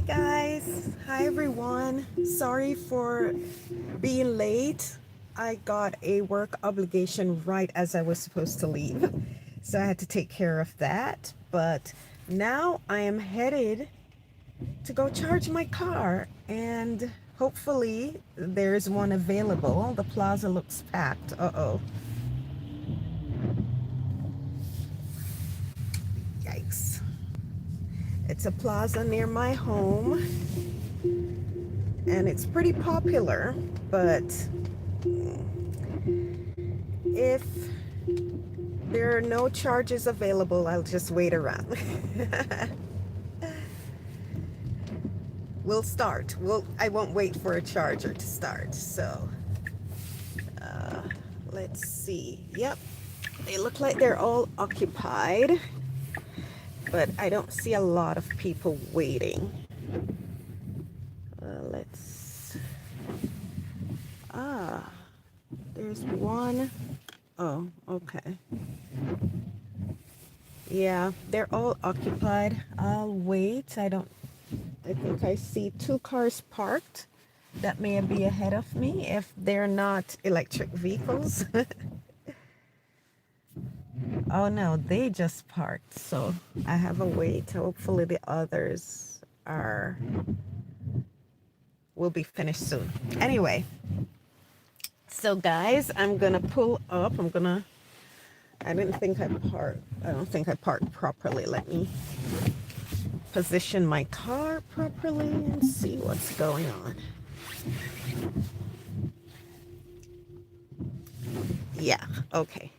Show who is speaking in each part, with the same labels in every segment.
Speaker 1: guys. Hi everyone. Sorry for being late. I got a work obligation right as I was supposed to leave. So I had to take care of that. But now I am headed to go charge my car and hopefully there's one available. The plaza looks packed. Uh-oh. Yikes. It's a plaza near my home and it's pretty popular, but if there are no charges available, I'll just wait around. We'll start. I won't wait for a charger to start. So uh, let's see. Yep, they look like they're all occupied, but I don't see a lot of people waiting. Let's. Ah, there's one. Oh, okay. Yeah, they're all occupied. I'll wait. I think I see two cars parked that may be ahead of me if they're not electric vehicles. Oh no, they just parked. So I have a wait. Hopefully the others are will be finished soon. Anyway, so guys, I'm gonna pull up. I don't think I parked properly. Let me position my car properly and see what's going on. Yeah, okay.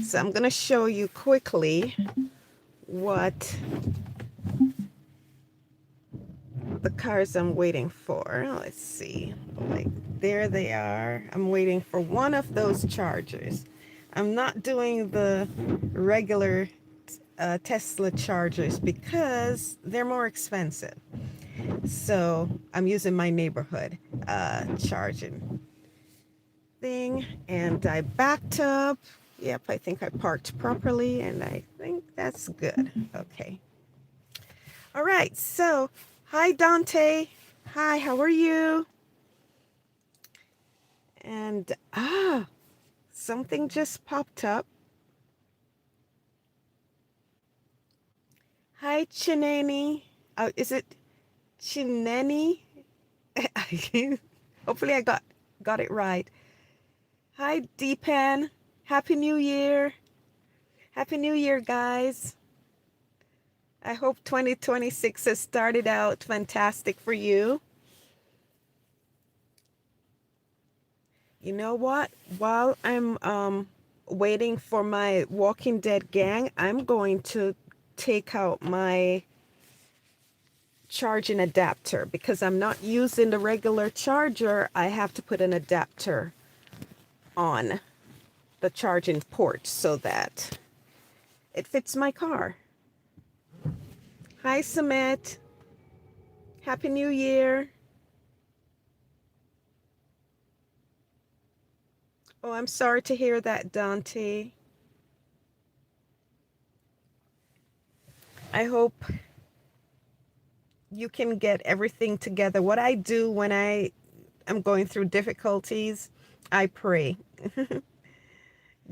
Speaker 1: So I'm going to show you quickly what the cars I'm waiting for. Let's see. Like, there they are. I'm waiting for one of those chargers. I'm not doing the regular Tesla chargers because they're more expensive. So I'm using my neighborhood charging thing, and I backed up. Yep, I think I parked properly, and I think that's good. Okay. All right. So, hi, Dante. Hi, how are you? And something just popped up. Hi, Chineni. Is it Chineni? Hopefully, I got it right. Hi, Deepan. Happy New Year. Happy New Year, guys. I hope 2026 has started out fantastic for you. You know what? While I'm waiting for my Walking Dead gang, I'm going to take out my charging adapter because I'm not using the regular charger. I have to put an adapter on the charging port so that it fits my car. Hi, Sumit. Happy New Year. Oh, I'm sorry to hear that, Dante. I hope you can get everything together. What I do when I am going through difficulties, I pray.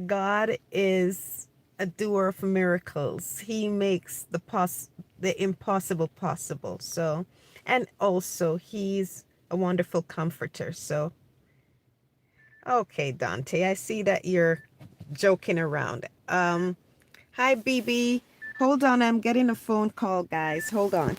Speaker 1: God is a doer of miracles. He makes the impossible possible. So, and also he's a wonderful comforter. So, okay, Dante, I see that you're joking around. Hi, BB. Hold on, I'm getting a phone call, guys. Hold on.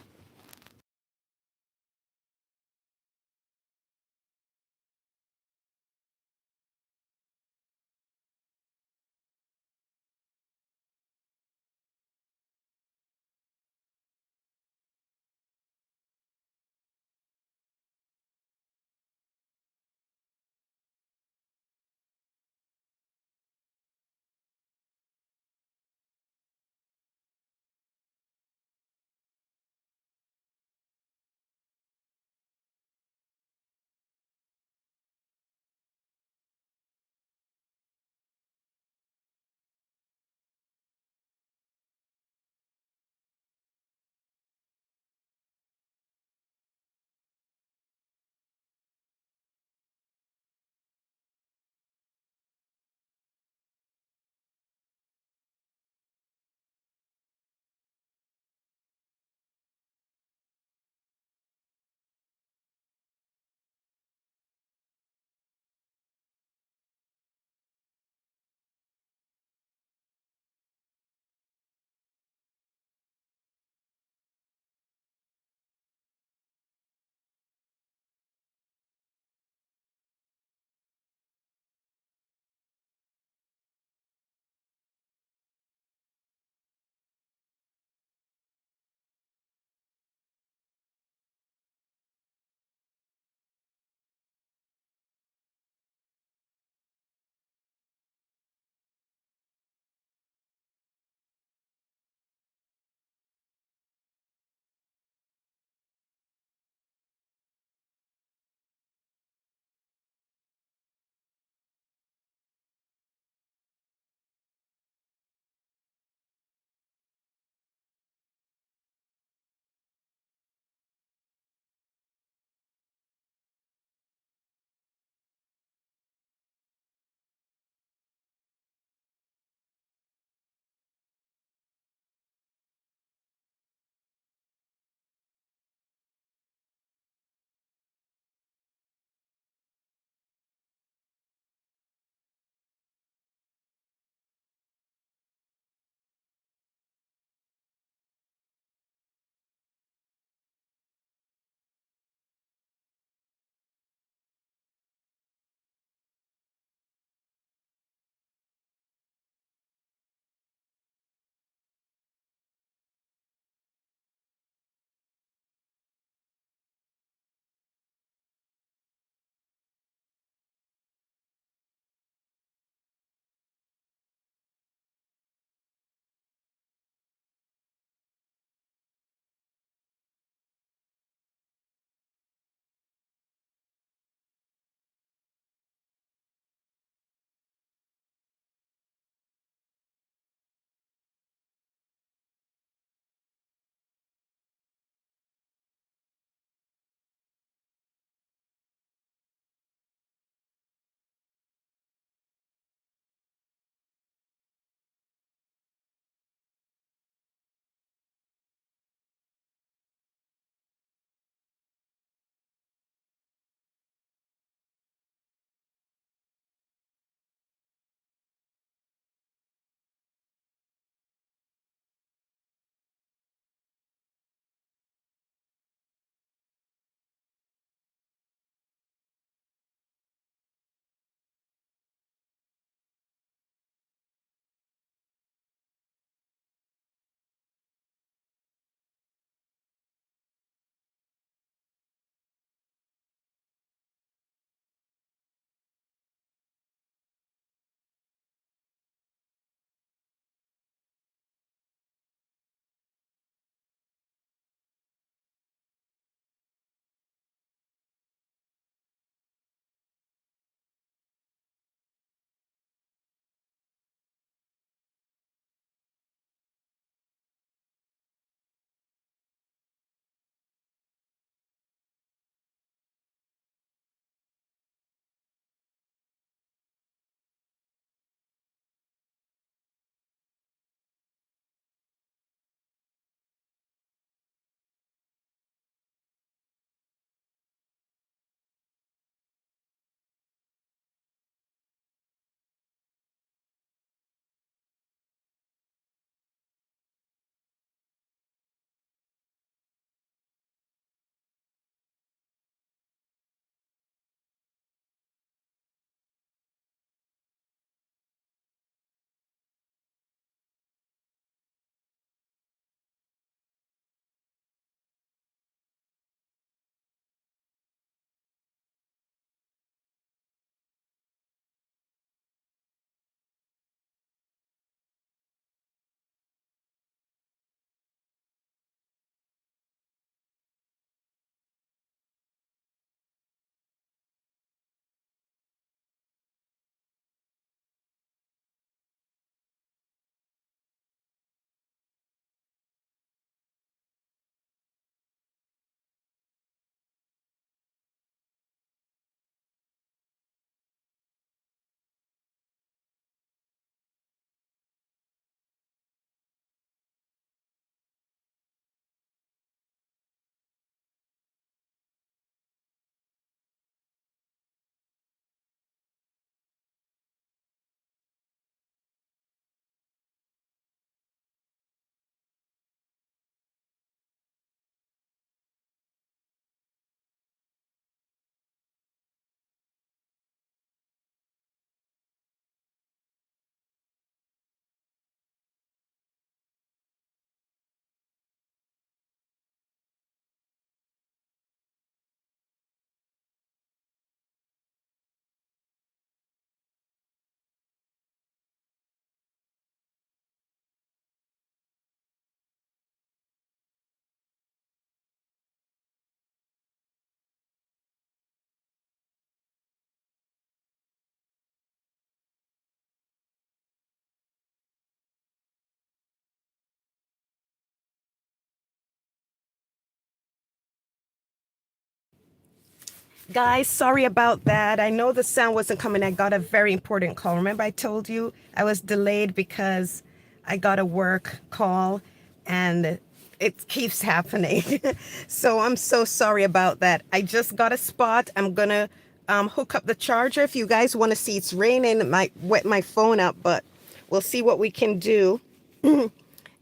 Speaker 1: Guys, sorry about that. I know the sound wasn't coming. I got a very important call. Remember I told you I was delayed because I got a work call and it keeps happening. So I'm so sorry about that. I just got a spot. I'm gonna hook up the charger. If you guys want to see, it's raining. It might wet my phone up, but we'll see what we can do.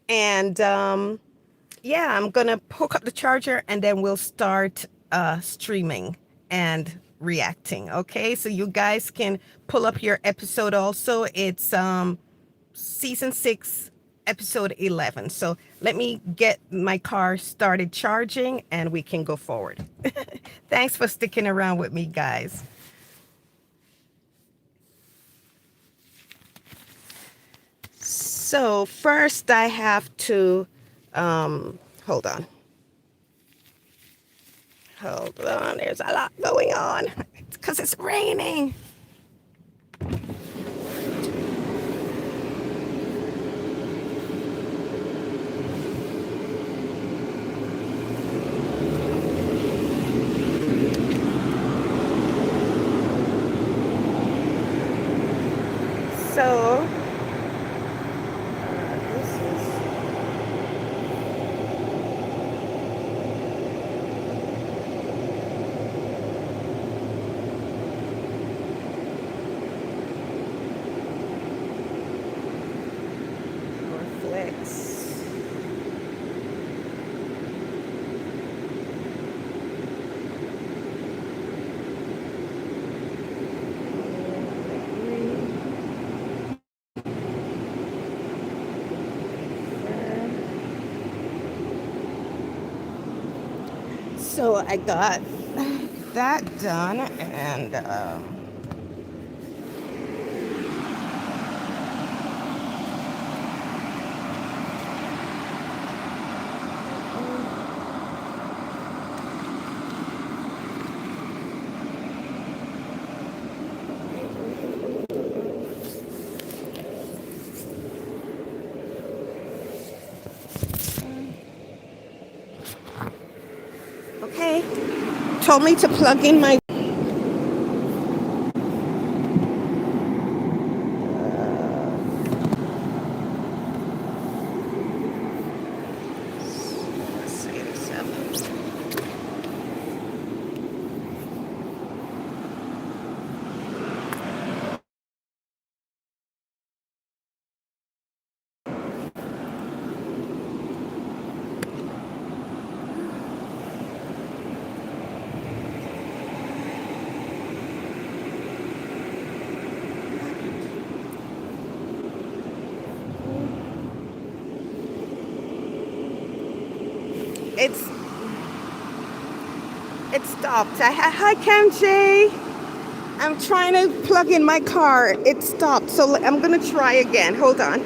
Speaker 1: And yeah, I'm gonna hook up the charger and then we'll start streaming and reacting. Okay, so you guys can pull up your episode also. It's season 6, episode 11. So let me get my car started charging and we can go forward. Thanks for sticking around with me, guys. So first I have to hold on. Hold on, there's a lot going on because it's raining. So, this is more flex. So I got that done and okay. Told me to plug in my it's it stopped. Hi Cam J. I'm trying to plug in my car. It stopped. So I'm gonna try again. Hold on.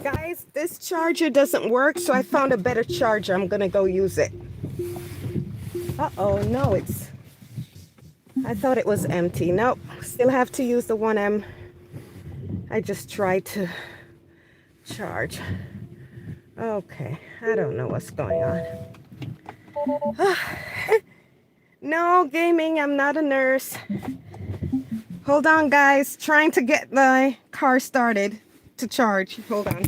Speaker 1: Guys, this charger doesn't work, so I found a better charger. I'm gonna go use it. Uh-oh, no, I thought it was empty. Nope, still have to use the one I just tried to charge. Okay, I don't know what's going on. No, gaming, I'm not a nurse. Hold on, guys, trying to get my car started to charge. Hold on.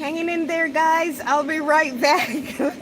Speaker 1: hanging in there, guys. I'll be right back.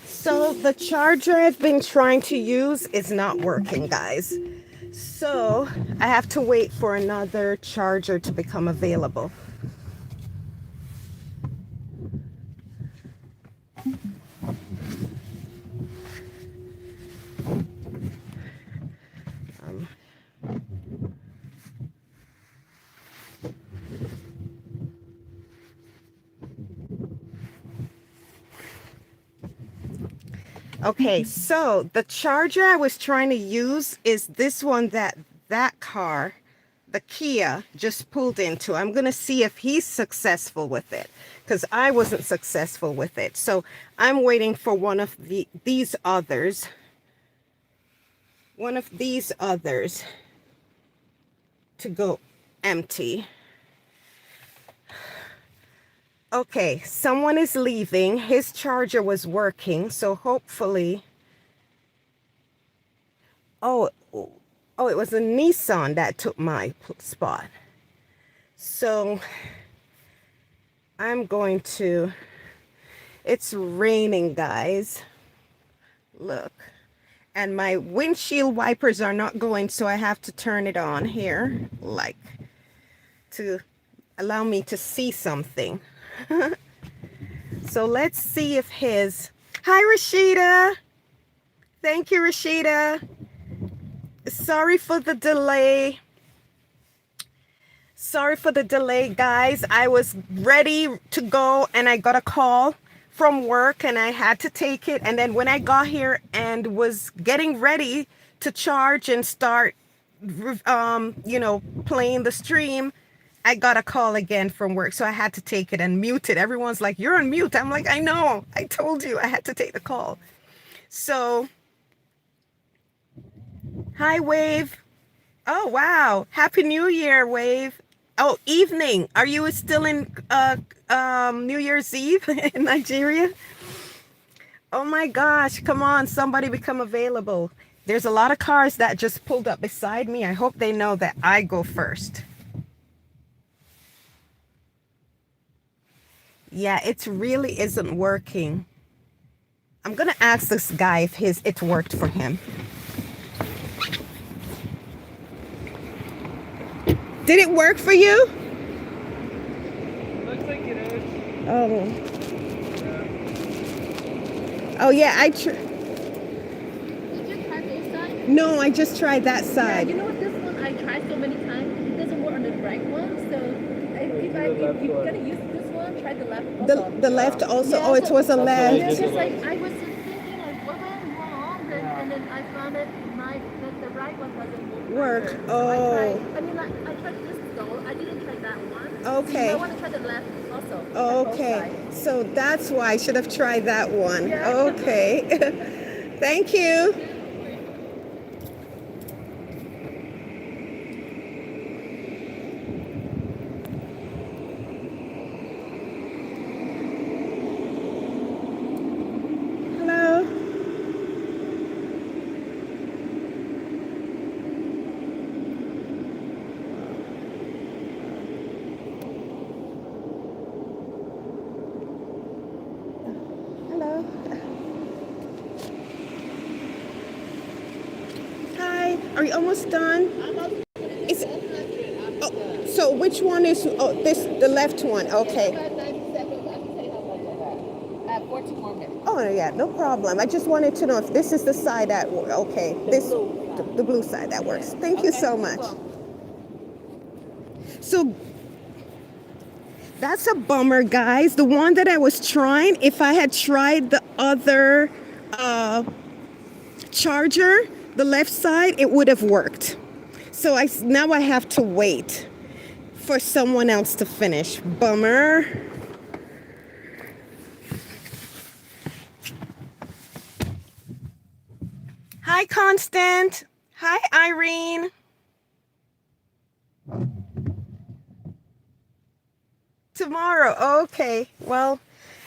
Speaker 1: So the charger I've been trying to use is not working, guys. So I have to wait for another charger to become available. Okay, so the charger I was trying to use is this one that car, the Kia, just pulled into. I'm going to see if he's successful with it because I wasn't successful with it. So I'm waiting for one of these others to go empty. Okay, someone is leaving. His charger was working, so hopefully... Oh, it was a Nissan that took my spot. So I'm going to... It's raining, guys. Look. And my windshield wipers are not going, so I have to turn it on here, like, to allow me to see something. So let's see if his... Hi, Rashida. Thank you, Rashida. Sorry for the delay. Sorry for the delay, guys. I was ready to go and I got a call from work and I had to take it. And then when I got here and was getting ready to charge and start, you know, playing the stream, I got a call again from work. So I had to take it and mute it. Everyone's like, you're on mute. I'm like, I know. I told you I had to take the call. So, hi, Wave. Oh, wow. Happy New Year, Wave. Oh, evening. Are you still in New Year's Eve in Nigeria? Oh my gosh, come on, somebody become available. There's a lot of cars that just pulled up beside me. I hope they know that I go first. Yeah, it really isn't working. I'm gonna ask this guy if it worked for him. Did it work for you?
Speaker 2: Looks like it is.
Speaker 1: Oh.
Speaker 2: Yeah.
Speaker 1: Oh yeah,
Speaker 3: Did you try this side?
Speaker 1: No, I just tried that side.
Speaker 3: Yeah, you know what? This one I tried so many times. It doesn't work on the right one. So if you're gonna use this one, try the left. Also.
Speaker 1: The left also.
Speaker 3: Yeah,
Speaker 1: oh, it was a
Speaker 3: Yeah,
Speaker 1: left.
Speaker 3: just like I was just thinking, like what went wrong, and then I found that the right one doesn't
Speaker 1: Work.
Speaker 3: either.
Speaker 1: Oh.
Speaker 3: I tried this though. I didn't try that one.
Speaker 1: Okay.
Speaker 3: So I want to try the left also.
Speaker 1: Oh, okay. So that's why I should have tried that one.
Speaker 3: Yeah.
Speaker 1: Okay. Thank you. Hello. Hello. Are you almost done? It's, oh, so which one is, oh, this, the left one? Okay.
Speaker 3: 14 more minutes.
Speaker 1: Oh, yeah, no problem. I just wanted to know if this is the side that, okay, this, the blue side that works. Thank you so much. So that's a bummer, guys. The one that I was trying, if I had tried the other charger, the left side, it would have worked. So now I have to wait for someone else to finish. Bummer. Hi, Constant. Hi, Irene. Tomorrow. Okay. Well,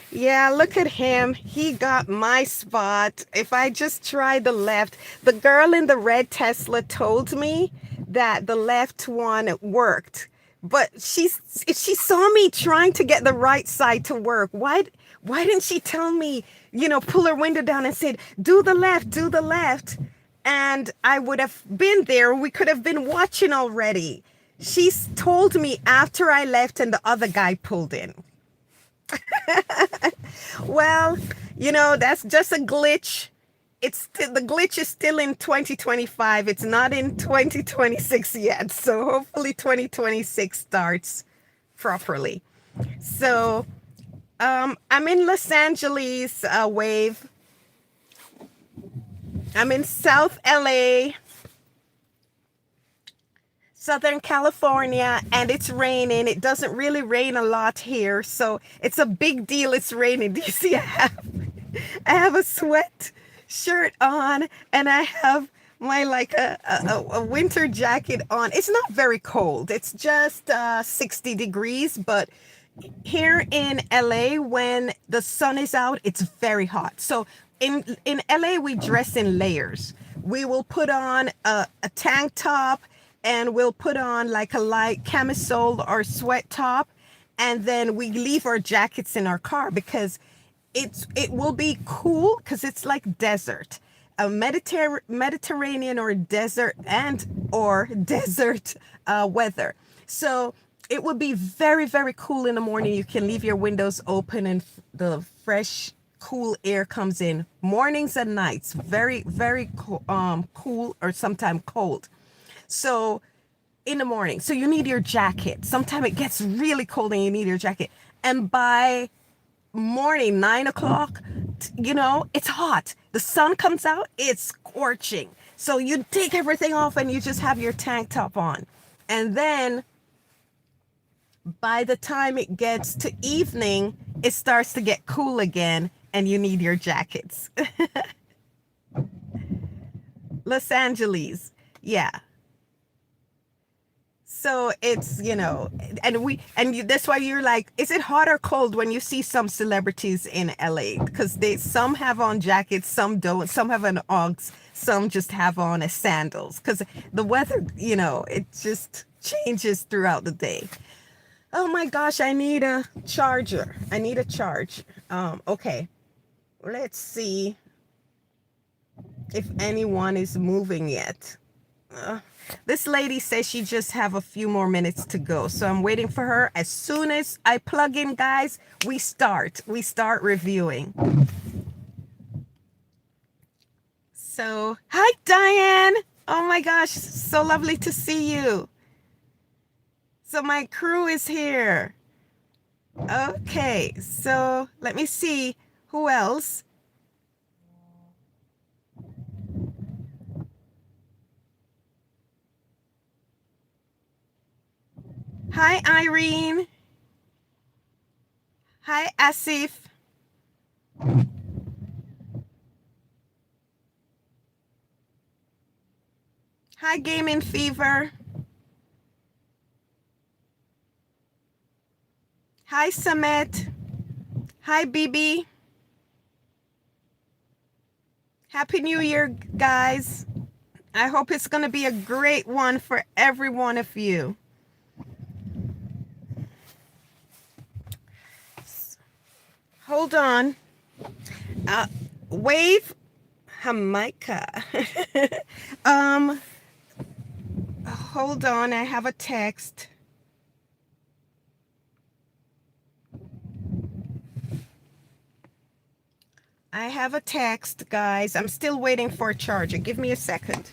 Speaker 1: yeah, look at him. He got my spot. If I just tried the left, the girl in the red Tesla told me that the left one worked. But she saw me trying to get the right side to work. Why didn't she tell me, pull her window down and said, do the left, do the left. And I would have been there. We could have been watching already. She told me after I left and the other guy pulled in. Well, that's just a glitch. The glitch is still in 2025. It's not in 2026 yet. So hopefully 2026 starts properly. So I'm in Los Angeles, Wave. I'm in South LA, Southern California, and it's raining. It doesn't really rain a lot here, so it's a big deal it's raining. Do you see I have a sweat shirt on, and I have my a winter jacket on. It's not very cold. It's just 60 degrees, but here in LA, when the sun is out, it's very hot. So in LA, we dress in layers. We will put on a tank top, and we'll put on like a light camisole or sweat top, and then we leave our jackets in our car because it will be cool because it's like desert, a Mediterranean or desert weather. So it would be very, very cool in the morning. You can leave your windows open and the fresh, cool air comes in. Mornings and nights, very, very cool or sometimes cold. So in the morning, so you need your jacket. Sometimes it gets really cold and you need your jacket. And by morning, 9 o'clock, it's hot. The sun comes out, it's scorching. So you take everything off and you just have your tank top on. And then by the time it gets to evening, it starts to get cool again and you need your jackets. Los Angeles. Yeah. So it's, that's why you're like, is it hot or cold when you see some celebrities in LA? Because some have on jackets, some don't, some have on Uggs, some just have on a sandals. Because the weather, it just changes throughout the day. Oh my gosh, I need a charger. I need a charge. Okay, let's see if anyone is moving yet. This lady says she just have a few more minutes to go. So I'm waiting for her. As soon as I plug in, guys, we start reviewing. So, hi, Diane. Oh my gosh, so lovely to see you. So my crew is here. Okay, so let me see who else. Hi, Irene. Hi, Asif. Hi, Gaming Fever. Hi, Samet. Hi, Bibi. Happy New Year, guys. I hope it's going to be a great one for every one of you. Hold on. Wave Jamaica. Hold on, I have a text. I have a text, guys. I'm still waiting for a charger. Give me a second.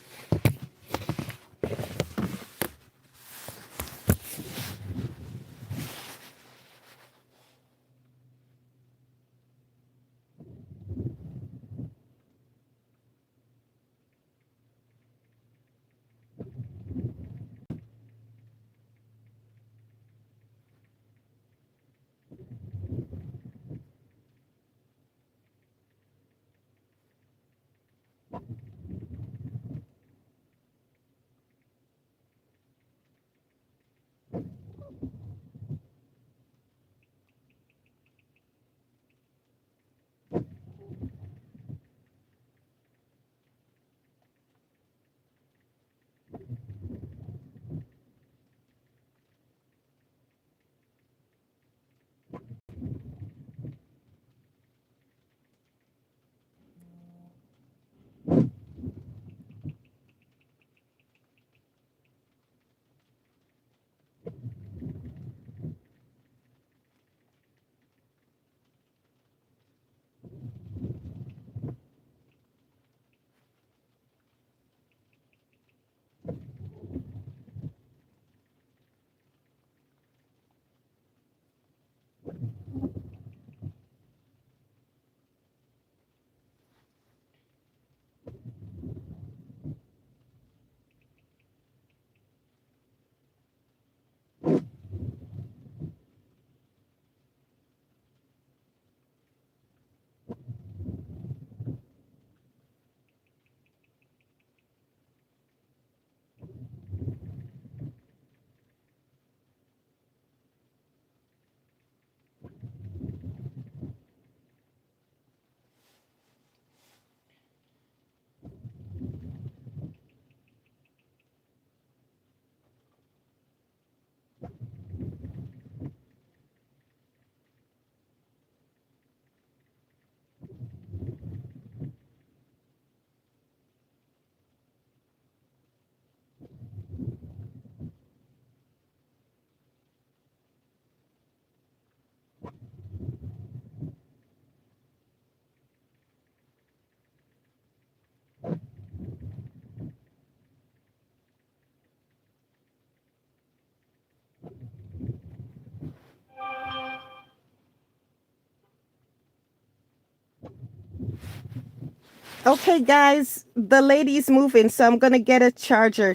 Speaker 1: Okay, guys, the lady's moving, so I'm gonna get a charger.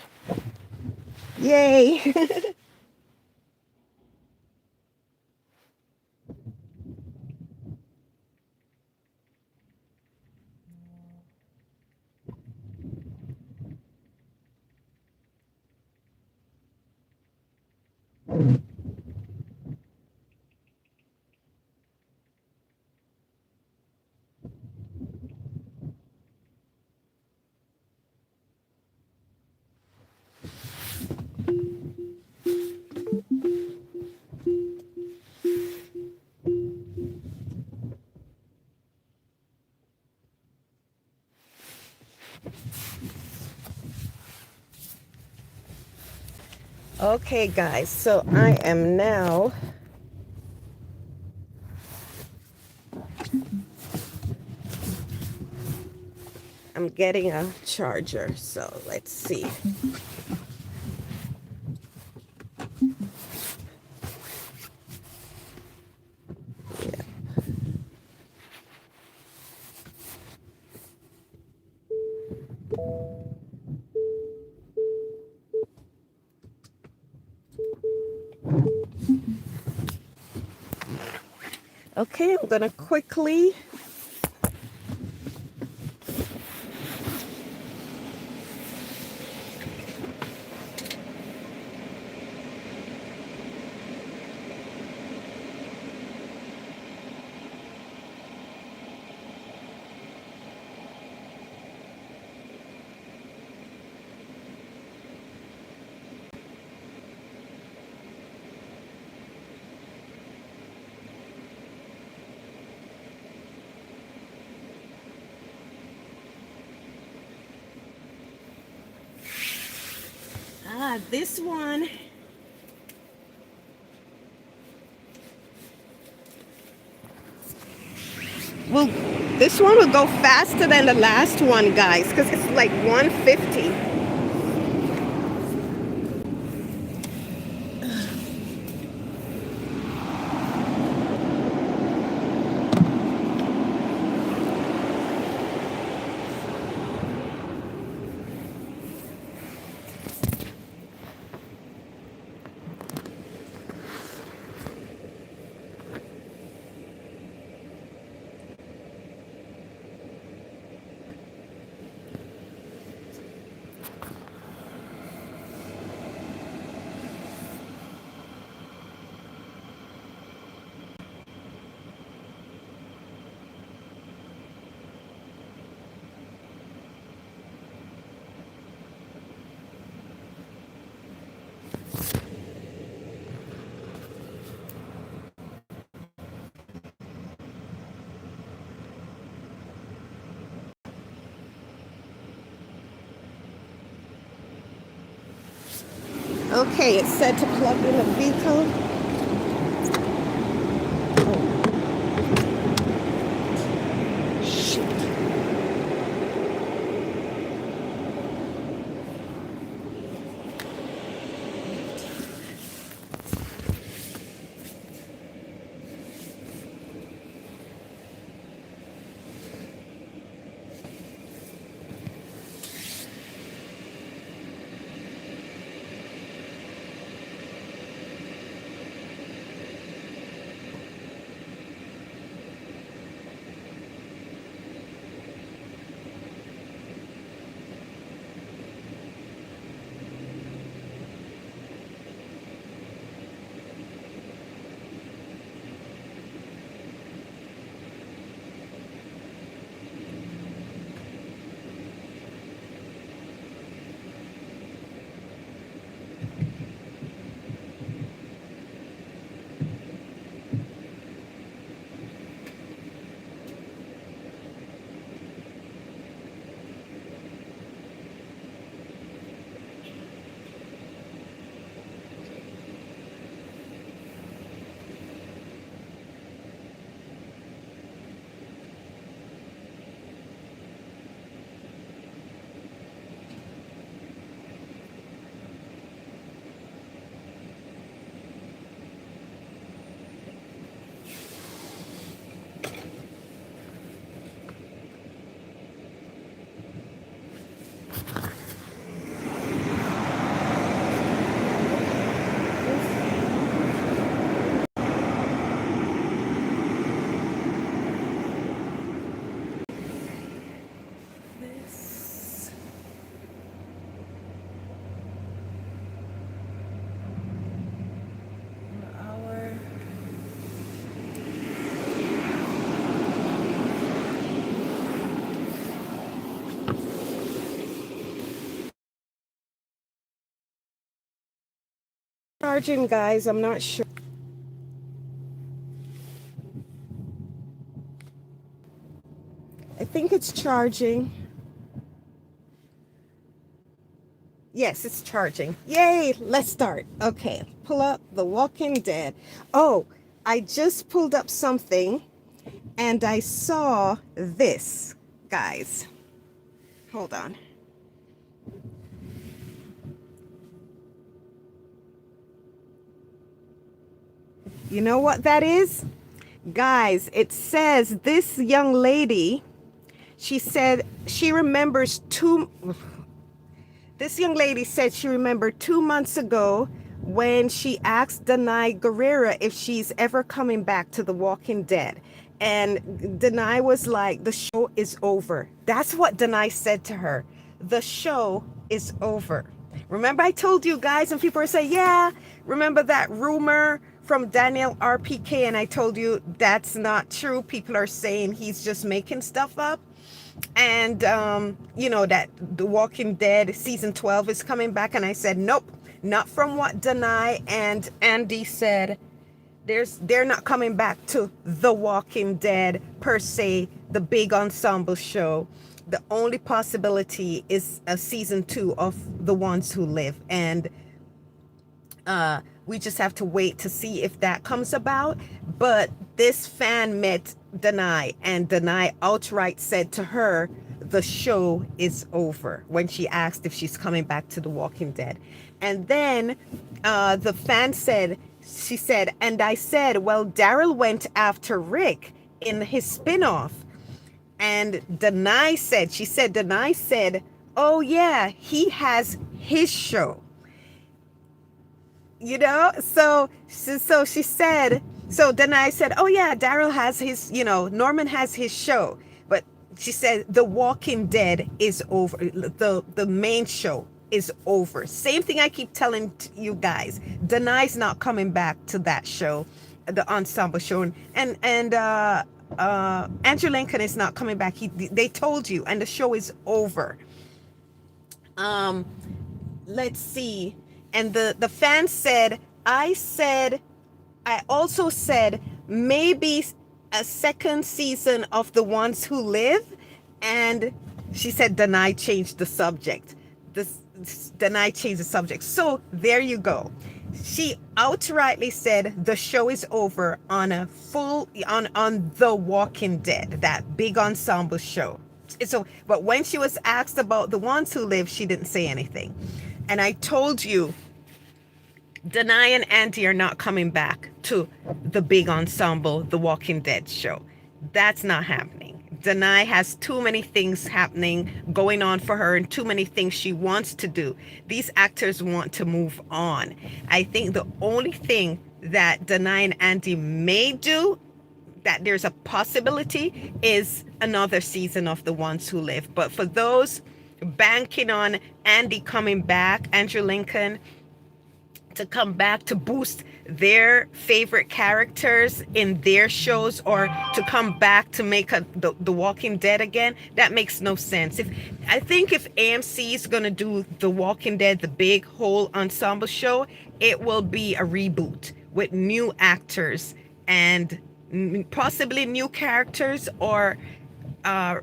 Speaker 1: Yay! Okay, guys, so I am now I'm getting a charger, so let's see. Okay, I'm gonna quickly this one. Well, this one will go faster than the last one, guys, because it's like 150. Okay, it said to plug in the vehicle. Oh, shit. This. Hour. Charging, guys, I'm not sure. I think it's charging. Yes, it's charging. Yay, let's start. Okay, pull up The Walking Dead. Oh, I just pulled up something and I saw this, guys. Hold on. You know what that is? Guys, it says this young lady, she said she remembers this young lady said she remembered 2 months ago when she asked Denai Guerrera if she's ever coming back to The Walking Dead. And Denai was like, the show is over. That's what Denai said to her. The show is over. Remember I told you guys, and people are saying, yeah, remember that rumor from Daniel RPK? And I told you that's not true. People are saying he's just making stuff up. And you know that The Walking Dead season 12 is coming back, and I said nope, not from what Denai and Andy said. They're not coming back to The Walking Dead per se, the big ensemble show. The only possibility is a season 2 of The Ones Who Live, and We just have to wait to see if that comes about. But this fan met Denai, and Denai outright said to her, the show is over, when she asked if she's coming back to The Walking Dead. And then the fan said, she said, and I said, well, Daryl went after Rick in his spinoff. And Denai said, oh yeah, he has his show. So she said, so then I said, oh yeah, Daryl has his, Norman has his show. But she said, The Walking Dead is over. The main show is over. Same thing I keep telling you guys. Denai's not coming back to that show, the ensemble show. And Andrew Lincoln is not coming back. They told you, and the show is over. Let's see. And the fan said, I also said maybe a second season of The Ones Who Live. And she said, Denai changed the subject. Denai changed the subject. So there you go. She outrightly said the show is over on on The Walking Dead, that big ensemble show. So, but when she was asked about The Ones Who Live, she didn't say anything. And I told you, Denai and Andy are not coming back to the big ensemble, The Walking Dead show. That's not happening. Denai has too many things happening, going on for her, and too many things she wants to do. These actors want to move on. I think the only thing that Denai and Andy may do, that there's a possibility, is another season of The Ones Who Live. But for those banking on Andy coming back, Andrew Lincoln, to come back to boost their favorite characters in their shows, or to come back to make the Walking Dead again, that makes no sense. I think if AMC is going to do The Walking Dead, the big whole ensemble show, it will be a reboot with new actors and possibly new characters, or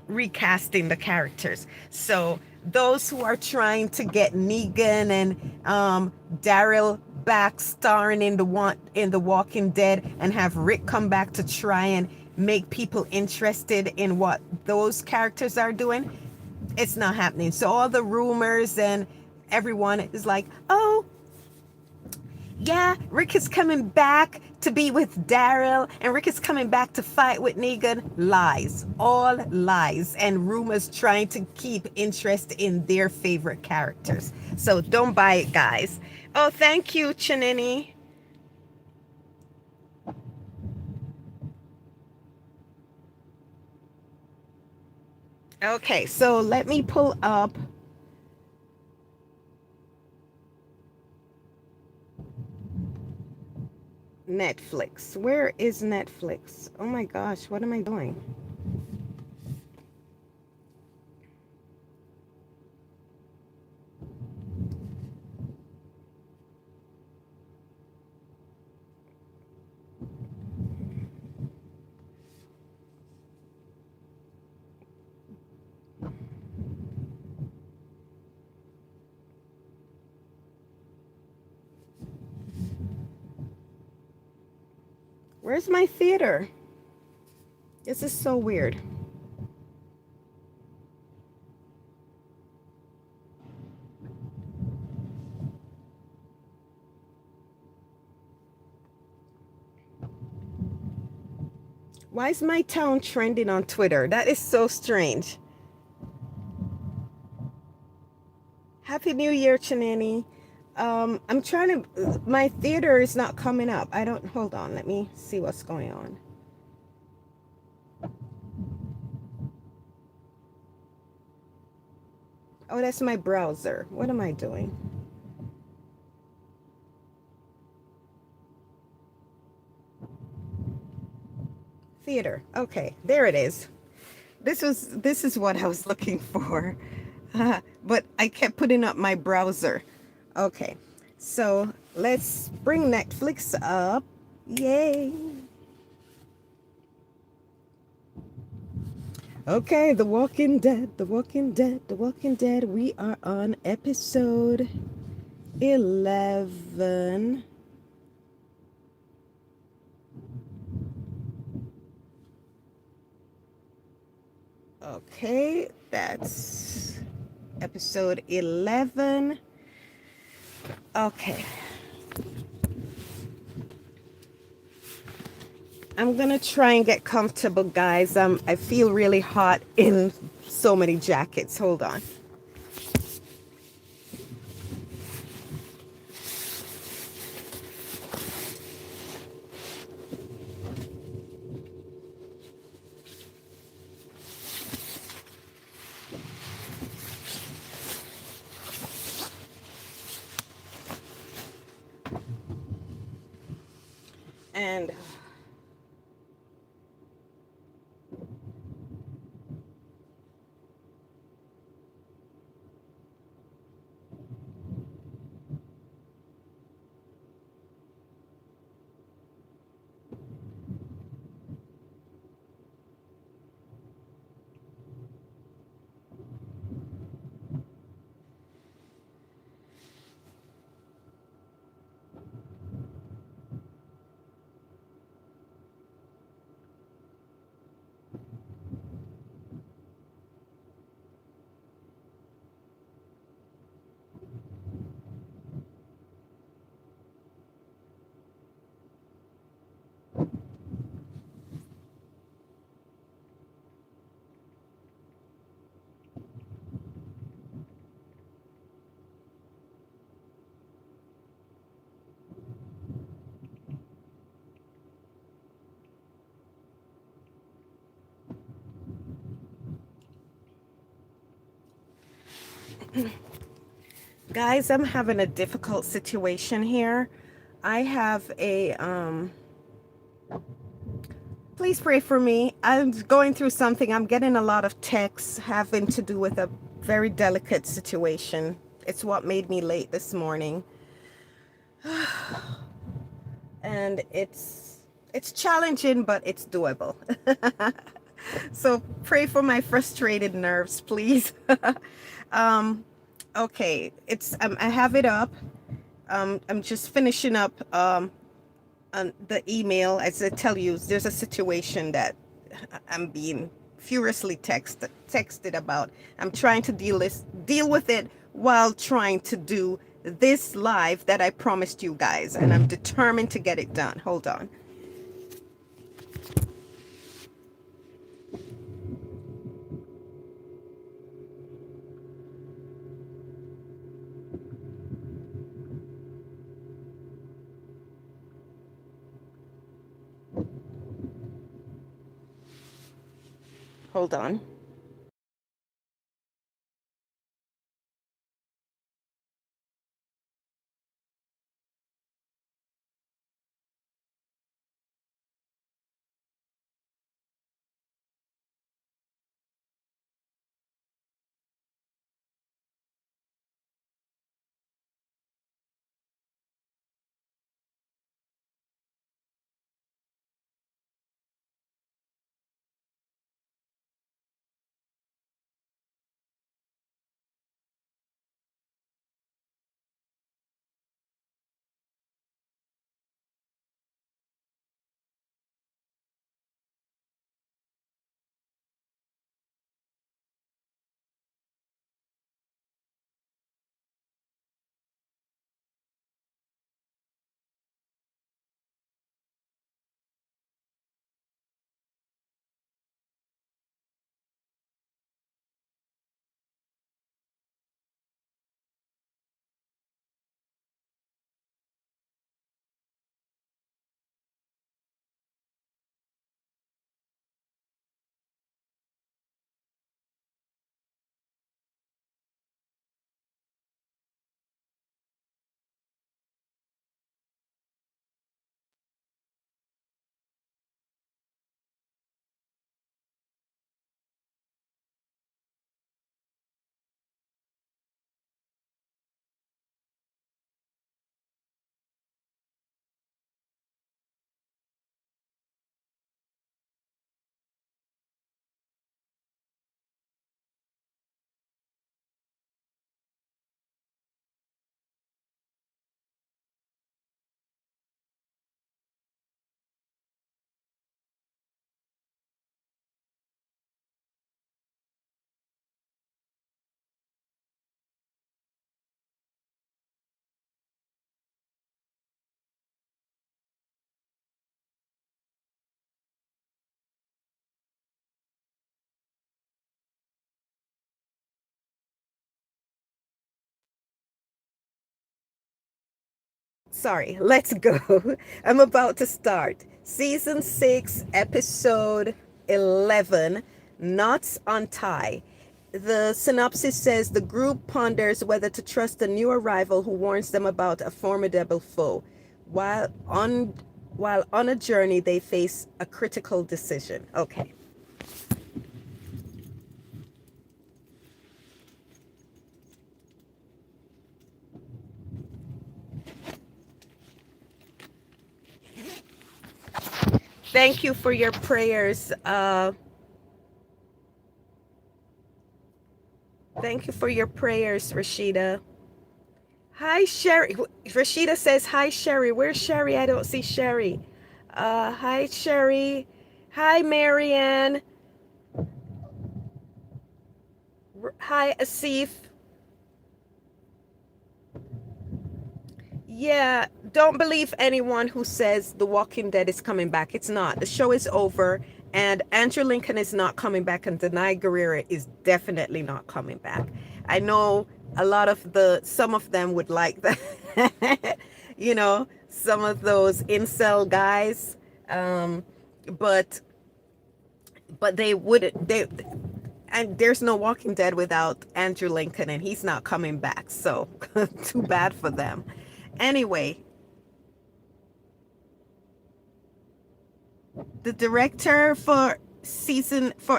Speaker 1: recasting the characters. So those who are trying to get Negan and Daryl back starring in the Walking Dead, and have Rick come back to try and make people interested in what those characters are doing, it's not happening. So all the rumors and everyone is like, oh yeah, Rick is coming back to be with Daryl, and Rick is coming back to fight with Negan. Lies, all lies, and rumors trying to keep interest in their favorite characters. So don't buy it, guys. Oh, thank you, Chinini. Okay, so let me pull up Netflix. Where is Netflix? Oh my gosh, what am I doing? Where's my theater? This is so weird. Why is my town trending on Twitter? That is so strange. Happy New Year, Chinani. I'm trying to, my theater is not coming up. Hold on, let me see what's going on. Oh, that's my browser. What am I doing? Theater. Okay, there it is. This is what I was looking for. But I kept putting up my browser. Okay, so let's bring Netflix up. Yay. Okay, The Walking Dead, The Walking Dead, The Walking Dead. We are on episode 11. Okay, that's episode 11. Okay. I'm gonna try and get comfortable, guys. I feel really hot in so many jackets. Hold on. And guys, I'm having a difficult situation here. I have a please pray for me. I'm going through something. I'm getting a lot of texts having to do with a very delicate situation. It's what made me late this morning. And it's challenging, but it's doable. So pray for my frustrated nerves, please. um okay, it's I have it up. I'm just finishing up on the email. As I tell you, there's a situation that I'm being furiously texted about. I'm trying to deal with it while trying to do this live that I promised you guys, and I'm determined to get it done. Hold on. Hold on. sorry, let's go. I'm about to start. Season 6, episode 11, Knots on Tie. The synopsis says the group ponders whether to trust a new arrival who warns them about a formidable foe. While on while on a journey, they face a critical decision. Okay. Thank you for your prayers. Thank you for your prayers, Rashida. Hi, Sherry. Rashida says, hi, Sherry. Where's Sherry? I don't see Sherry. Hi, Sherry. Hi, Marianne. Hi, Asif. Yeah, don't believe anyone who says The Walking Dead is coming back. It's not. The show is over, and Andrew Lincoln is not coming back, and Denai Guerrera is definitely not coming back. I know some of them would like that, some of those incel guys, but they wouldn't. And there's no Walking Dead without Andrew Lincoln, and he's not coming back. So too bad for them. Anyway, the director for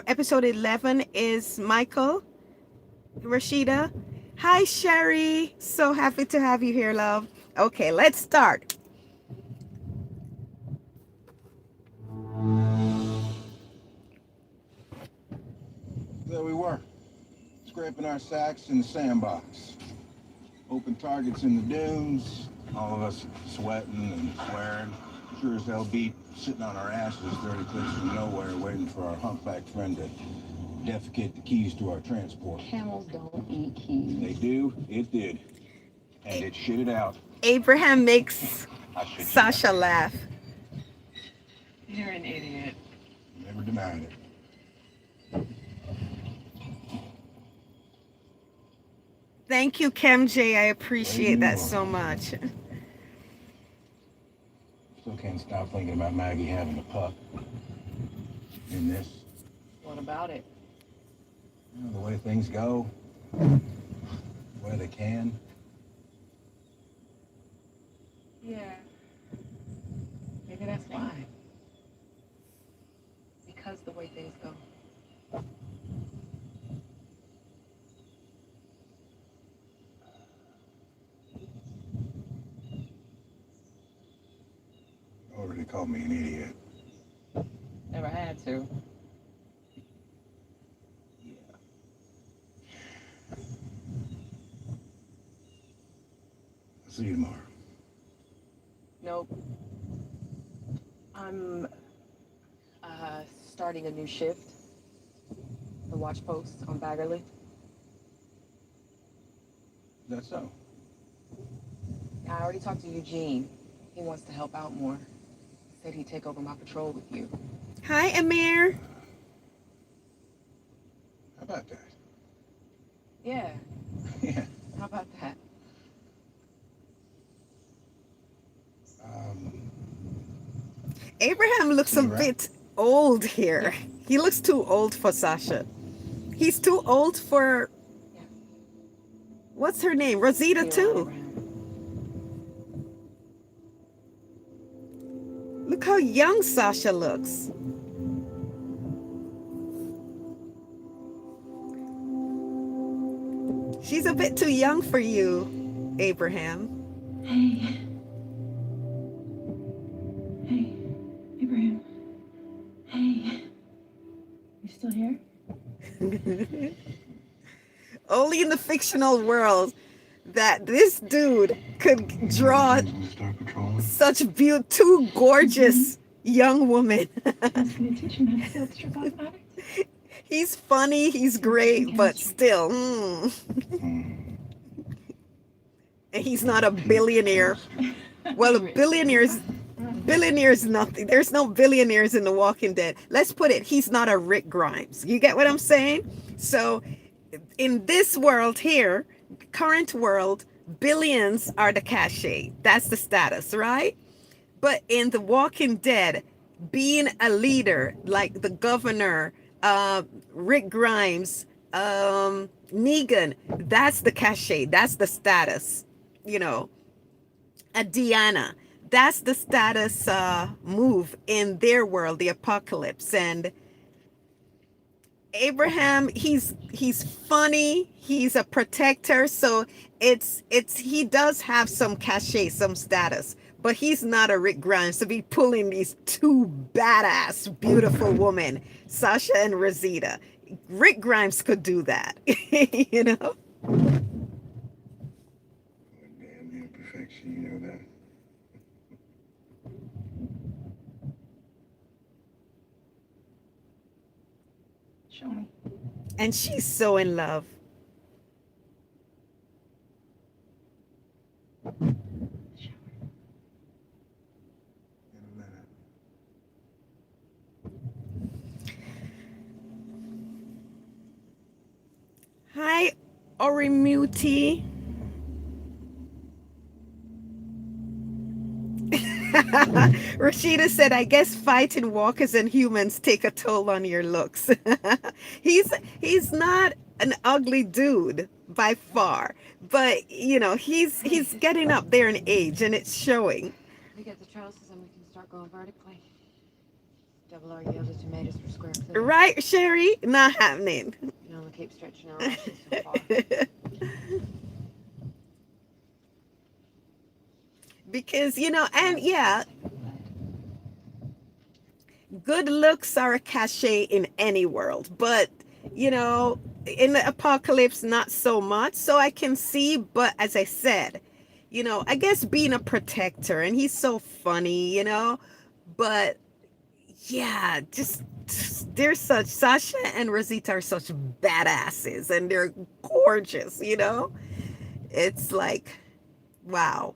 Speaker 1: episode 11 is Michael. Rashida. Hi, Sherry. So happy to have you here, love. Okay, let's start.
Speaker 2: There we were, scraping our sacks in the sandbox. Open targets in the dunes, all of us sweating and swearing. Sure as hell beat sitting on our asses 30 clicks from nowhere waiting for our humpback friend to defecate the keys to our transport.
Speaker 4: Camels don't eat keys.
Speaker 2: They do, it did. And it shitted out.
Speaker 1: Abraham makes Sasha laugh.
Speaker 4: You're an idiot.
Speaker 2: Never denied it.
Speaker 1: Thank you, Cam J. I appreciate that so much.
Speaker 2: Still can't stop thinking about Maggie having a pup. In this.
Speaker 4: What about it?
Speaker 2: The way things go. The way they can.
Speaker 4: Yeah. Maybe that's why. Because the way things go.
Speaker 2: Already called me an idiot.
Speaker 4: Never had to.
Speaker 2: Yeah. I'll see you tomorrow.
Speaker 4: Nope. I'm starting a new shift. The watch post on Baggerly.
Speaker 2: Is that so?
Speaker 4: I already talked to Eugene. He wants to help out more. Said he'd take over my patrol with you.
Speaker 1: Hi, Amir.
Speaker 2: How about that?
Speaker 4: Yeah.
Speaker 2: Yeah.
Speaker 4: How about that?
Speaker 1: Abraham looks a bit old here. He looks too old for Sasha. He's too old for... What's her name? Rosita, too. Look how young Sasha looks. She's a bit too young for you, Abraham.
Speaker 5: Hey. Hey, Abraham. Hey. You still here?
Speaker 1: Only in the fictional world that this dude could draw such two gorgeous young women.
Speaker 5: That's gonna teach him how to sell strip automatics.
Speaker 1: He's funny, he's great, but still. And he's not a billionaire. Well, billionaires nothing. There's no billionaires in The Walking Dead. Let's put it, he's not a Rick Grimes. You get what I'm saying? So in this world here, current world, Billions are the cachet. That's the status, right? But in The Walking Dead, being a leader like the governor, uh, Rick Grimes, Negan, that's the cachet. That's the status. You know, a Diana, that's the status move in their world, the apocalypse. And Abraham, he's funny, he's a protector, so it's he does have some cachet, some status, but he's not a Rick Grimes to be pulling these two badass, beautiful women, Sasha and Rosita. Rick Grimes could do that, you know.
Speaker 2: Damn imperfection, you know that.
Speaker 5: Show me.
Speaker 1: And she's so in love.
Speaker 5: Shower.
Speaker 2: In a minute.
Speaker 1: Hi, Orimuti. Rashida said, I guess fighting walkers and humans take a toll on your looks. He's not an ugly dude by far, but you know, he's getting up there in age and it's showing.
Speaker 4: We get the trellises and we can start going vertically. Double our yield of tomatoes per square foot.
Speaker 1: Right, Sherry? Not happening.
Speaker 4: You can only keep stretching our options so far.
Speaker 1: Because, you know, and yeah, good looks are a cachet in any world, but you know, in the apocalypse, not so much. So I can see, but as I said, you know, I guess being a protector, and he's so funny, you know, but yeah, just they're such, Sasha and Rosita are such badasses, and they're gorgeous, you know. It's like, wow.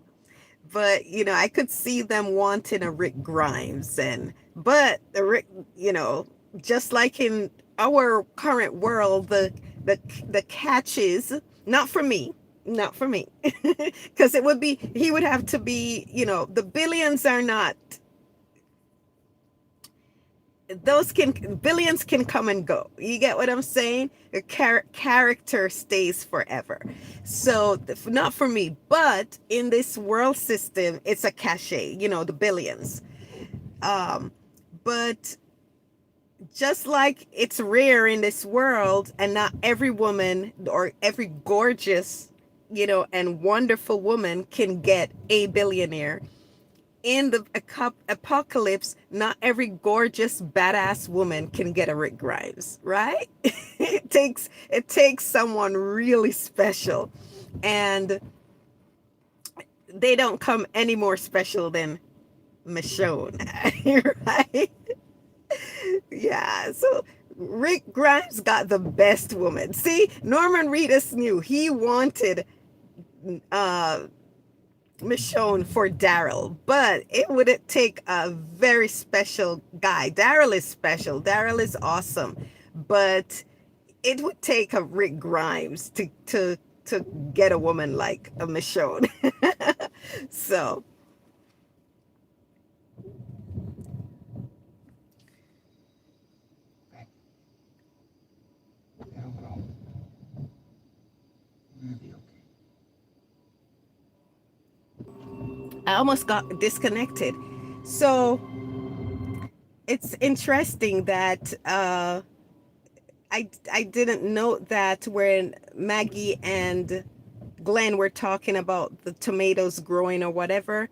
Speaker 1: But you know, I could see them wanting a Rick Grimes, and but the Rick, you know, just like in our current world, the catches, not for me, not for me, because it would be, he would have to be, you know, the billions are not, those can, billions can come and go. You get what I'm saying? The character stays forever. So not for me, but in this world system, it's a cachet, you know, the billions. But just like it's rare in this world, and not every woman or every gorgeous, you know, and wonderful woman can get a billionaire. In the apocalypse, not every gorgeous badass woman can get a Rick Grimes, right? It takes someone really special, and they don't come any more special than Michonne, right? Yeah, so Rick Grimes got the best woman. See, Norman Reedus knew he wanted Michonne for Daryl, but it would take a very special guy. Daryl is special. Daryl is awesome, but it would take a Rick Grimes to get a woman like a Michonne. So
Speaker 2: It'll go. We're gonna be okay.
Speaker 1: I almost got disconnected. So it's interesting that I didn't note that when Maggie and Glenn were talking about the tomatoes growing or whatever,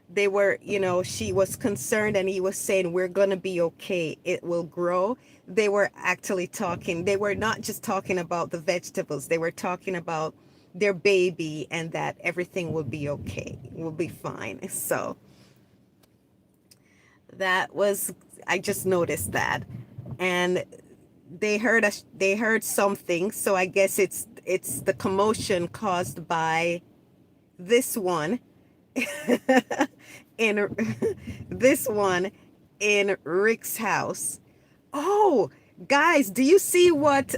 Speaker 1: they were, you know, she was concerned and he was saying, we're going to be okay. It will grow. They were actually talking. They were not just talking about the vegetables. They were talking about their baby and that everything will be okay. Will be fine. So that was, I just noticed that. And they heard something. So I guess it's the commotion caused by this one in this one in Rick's house. Oh, guys, do you see what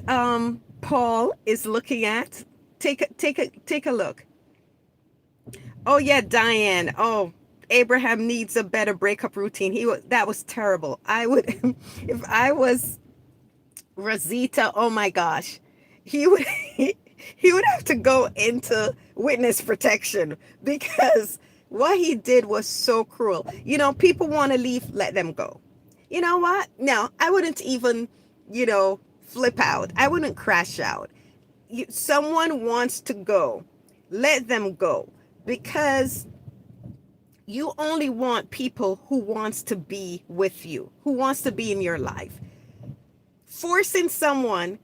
Speaker 1: Paul is looking at? Take a look. Oh yeah, Diane. Oh, Abraham needs a better breakup routine. That was terrible. I would if I was Rosita, oh my gosh. He would he would have to go into witness protection because what he did was so cruel. You know, people want to leave, let them go. You know what? No, I wouldn't even, flip out. I wouldn't crash out. Someone wants to go, let them go, because you only want people who wants to be with you, who wants to be in your life. Forcing someone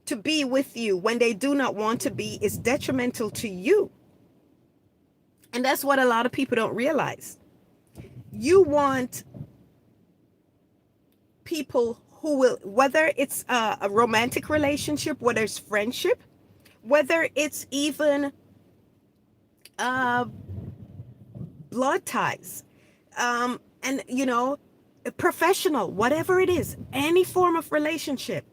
Speaker 1: to be with you when they do not want to be is detrimental to you. And that's what a lot of people don't realize. You want people who will, whether it's a romantic relationship, whether it's friendship, whether it's even uh, blood ties, and professional, whatever it is, any form of relationship.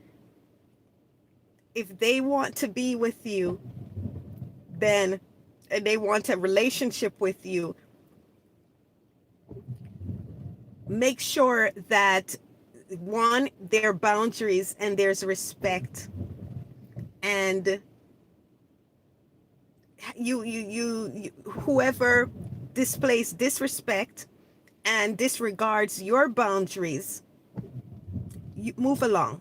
Speaker 1: If they want to be with you, then and they want a relationship with you, make sure that one, there are boundaries and there's respect, and you whoever displays disrespect and disregards your boundaries, you move along.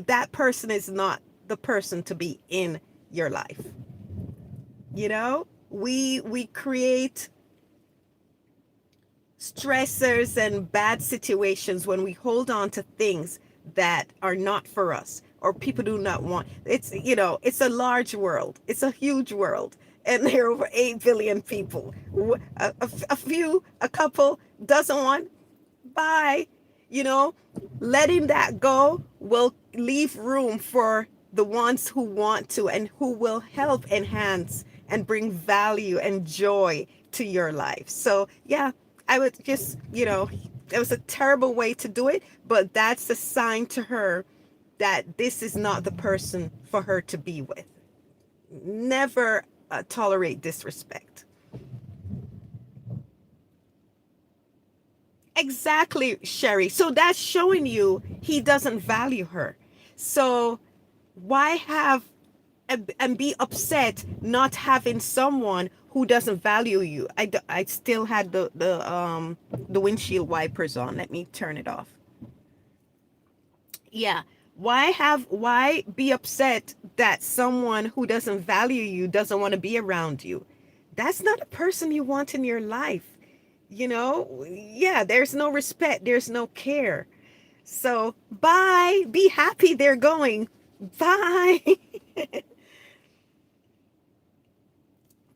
Speaker 1: That person is not the person to be in your life. We create stressors and bad situations when we hold on to things that are not for us or people do not want. It's a large world. It's a huge world. And there are over 8 billion people. A couple doesn't want, bye. Letting that go will leave room for the ones who want to and who will help enhance and bring value and joy to your life. So yeah, I would just, it was a terrible way to do it, but that's a sign to her that this is not the person for her to be with. Never tolerate disrespect. Exactly, Sherry. So that's showing you he doesn't value her. So why have and be upset not having someone who doesn't value you? I still had the windshield wipers on. Let me turn it off. Yeah. Why be upset that someone who doesn't value you doesn't want to be around you? That's not a person you want in your life. Yeah, there's no respect, there's no care. So bye, be happy they're going. Bye.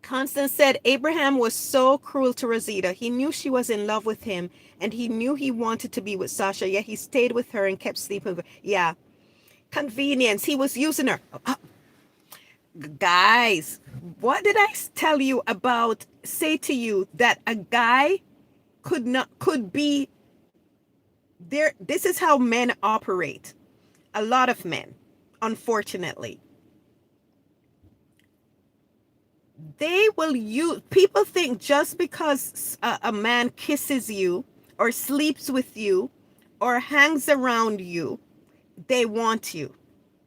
Speaker 1: Constance said Abraham was so cruel to Rosita. He knew she was in love with him and he knew he wanted to be with Sasha, yet he stayed with her and kept sleeping with her. Yeah, convenience. He was using her. Guys, what did I tell you about, say to you that a guy could be there? This is how men operate. A lot of men, unfortunately. They will use, people think just because a man kisses you or sleeps with you or hangs around you, they want you.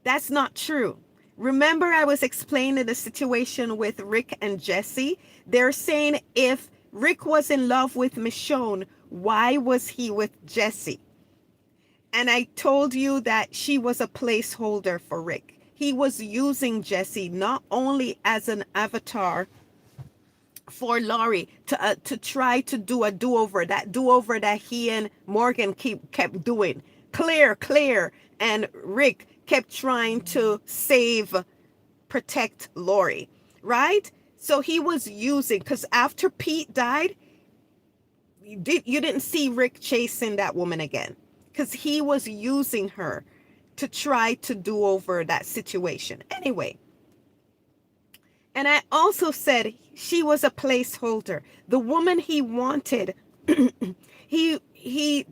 Speaker 1: That's not true. Remember, I was explaining the situation with Rick and Jesse. They're saying if Rick was in love with Michonne, why was he with Jesse? And I told you that she was a placeholder for Rick. He was using Jesse not only as an avatar for Laurie to try to do a do-over, that he and Morgan kept doing. Claire, and Rick kept trying to protect Laurie, right? So he was using, because after Pete died, you didn't see Rick chasing that woman again, because he was using her to try to do over that situation. Anyway, and I also said she was a placeholder. The woman he wanted, he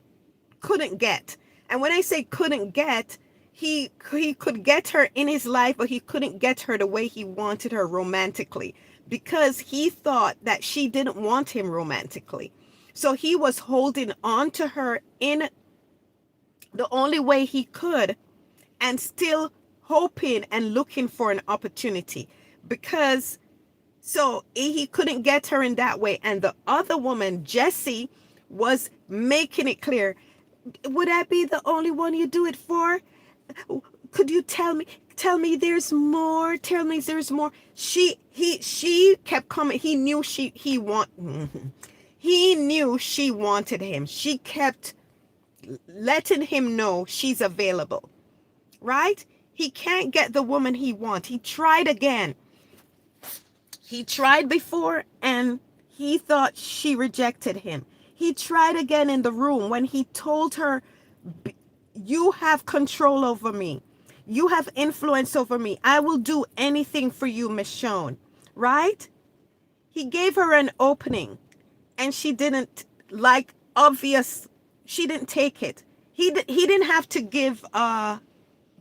Speaker 1: couldn't get. And when I say couldn't get, he could get her in his life, but he couldn't get her the way he wanted her romantically, because he thought that she didn't want him romantically. So he was holding on to her in the only way he could, and still hoping and looking for an opportunity, because so he couldn't get her in that way. And the other woman, Jessie, was making it clear, would I be the only one you do it for? Could you tell me there's more? Tell me there's more. She kept coming. He knew he knew she wanted him. She kept letting him know she's available, right? He can't get the woman he wants. He tried again. He tried before and he thought she rejected him. He tried again in the room when he told her, you have control over me. You have influence over me. I will do anything for you, Michonne. Right? He gave her an opening and she didn't, like, obvious. She didn't take it. He didn't have to give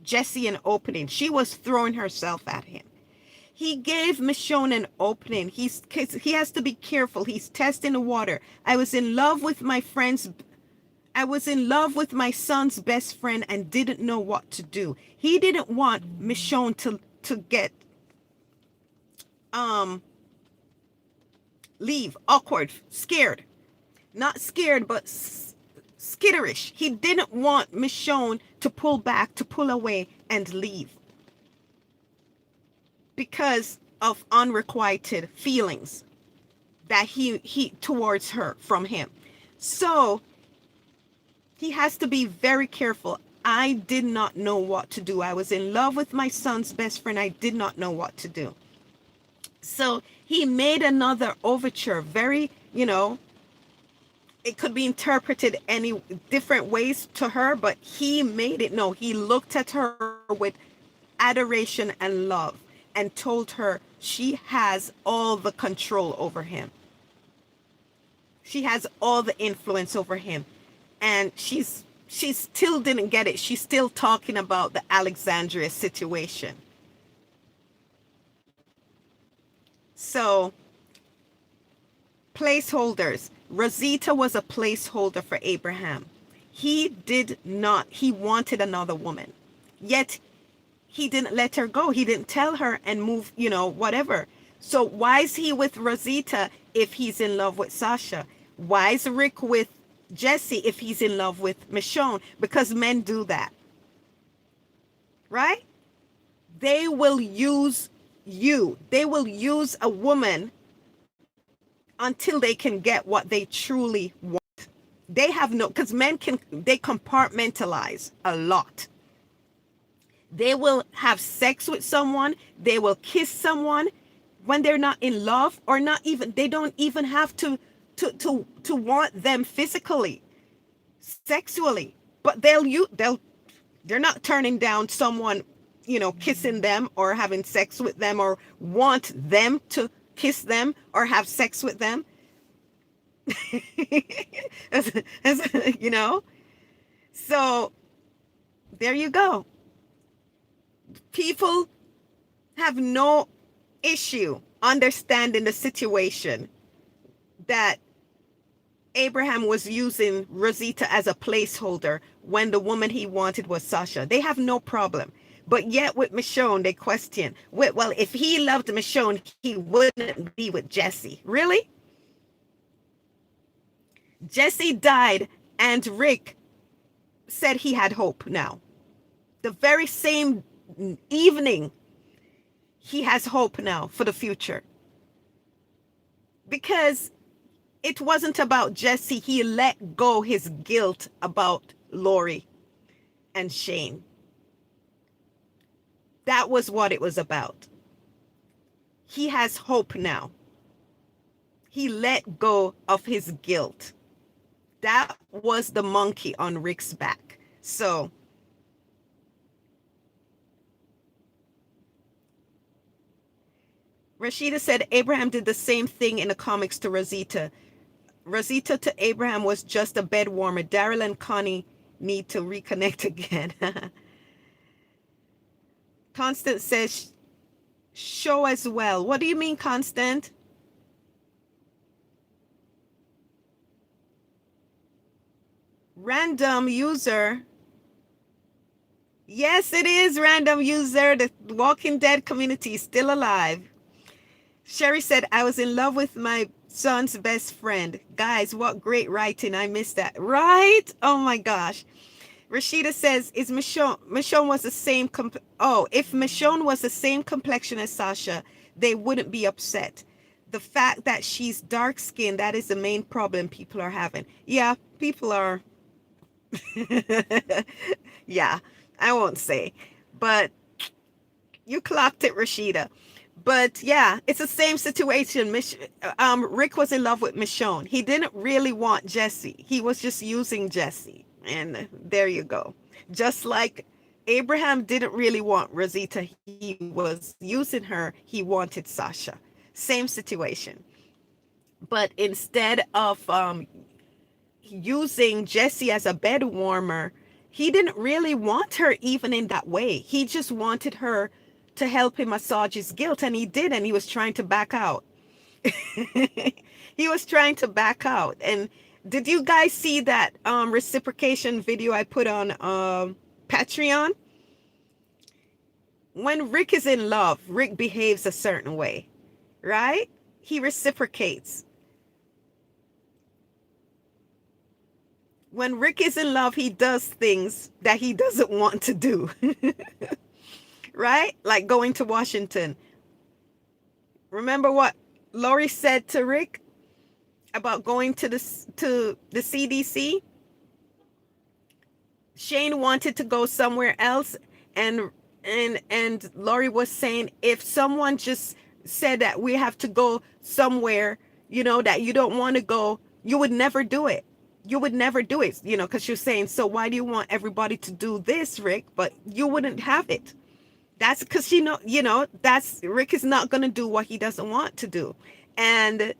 Speaker 1: Jessie an opening. She was throwing herself at him. He gave Michonne an opening. He has to be careful. He's testing the water. I was in love with my son's best friend and didn't know what to do. He didn't want Michonne to get leave, awkward, scared. Not scared, but skitterish. He didn't want Michonne to pull back, to pull away and leave, because of unrequited feelings that he towards her from him. So he has to be very careful. I did not know what to do. I was in love with my son's best friend. I did not know what to do. So he made another overture. Very, it could be interpreted any different ways to her, but he made it known. He looked at her with adoration and love and told her she has all the control over him. She has all the influence over him. And she still didn't get it. She's still talking about the Alexandria situation. So, placeholders. Rosita was a placeholder for Abraham. He wanted another woman. Yet, he didn't let her go. He didn't tell her and move, whatever. So why is he with Rosita if he's in love with Sasha? Why is Rick with Jesse if he's in love with Michonne? Because men do that. Right? They will use you. They will use a woman until they can get what they truly want. They have because men they compartmentalize a lot. They will have sex with someone. They will kiss someone when they're not in love, or not even, they don't even have to want them physically, sexually, but they're not turning down someone, kissing them or having sex with them, or want them to kiss them or have sex with them. So there you go. People have no issue understanding the situation that Abraham was using Rosita as a placeholder when the woman he wanted was Sasha. They have no problem. But yet with Michonne, they question, well, if he loved Michonne, he wouldn't be with Jesse. Really? Jesse died and Rick said he had hope now. The very same evening, he has hope now for the future. Because it wasn't about Jesse. He let go his guilt about Lori and Shane. That was what it was about. He has hope now. He let go of his guilt. That was the monkey on Rick's back. So, Rashida said Abraham did the same thing in the comics to Rosita. Rosita to Abraham was just a bed warmer. Daryl and Connie need to reconnect again. Constance says show as well. What do you mean, Constant? Random user. Yes, it is random user. The Walking Dead community is still alive. Sherry said, I was in love with my son's best friend. Guys, what great writing. I missed that. Right? Oh my gosh. Rashida says, is Michonne was the same, if Michonne was the same complexion as Sasha, they wouldn't be upset. The fact that she's dark skinned, that is the main problem people are having. Yeah, people are, yeah, I won't say, but you clocked it, Rashida. But yeah, it's the same situation. Rick was in love with Michonne. He didn't really want Jesse. He was just using Jesse. And there you go. Just like Abraham didn't really want Rosita. He was using her. He wanted Sasha. Same situation. But instead of using Jesse as a bed warmer, he didn't really want her even in that way. He just wanted her to help him massage his guilt, and he did, and he was trying to back out. He was trying to back out. And did you guys see that reciprocation video I put on Patreon? When Rick is in love, Rick behaves a certain way, right? He reciprocates. When Rick is in love, he does things that he doesn't want to do. Right? Like going to Washington. Remember what Lori said to Rick about going to the CDC? Shane wanted to go somewhere else, and Lori was saying, if someone just said that we have to go somewhere, that you don't want to go, you would never do it. You would never do it, because you're saying, so why do you want everybody to do this, Rick? But you wouldn't have it. That's because that's Rick is not going to do what he doesn't want to do. And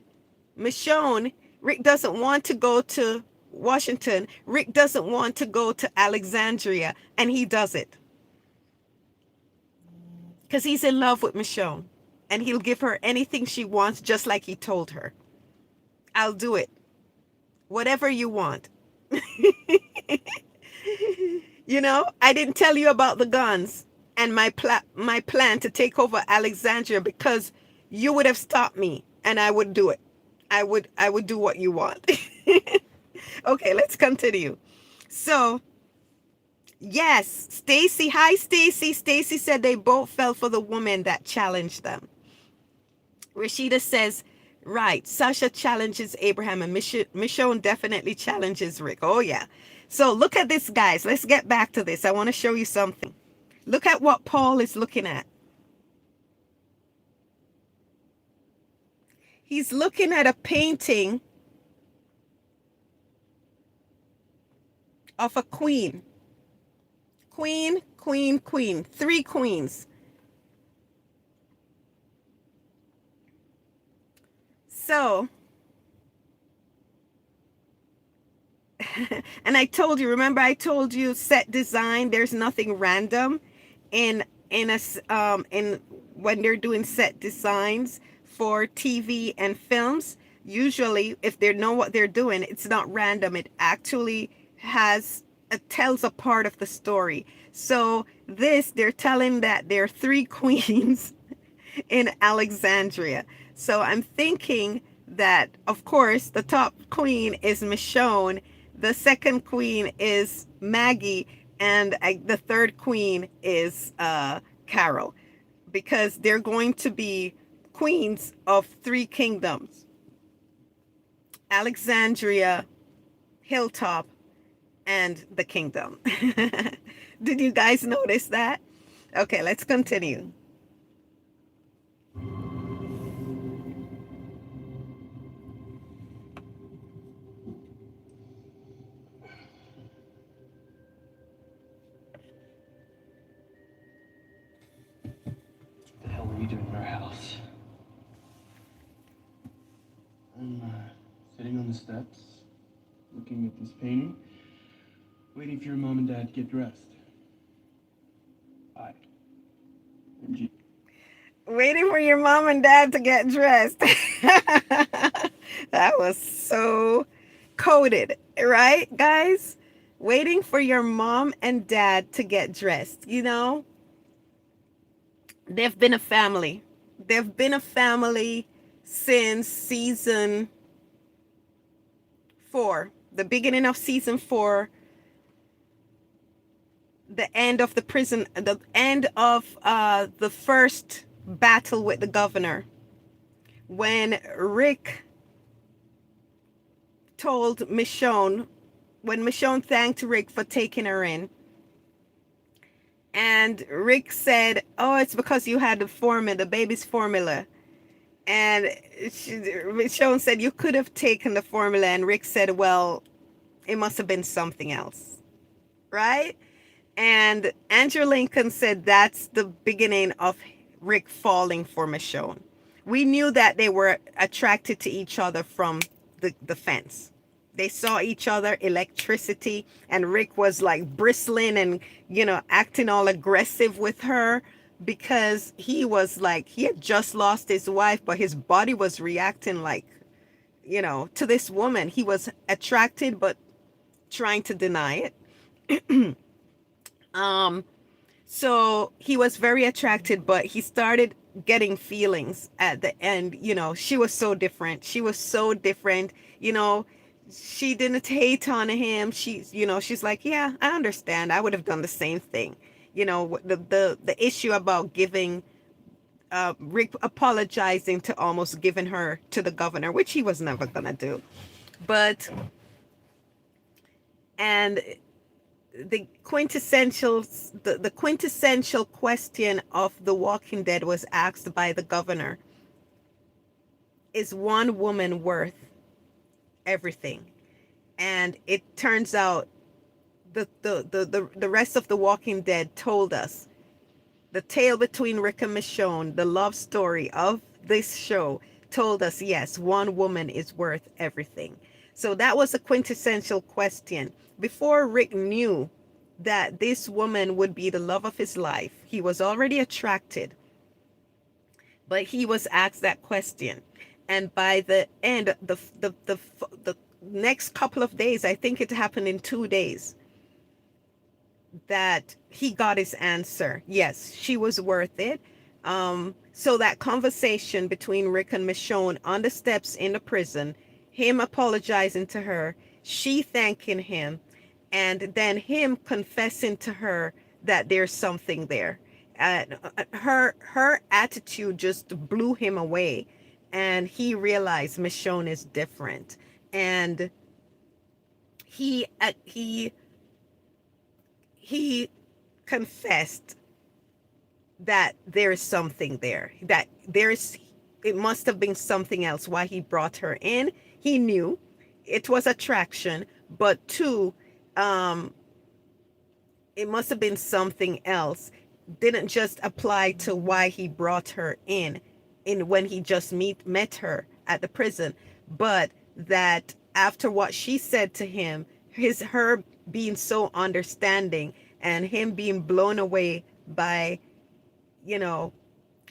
Speaker 1: Michonne, Rick doesn't want to go to Washington. Rick doesn't want to go to Alexandria, and he does it. Because he's in love with Michonne, and he'll give her anything she wants, just like he told her. I'll do it. Whatever you want. I didn't tell you about the guns and my plan to take over Alexandria because you would have stopped me, and I would do it. I would do what you want. Okay, let's continue. So, yes, Stacy. Hi, Stacy. Stacy said they both fell for the woman that challenged them. Rashida says, right, Sasha challenges Abraham, and Michonne definitely challenges Rick. Oh, yeah. So look at this, guys. Let's get back to this. I want to show you something. Look at what Paul is looking at. He's looking at a painting of a queen. Queen, queen, queen. 3 queens. So, and I told you, remember I told you set design, there's nothing random in when they're doing set designs for TV and films. Usually if they know what they're doing, it's not random. It actually tells a part of the story. So they're telling that there are 3 queens in Alexandria. So I'm thinking that, of course, the top queen is Michonne, the second queen is Maggie, and the third queen is Carol, because they're going to be queens of 3 kingdoms: Alexandria, Hilltop, and the kingdom. Did you guys notice that? Okay, let's continue.
Speaker 6: What the hell were you doing in our house? I'm sitting on the steps, looking at this painting, waiting for your mom and dad to get dressed. Hi. I'm G.
Speaker 1: Waiting for your mom and dad to get dressed. That was so coded, right, guys? Waiting for your mom and dad to get dressed. You know, they've been a family. They've been a family since season 4, the beginning of season 4, the end of the end of the first battle with the governor, when Rick told Michonne, when Michonne thanked Rick for taking her in, and Rick said, "Oh, it's because you had the formula, the baby's formula." And Michonne said, "You could have taken the formula." And Rick said, "Well, it must have been something else." Right? And Andrew Lincoln said that's the beginning of Rick falling for Michonne. We knew that they were attracted to each other from the fence. They saw each other, electricity, and Rick was like bristling and, acting all aggressive with her because he was like, he had just lost his wife, but his body was reacting like, to this woman. He was attracted, but trying to deny it. So he was very attracted, but he started getting feelings at the end. She was so different. She was so different. She didn't hate on him. She's like, yeah, I understand. I would have done the same thing. The issue about giving Rick apologizing to almost giving her to the governor, which he was never gonna do. But and the quintessential question of The Walking Dead was asked by the governor: is one woman worth everything? And it turns out the rest of The Walking Dead told us the tale between Rick and Michonne, the love story of this show, told us, yes, one woman is worth everything. So that was a quintessential question. Before Rick knew that this woman would be the love of his life, he was already attracted, but he was asked that question. And by the end, the next couple of days, I think it happened in 2 days, that he got his answer. Yes, she was worth it. So that conversation between Rick and Michonne on the steps in the prison, him apologizing to her, she thanking him, and then him confessing to her that there's something there. Her attitude just blew him away, and he realized Michonne is different, and he confessed that there is something there, that it must have been something else why he brought her in. He knew it was attraction, but two, it must have been something else. Didn't just apply to why he brought her in when he just met her at the prison, but that after what she said to him, her being so understanding and him being blown away by,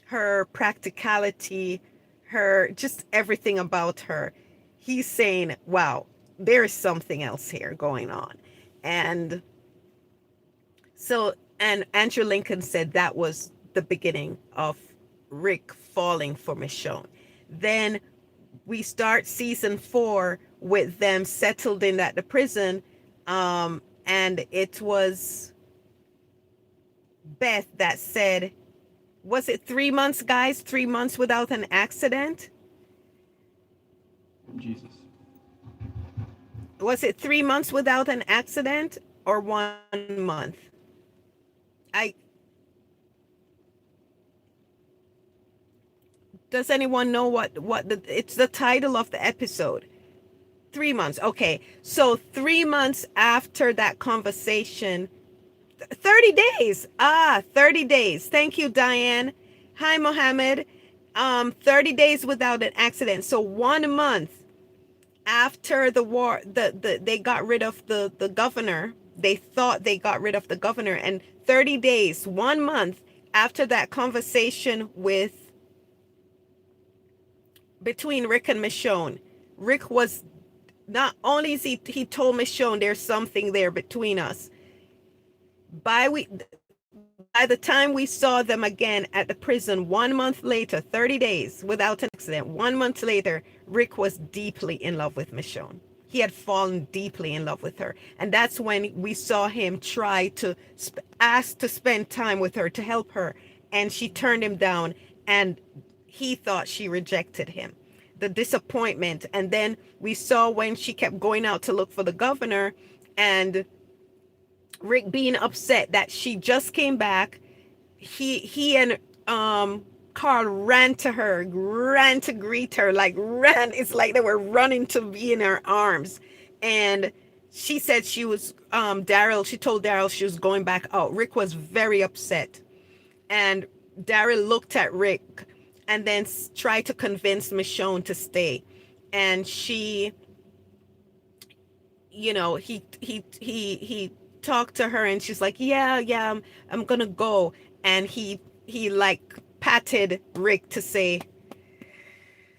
Speaker 1: her practicality, her just everything about her. He's saying, wow, there's something else here going on. And so, and Andrew Lincoln said that was the beginning of Rick falling for Michonne. Then we start season 4 with them settled in at the prison. And it was Beth that said, was it 3 months, guys? 3 months without an accident?
Speaker 6: Jesus.
Speaker 1: Was it 3 months without an accident or 1 month? Does anyone know what it's the title of the episode? 3 months. Okay. So 3 months after that conversation, 30 days. 30 days. Thank you, Diane. Hi, Mohammed. 30 days without an accident. So 1 month after the war, they got rid of the governor. They thought they got rid of the governor, and 30 days, 1 month after that conversation with between Rick and Michonne. Rick was not only is he told Michonne there's something there between us. By by the time we saw them again at the prison 1 month later, 30 days without an accident, 1 month later, Rick was deeply in love with Michonne. He had fallen deeply in love with her. And that's when we saw him try to ask to spend time with her, to help her. And she turned him down, and he thought she rejected him. The disappointment. And then we saw when she kept going out to look for the governor, and Rick being upset that she just came back. He and Carl ran to her, ran to greet her, like ran. It's like they were running to be in her arms. And she said she was Daryl. She told Daryl she was going back out. Rick was very upset, and Daryl looked at Rick and then tried to convince Michonne to stay, and she, he talked to her, and she's like, yeah, I'm gonna go. And he like patted Rick to say,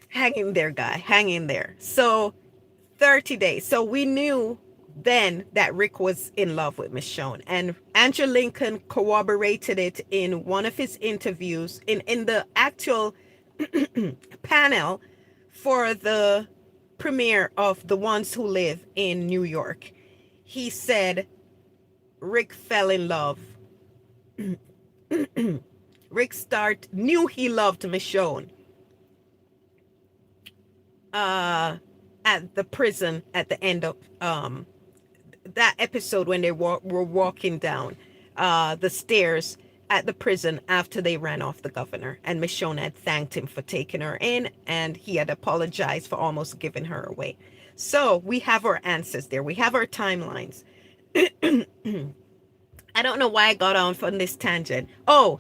Speaker 1: hang in there, guy, hang in there. So 30 days. So we knew then that Rick was in love with Michonne, and Andrew Lincoln corroborated it in one of his interviews in the actual panel for the premiere of The Ones Who Live in New York. He said Rick fell in love. Rick knew he loved Michonne at the prison at the end of that episode when they were walking down the stairs at the prison after they ran off the governor, and Michonne had thanked him for taking her in, and he had apologized for almost giving her away. So we have our answers there. We have our timelines. I don't know why I got on this tangent. Oh,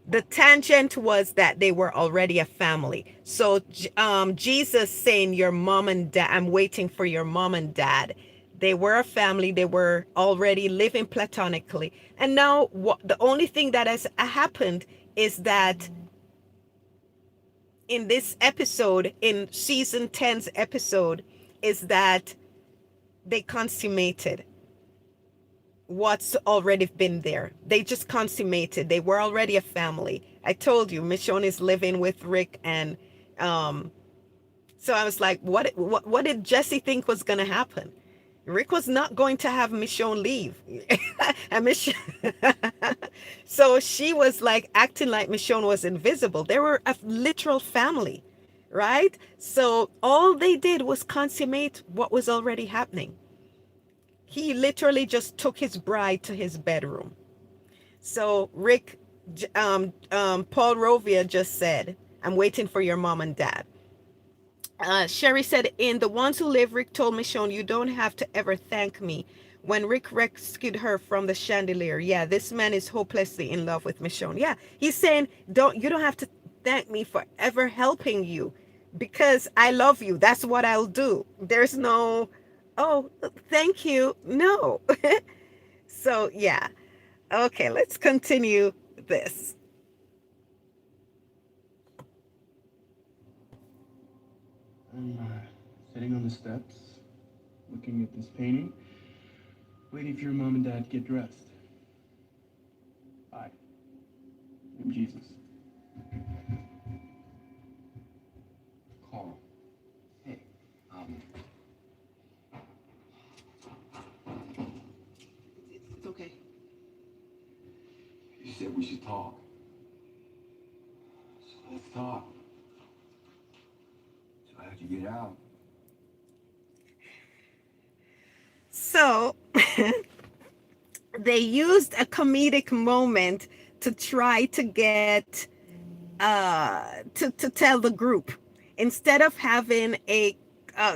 Speaker 1: the tangent was that they were already a family. So Jesus saying your mom and dad, I'm waiting for your mom and dad. They were a family. They were already living platonically. And now the only thing that has happened is that in this episode, in season 10's episode, is that they consummated what's already been there. They just consummated. They were already a family. I told you, Michonne is living with Rick, and so I was like, what did Jesse think was going to happen? Rick was not going to have Michonne leave. And so she was like acting like Michonne was invisible. They were a literal family, right? So all they did was consummate what was already happening. He literally just took his bride to his bedroom. So Rick, Paul Rovia just said, I'm waiting for your mom and dad. Sherry said, in The Ones Who Live, Rick told Michonne, you don't have to ever thank me. When Rick rescued her from the chandelier. Yeah, this man is hopelessly in love with Michonne. Yeah, he's saying, you don't have to thank me for ever helping you, because I love you. That's what I'll do. There's no, oh, thank you. No. So, yeah. Okay, let's continue this.
Speaker 6: I'm sitting on the steps, looking at this painting, waiting for your mom and dad to get dressed. Hi, I'm Jesus.
Speaker 2: Carl. Hey,
Speaker 4: It's okay.
Speaker 2: you said we should talk. So let's talk. So how'd you get out?
Speaker 1: So they used a comedic moment to try to get to tell the group, instead of having a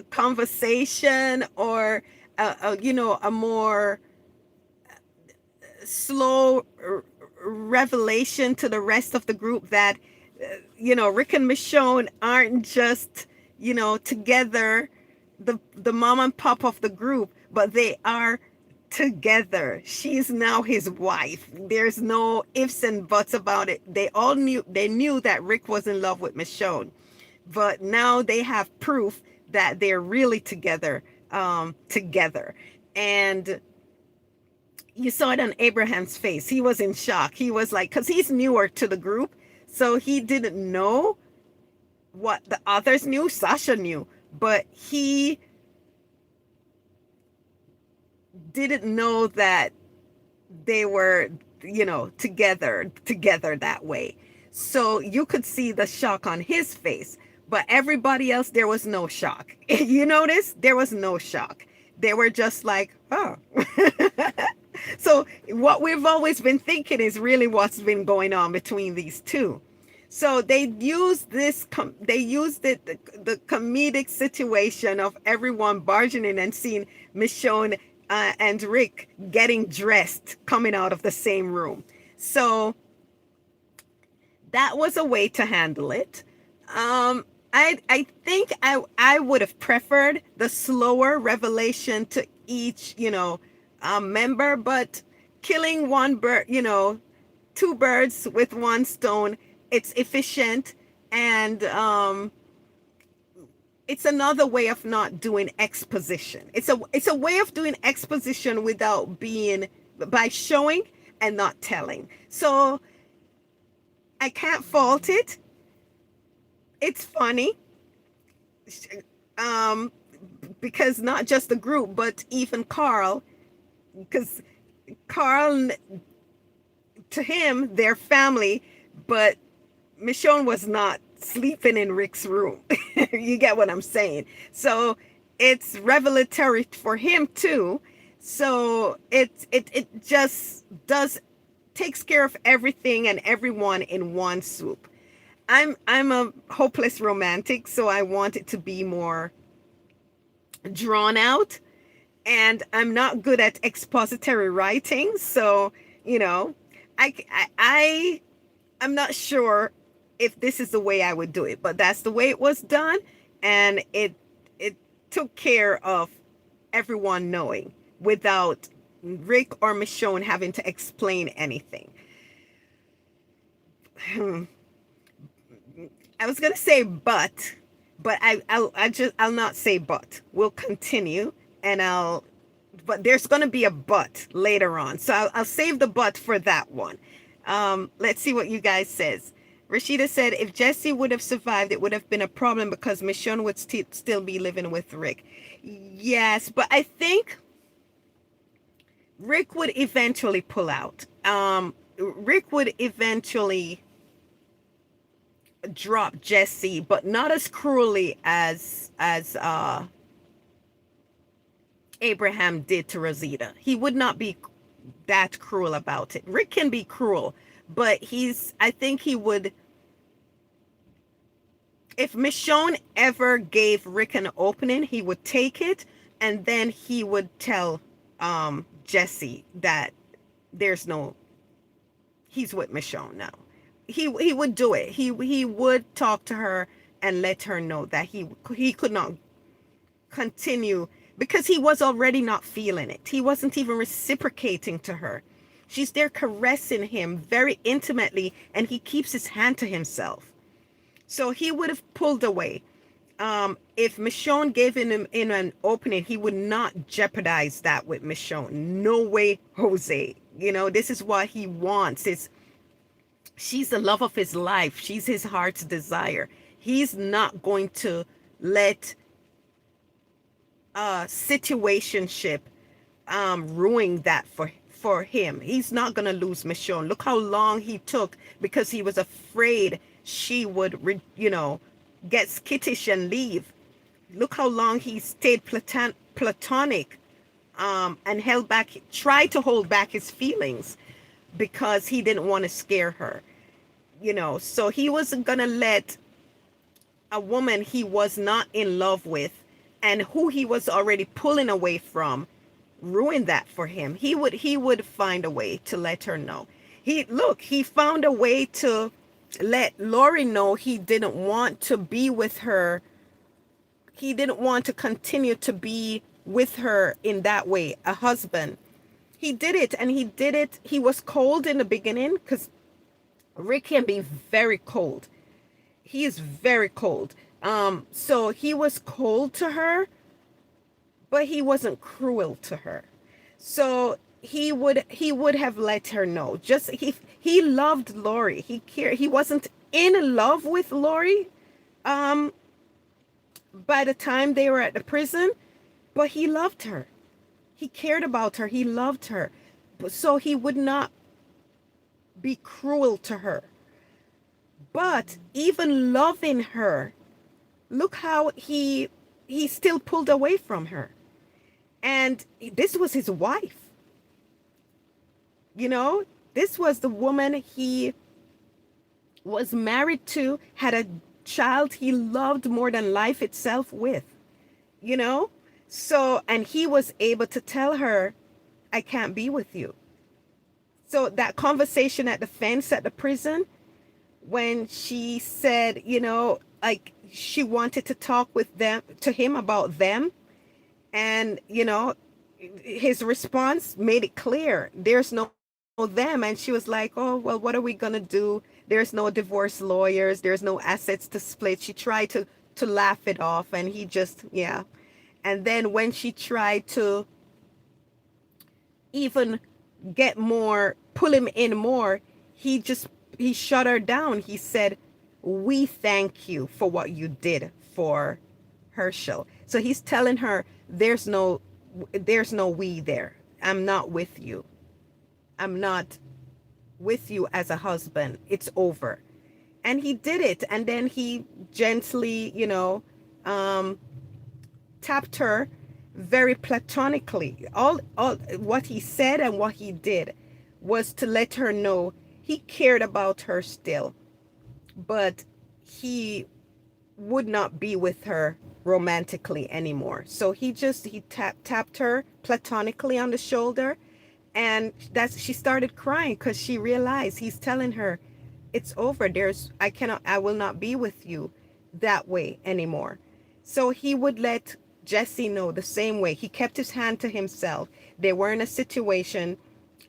Speaker 1: conversation or a more slow revelation to the rest of the group that Rick and Michonne aren't just together, the mom and pop of the group, but they are together. She's now his wife. There's no ifs and buts about it. They knew that Rick was in love with Michonne, but now they have proof that they're really together, together. And you saw it on Abraham's face. He was in shock. He was like, because he's newer to the group, so he didn't know what the others knew. Sasha knew, but he didn't know that they were, together that way. So you could see the shock on his face, but everybody else, there was no shock. You notice there was no shock. They were just like, oh. So what we've always been thinking is really what's been going on between these two. So they used this, they used it, the comedic situation of everyone barging in and seeing Michonne and Rick getting dressed, coming out of the same room. So that was a way to handle it. I think I would have preferred the slower revelation to each, member, but killing one bird, two birds with one stone, it's efficient, and it's another way of not doing exposition. It's a way of doing exposition without being, by showing and not telling. So I can't fault it. It's funny. Because not just the group, but even Carl, because Carl, to him, they're family, but Michonne was not sleeping in Rick's room. You get what I'm saying? So it's revelatory for him too. So it just takes care of everything and everyone in one swoop. I'm a hopeless romantic, so I want it to be more drawn out, and I'm not good at expository writing, so I'm not sure if this is the way I would do it, but that's the way it was done, and it took care of everyone knowing without Rick or Michonne having to explain anything. I was gonna say but I'll not say but. We'll continue, and but there's gonna be a but later on, so I'll save the but for that one. Let's see what you guys says. Rashida said, if Jesse would have survived, it would have been a problem because Michonne would still be living with Rick. Yes, but I think Rick would eventually pull out. Rick would eventually drop Jesse, but not as cruelly as Abraham did to Rosita. He would not be that cruel about it. Rick can be cruel, but I think he would, if Michonne ever gave Rick an opening, he would take it, and then he would tell Jesse that he's with Michonne now. He would do it. He would talk to her and let her know that he could not continue, because he was already not feeling it. He wasn't even reciprocating to her. She's there caressing him very intimately, and he keeps his hand to himself. So he would have pulled away. If Michonne gave him an opening, he would not jeopardize that with Michonne. No way, Jose. This is what he wants. She's the love of his life. She's his heart's desire. He's not going to let a situationship ruin that for him. He's not going to lose Michonne. Look how long he took because he was afraid she would, get skittish and leave. Look how long he stayed platonic and tried to hold back his feelings because he didn't want to scare her. So he wasn't going to let a woman he was not in love with and who he was already pulling away from ruin that for him. He would find a way to let her know. He found a way to let Lori know he didn't want to be with her. He didn't want to continue to be with her in that way, a husband. He did it, and he did it. He was cold in the beginning because Rick can be very cold. He is very cold. So he was cold to her, but he wasn't cruel to her. So he would have let her know. Just he loved Lori. He cared. He wasn't in love with Lori um by the time they were at the prison, but he loved her. He cared about her. He loved her. So he would not be cruel to her. But even loving her, look how he still pulled away from her. And this was his wife. You know, this was the woman he was married to, had a child he loved more than life itself with, you know? So, and he was able to tell her, I can't be with you. So that conversation at the fence at the prison, when she said, like she wanted to talk with them, to him about them, and, his response made it clear there's no them. And she was like, oh, well, what are we going to do? There's no divorce lawyers. There's no assets to split. She tried to laugh it off, and he just, yeah. And then when she tried to even get more, pull him in more, he just, he shut her down. He said, we thank you for what you did for Herschel. So he's telling her, there's no we there. I'm not with you. I'm not with you as a husband. It's over. And he did it. And then he gently, um, tapped her very platonically. All what he said and what he did was to let her know he cared about her still, but he would not be with her romantically anymore. So he tapped her platonically on the shoulder, and that's she started crying because she realized he's telling her it's over. I will not be with you that way anymore. So he would let Jesse know the same way. He kept his hand to himself. They were in a situation,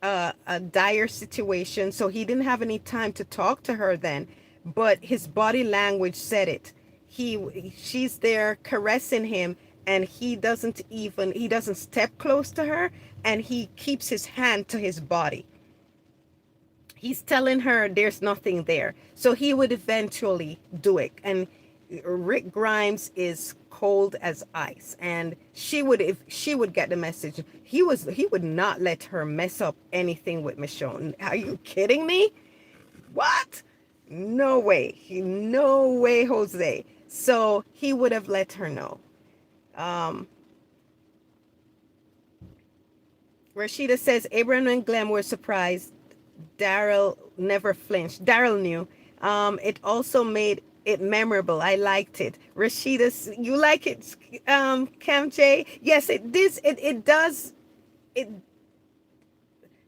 Speaker 1: a dire situation, so he didn't have any time to talk to her then, but his body language said it. She's there caressing him, and he doesn't step close to her, and he keeps his hand to his body. He's telling her there's nothing there. So he would eventually do it. And Rick Grimes is cold as ice. And if she would get the message, he would not let her mess up anything with Michonne. Are you kidding me? What? No way. No way, Jose. So he would have let her know. Um, Rashida says Abraham and Glenn were surprised. Daryl never flinched. Daryl knew. It also made it memorable. I liked it. Rashida, you like it, Cam J? Yes, it does. It does. It.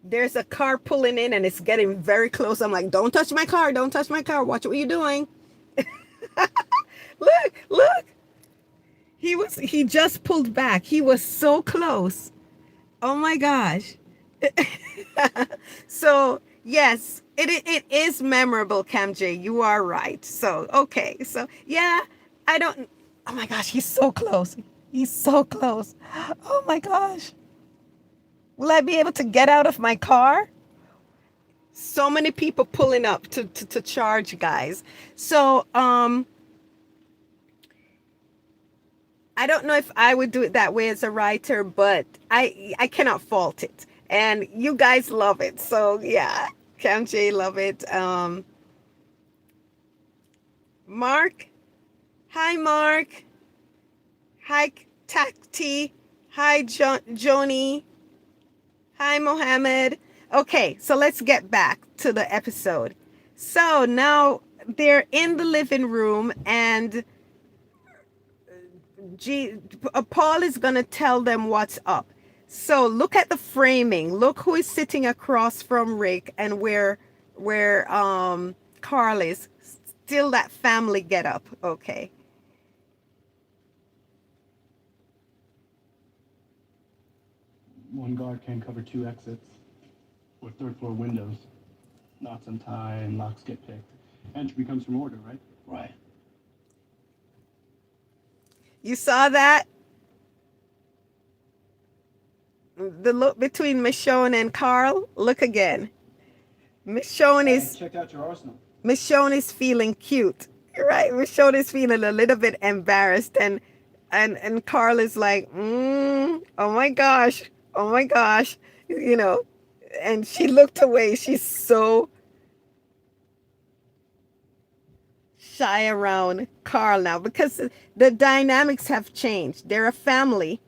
Speaker 1: There's a car pulling in, and it's getting very close. I'm like, don't touch my car. Don't touch my car. Watch what you're doing. Look. He just pulled back. He was so close. Oh my gosh. So yes, it is memorable, Cam J. You are right. So okay, so yeah, I don't. Oh my gosh, he's so close. He's so close. Oh my gosh. Will I be able to get out of my car? So many people pulling up to charge, guys. So I don't know if I would do it that way as a writer, but I cannot fault it. And you guys love it. So yeah, Cam J love it. Mark. Hi, Mark. Hi, Takti. Hi, Joni. Hi, Mohammed. Okay, so let's get back to the episode. So now they're in the living room, and Paul is going to tell them what's up. So look at the framing. Look who is sitting across from Rick, and where Carl is. Still that family get up. Okay.
Speaker 6: One guard can't cover two exits or third floor windows. Knots untie and locks get picked. Entry comes from order, right?
Speaker 2: Right.
Speaker 1: You saw that? The look between Michonne and Carl. Look again. Michonne
Speaker 6: I
Speaker 1: is
Speaker 6: checked out your arsenal.
Speaker 1: Michonne is feeling cute, right? Michonne is feeling a little bit embarrassed, and Carl is like, oh my gosh, you know. And she looked away. She's so shy around Carl now because the dynamics have changed. They're a family.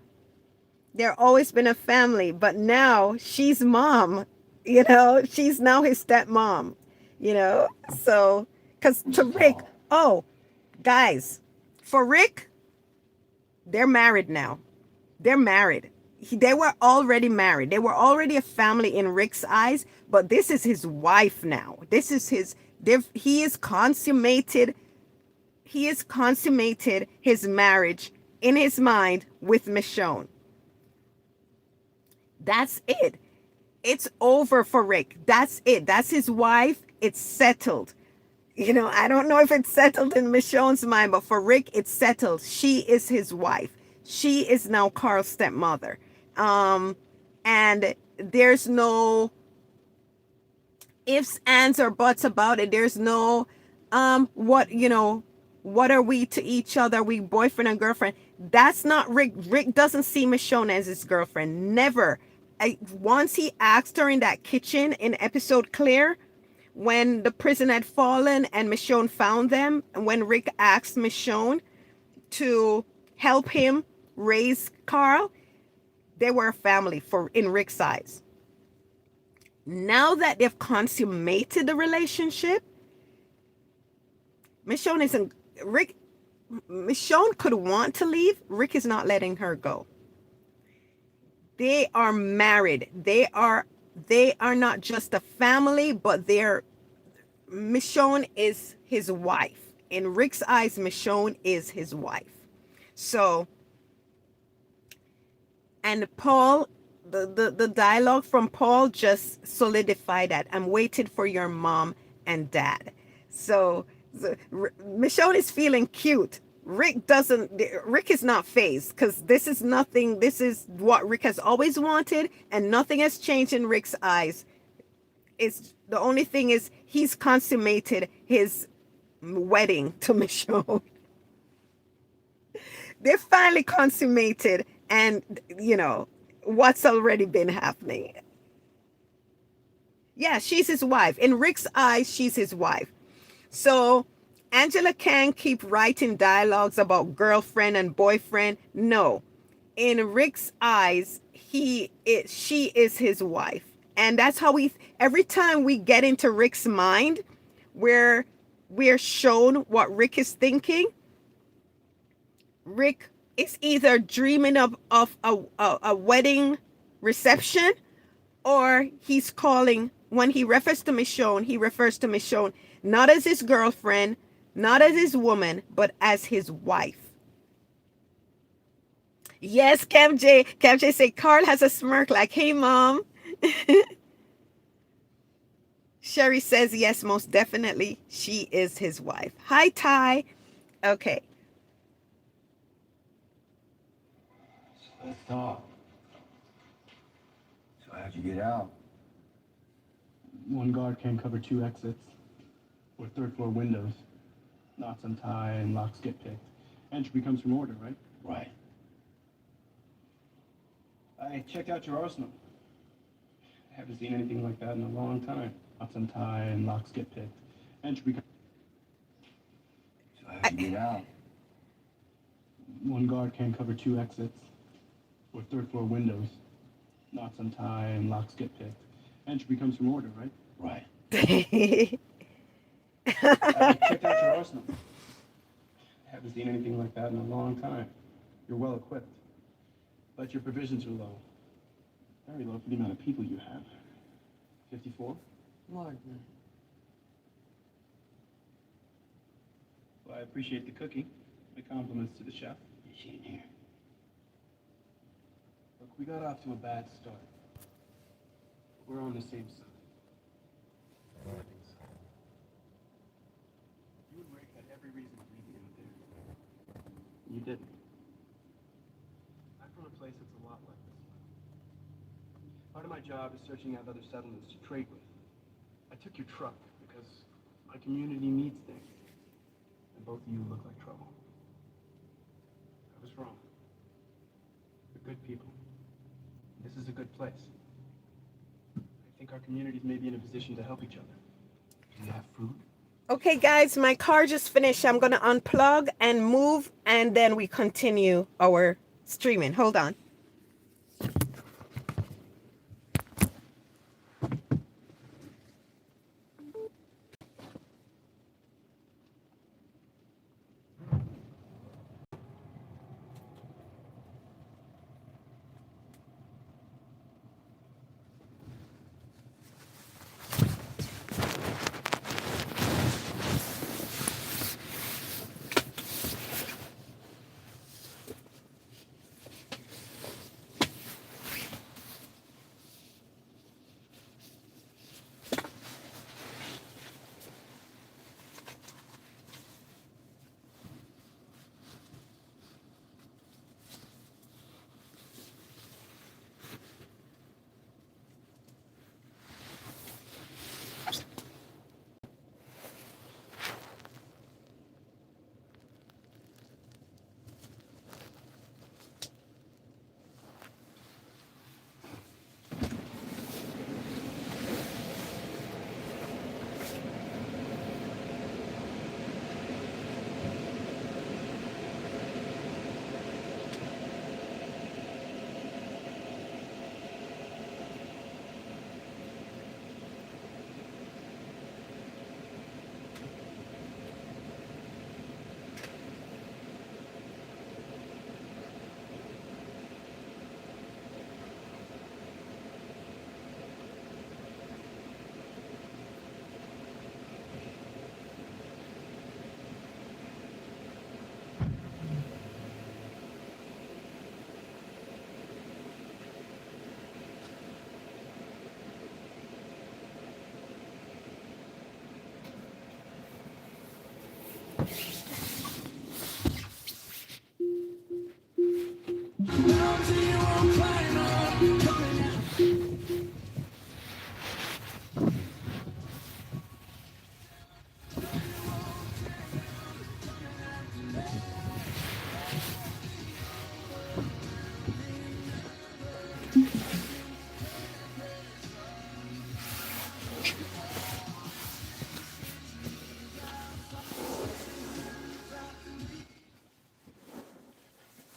Speaker 1: They're always been a family, but now she's mom. You know, she's now his stepmom. You know, so because to Rick, oh, guys, for Rick, they're married now. They're married. They were already married. They were already a family in Rick's eyes, but this is his wife now. This is his. He is consummated. He is consummated his marriage in his mind with Michonne. That's it. It's over for Rick. That's it. That's his wife. It's settled. You know, I don't know if it's settled in Michonne's mind, but for Rick, it's settled. She is his wife. She is now Carl's stepmother. And there's no ifs, ands, or buts about it. There's no, what are we to each other? We boyfriend and girlfriend. That's not Rick. Rick doesn't see Michonne as his girlfriend. Never. Once he asked her in that kitchen in episode Clear, when the prison had fallen and Michonne found them, and when Rick asked Michonne to help him raise Carl, they were a family in Rick's eyes. Now that they've consummated the relationship, Michonne isn't Rick. Michonne could want to leave. Rick is not letting her go. They are married. They are not just a family, but Michonne is his wife. In Rick's eyes, Michonne is his wife. So, and Paul, the dialogue from Paul just solidified that. I'm waiting for your mom and dad. So Michonne is feeling cute. Rick is not phased because this is nothing. This is what Rick has always wanted, and nothing has changed in Rick's eyes. It's the only thing is he's consummated his wedding to Michonne. They're finally consummated, and what's already been happening. Yeah, she's his wife. In Rick's eyes, she's his wife. So Angela can't keep writing dialogues about girlfriend and boyfriend. No. In Rick's eyes, she is his wife. And that's how every time we get into Rick's mind, we're shown what Rick is thinking. Rick is either dreaming of a wedding reception, or he's calling. When he refers to Michonne, he refers to Michonne not as his girlfriend, not as his woman, but as his wife. Yes, Cam J say Carl has a smirk like, hey, mom. Sherry says, yes, most definitely. She is his wife. Hi, Ty. Okay.
Speaker 2: Let's talk. So how'd you get out?
Speaker 6: One guard can cover 2 exits or third floor windows. Knots untie and locks get picked. Entry comes from order, right?
Speaker 2: Right.
Speaker 6: I checked out your arsenal. I haven't seen anything like that in a long time. Knots untie and locks get picked. Entry comes.
Speaker 2: So how'd you get out?
Speaker 6: One guard can cover 2 exits or third floor windows. Knots untie and locks get picked. Entry comes from order, right?
Speaker 2: Right.
Speaker 6: I checked out your arsenal. Haven't seen anything like that in a long time. You're well equipped, but your provisions are low. Very low for the amount of people you have. 54?
Speaker 4: More than that.
Speaker 6: Well, I appreciate the cooking. My compliments to the chef.
Speaker 2: Is she in here?
Speaker 6: Look, we got off to a bad start. We're on the same side. You and Rick had every reason to leave me out there. You didn't. job is searching out other settlements to trade with. I took your truck because my community needs things. And both of you look like trouble. I was wrong. You're good people. This is a good place. I think our communities may be in a position to help each other. Do you have food?
Speaker 1: Okay, guys, my car just finished. I'm going to unplug and move, and then we continue our streaming. Hold on.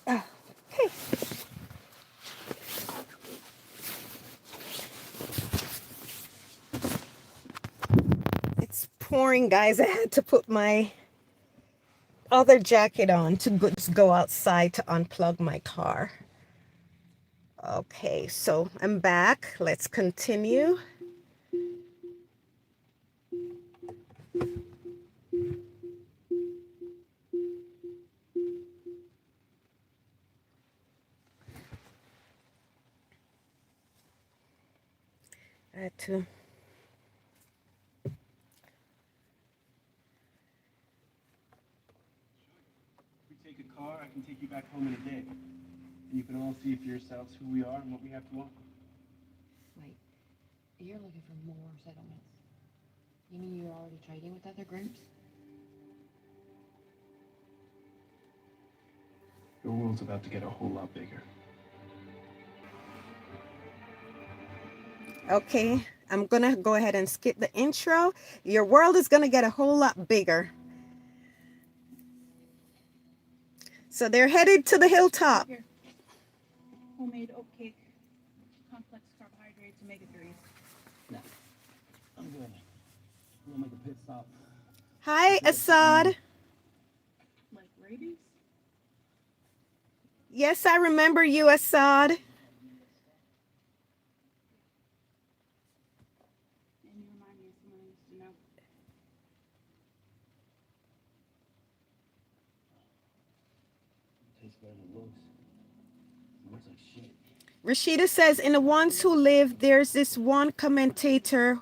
Speaker 1: Okay. It's pouring, guys. I had to put my other jacket on to just go outside to unplug my car. Okay, so I'm back. Let's continue. I had to.
Speaker 6: If we take a car, I can take you back home in a day. And you can all see for yourselves who we are and what we have to offer.
Speaker 4: Wait, you're looking for more settlements. You mean you're already trading with other groups?
Speaker 6: Your world's about to get a whole lot bigger.
Speaker 1: Okay, I'm gonna go ahead and skip the intro. Your world is gonna get a whole lot bigger. So they're headed to the hilltop.
Speaker 5: Here. Homemade oat cake, complex carbohydrates, omega-3s.
Speaker 7: No, I'm good. We'll make a pit stop.
Speaker 1: Hi, Assad.
Speaker 5: Like rabies?
Speaker 1: Yes, I remember you, Assad.
Speaker 5: And you remind me of someone I used to know.
Speaker 7: Tastes better than it looks. It looks like shit.
Speaker 1: Rashida says, in the ones who live, there's this one commentator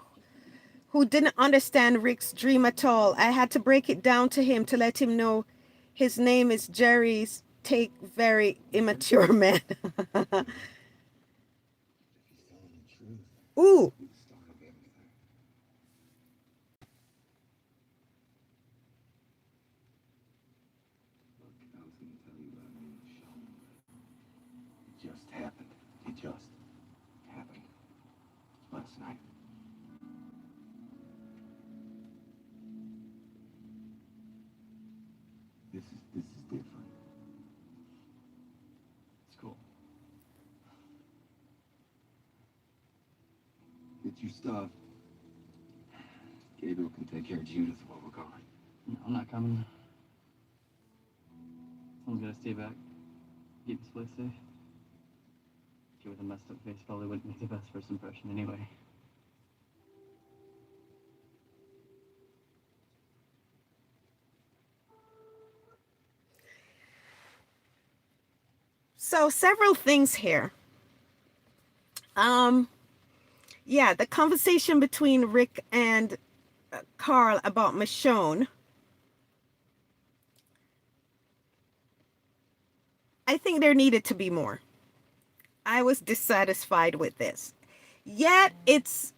Speaker 1: who didn't understand Rick's dream at all. I had to break it down to him to let him know his name is Jerry's take very immature man.
Speaker 7: He's telling the truth.
Speaker 1: Ooh.
Speaker 2: The start of everything. Look, I was gonna tell you about me and Michonne, but it just happened. It just happened last night. This is different.
Speaker 6: It's cool.
Speaker 2: Get your stuff. Gabriel can take care of Judith while we're gone.
Speaker 6: No, I'm not coming. Someone's gotta stay back. Keep this place safe. You with a messed up face probably wouldn't make the best first impression anyway.
Speaker 1: So several things here. Yeah, the conversation between Rick and Carl about Michonne. I think there needed to be more. I was dissatisfied with this. Yet it's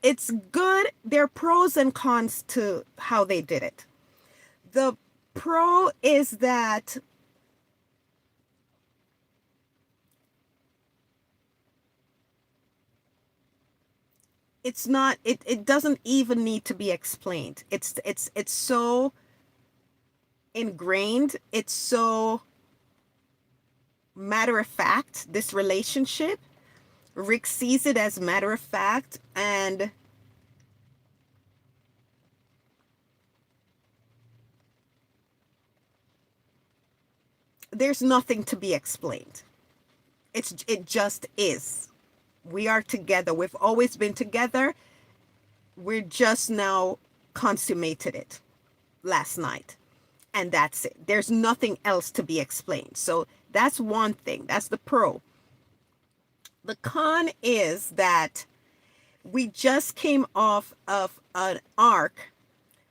Speaker 1: good. There are pros and cons to how they did it. The pro is that it's not it doesn't even need to be explained. It's so ingrained. It's so matter of fact, this relationship. Rick sees it as matter of fact, and there's nothing to be explained. It just is. We are together. We've always been together. We're just now consummated it last night. And that's it. There's nothing else to be explained. So that's one thing. That's the pro. The con is that we just came off of an arc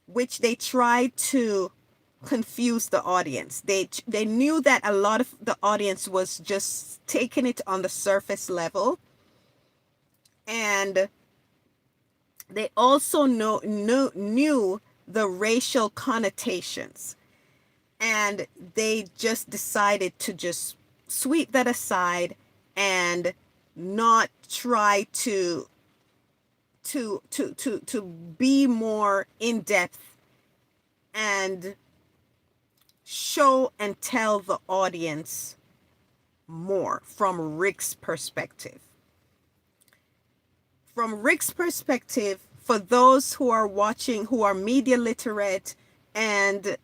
Speaker 1: which they tried to confuse the audience. They knew that a lot of the audience was just taking it on the surface level, and they also knew the racial connotations, and they just decided to just sweep that aside and not try to be more in depth and show and tell the audience more from Rick's perspective. From Rick's perspective, for those who are watching, who are media literate and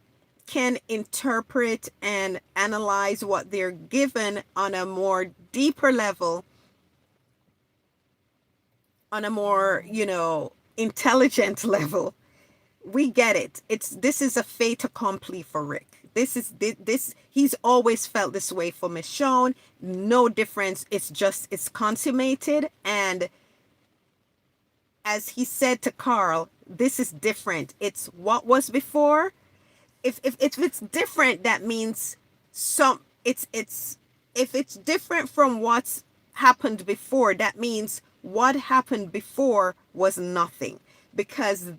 Speaker 1: can interpret and analyze what they're given on a more deeper level, on a more, intelligent level, we get it. This is a fait accompli for Rick. This he's always felt this way for Michonne. No difference. It's consummated. And as he said to Carl, this is different. It's what was before. If it's different, that means if it's different from what's happened before, that means what happened before was nothing. Because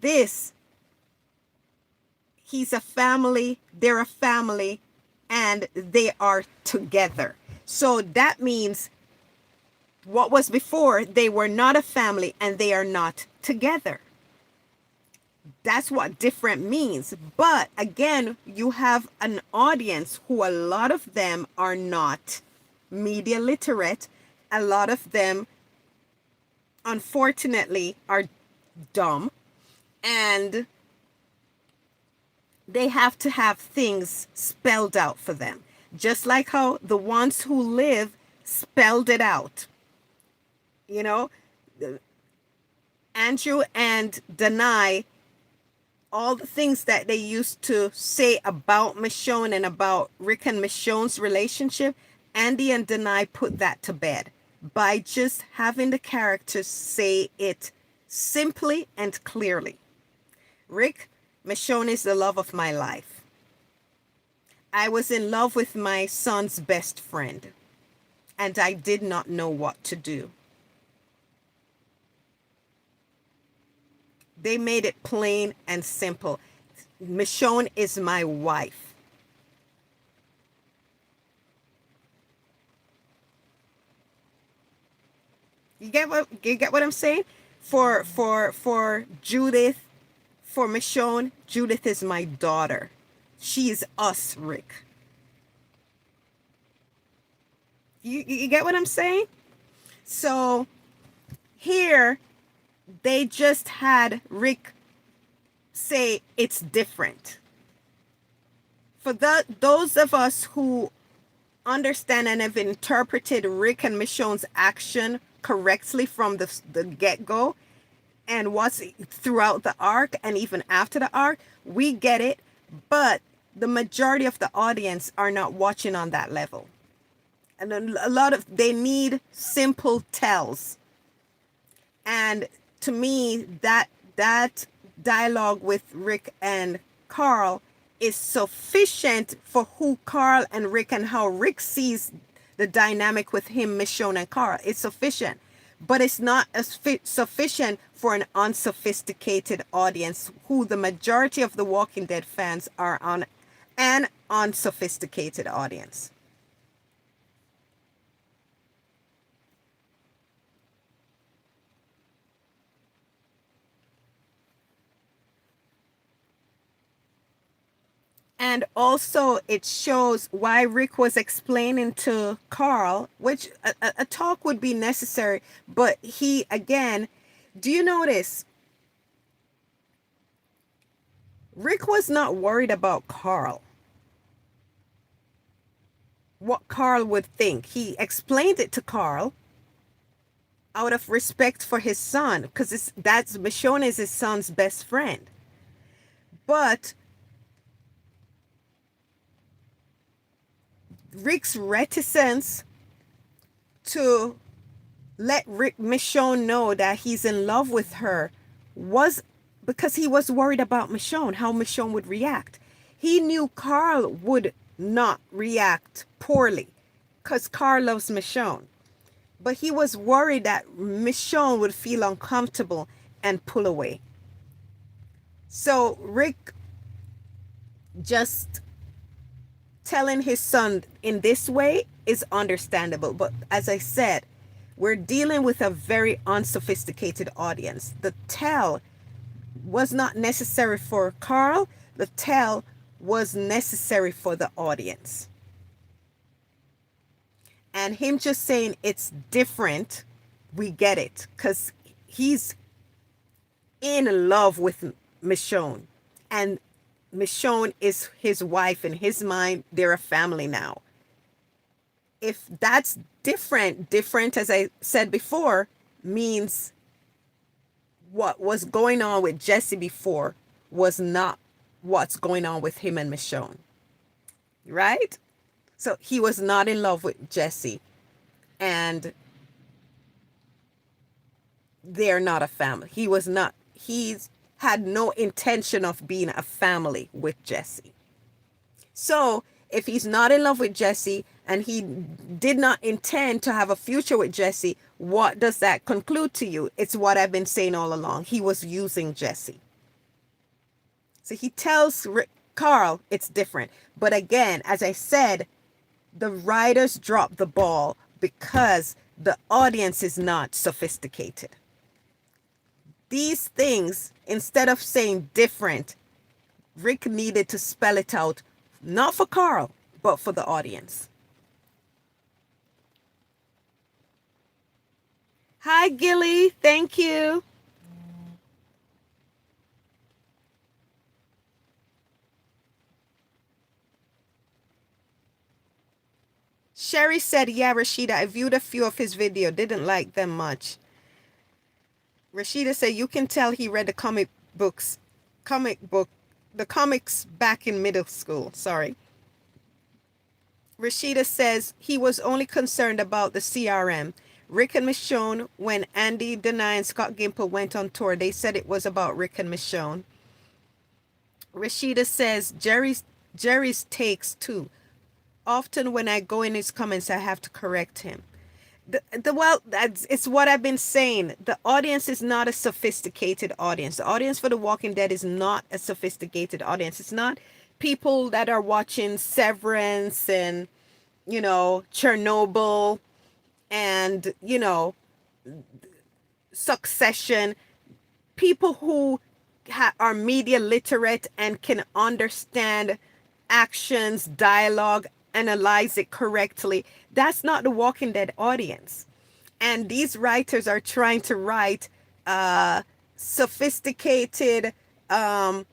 Speaker 1: he's a family, they're a family, and they are together. So that means what was before, they were not a family and they are not together. That's what different means. But again, you have an audience who a lot of them are not media literate. A lot of them, unfortunately, are dumb, and they have to have things spelled out for them. Just like how the ones who live spelled it out. Andrew and Danai, all the things that they used to say about Michonne and about Rick and Michonne's relationship, Andy and Danai put that to bed by just having the characters say it simply and clearly. Rick, Michonne is the love of my life. I was in love with my son's best friend, and I did not know what to do. They made it plain and simple. Michonne is my wife. You get what I'm saying? For Judith, for Michonne, Judith is my daughter. She is us, Rick. You get what I'm saying? So here they just had Rick say it's different. For those of us who understand and have interpreted Rick and Michonne's action correctly from the get-go and what's throughout the arc and even after the arc, we get it. But the majority of the audience are not watching on that level. And a lot of, they need simple tells. And to me, that dialogue with Rick and Carl is sufficient for who Carl and Rick and how Rick sees the dynamic with him, Michonne and Carl. It's sufficient, but it's not sufficient for an unsophisticated audience who the majority of the Walking Dead fans are on, an unsophisticated audience. And also it shows why Rick was explaining to Carl, which a talk would be necessary. But he, again, do you notice? Rick was not worried about Carl. What Carl would think. He explained it to Carl out of respect for his son, because that's Michonne is his son's best friend. But Rick's reticence to let Michonne know that he's in love with her was because he was worried about Michonne, how Michonne would react. He knew Carl would not react poorly because Carl loves Michonne. But he was worried that Michonne would feel uncomfortable and pull away. So Rick just telling his son in this way is understandable. But as I said, we're dealing with a very unsophisticated audience. The tell was not necessary for Carl. The tell was necessary for the audience. And him just saying it's different, we get it. Because he's in love with Michonne. And Michonne is his wife. In his mind, they're a family now. If that's different, as I said before, means what was going on with Jesse before was not what's going on with him and Michonne. Right? So he was not in love with Jesse. And they're not a family. He's had no intention of being a family with Jesse. So if he's not in love with Jesse and he did not intend to have a future with Jesse, what does that conclude to you? It's what I've been saying all along. He was using Jesse. So he tells Carl it's different. But again, as I said, the writers dropped the ball because the audience is not sophisticated. These things, instead of saying different, Rick needed to spell it out, not for Carl, but for the audience. Hi, Gilly. Thank you. Sherry said, yeah, Rashida, I viewed a few of his videos. Didn't like them much. Rashida said, you can tell he read the comics back in middle school. Sorry. Rashida says, he was only concerned about the CRM. Rick and Michonne, when Andy Denai and Scott Gimple went on tour, they said it was about Rick and Michonne. Rashida says, Jerry's takes too. Often when I go in his comments, I have to correct him. Well, that's it's what I've been saying. The audience is not a sophisticated audience. The audience for The Walking Dead is not a sophisticated audience. It's not people that are watching Severance and Chernobyl and Succession. People who are media literate and can understand actions, dialogue, analyze it correctly. That's not the Walking Dead audience. And these writers are trying to write sophisticated, um,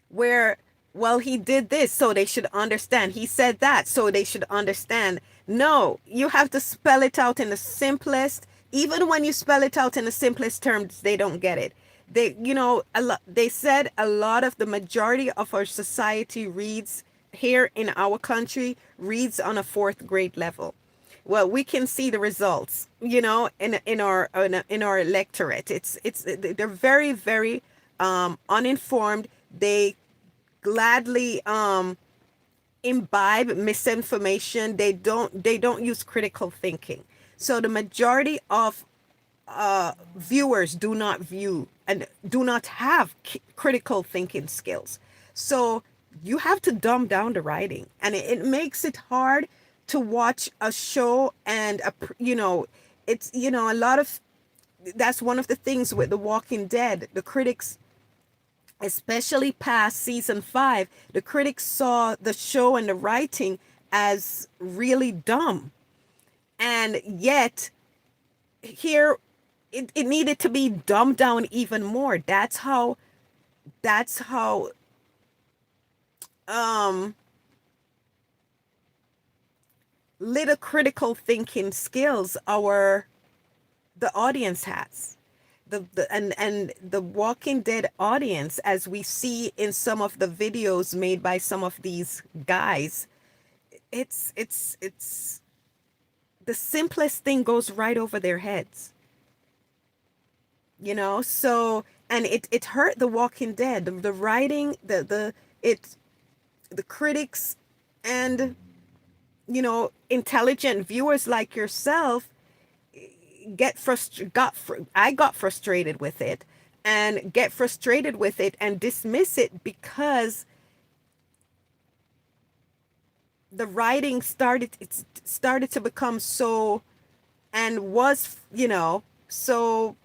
Speaker 1: where, well, he did this, so they should understand. He said that, so they should understand. No, you have to spell it out in the simplest. Even when you spell it out in the simplest terms, they don't get it. They said a lot of the majority of our society reads here in our country reads on a fourth grade level. Well, we can see the results, in our electorate. They're very, very uninformed. They gladly imbibe misinformation. They don't use critical thinking. So the majority of viewers do not view and do not have critical thinking skills. So you have to dumb down the writing, and it makes it hard to watch a show. And it's a lot of, that's one of the things with The Walking Dead. The critics, especially past season 5, the critics saw the show and the writing as really dumb. And yet here it needed to be dumbed down even more. That's how um little critical thinking skills the audience has. And the Walking Dead audience, as we see in some of the videos made by some of these guys, it's the simplest thing goes right over their heads. So, and it hurt The Walking Dead. The writing, the critics, and intelligent viewers like yourself I got frustrated with it, and get frustrated with it and dismiss it because the writing started to become so, and was, so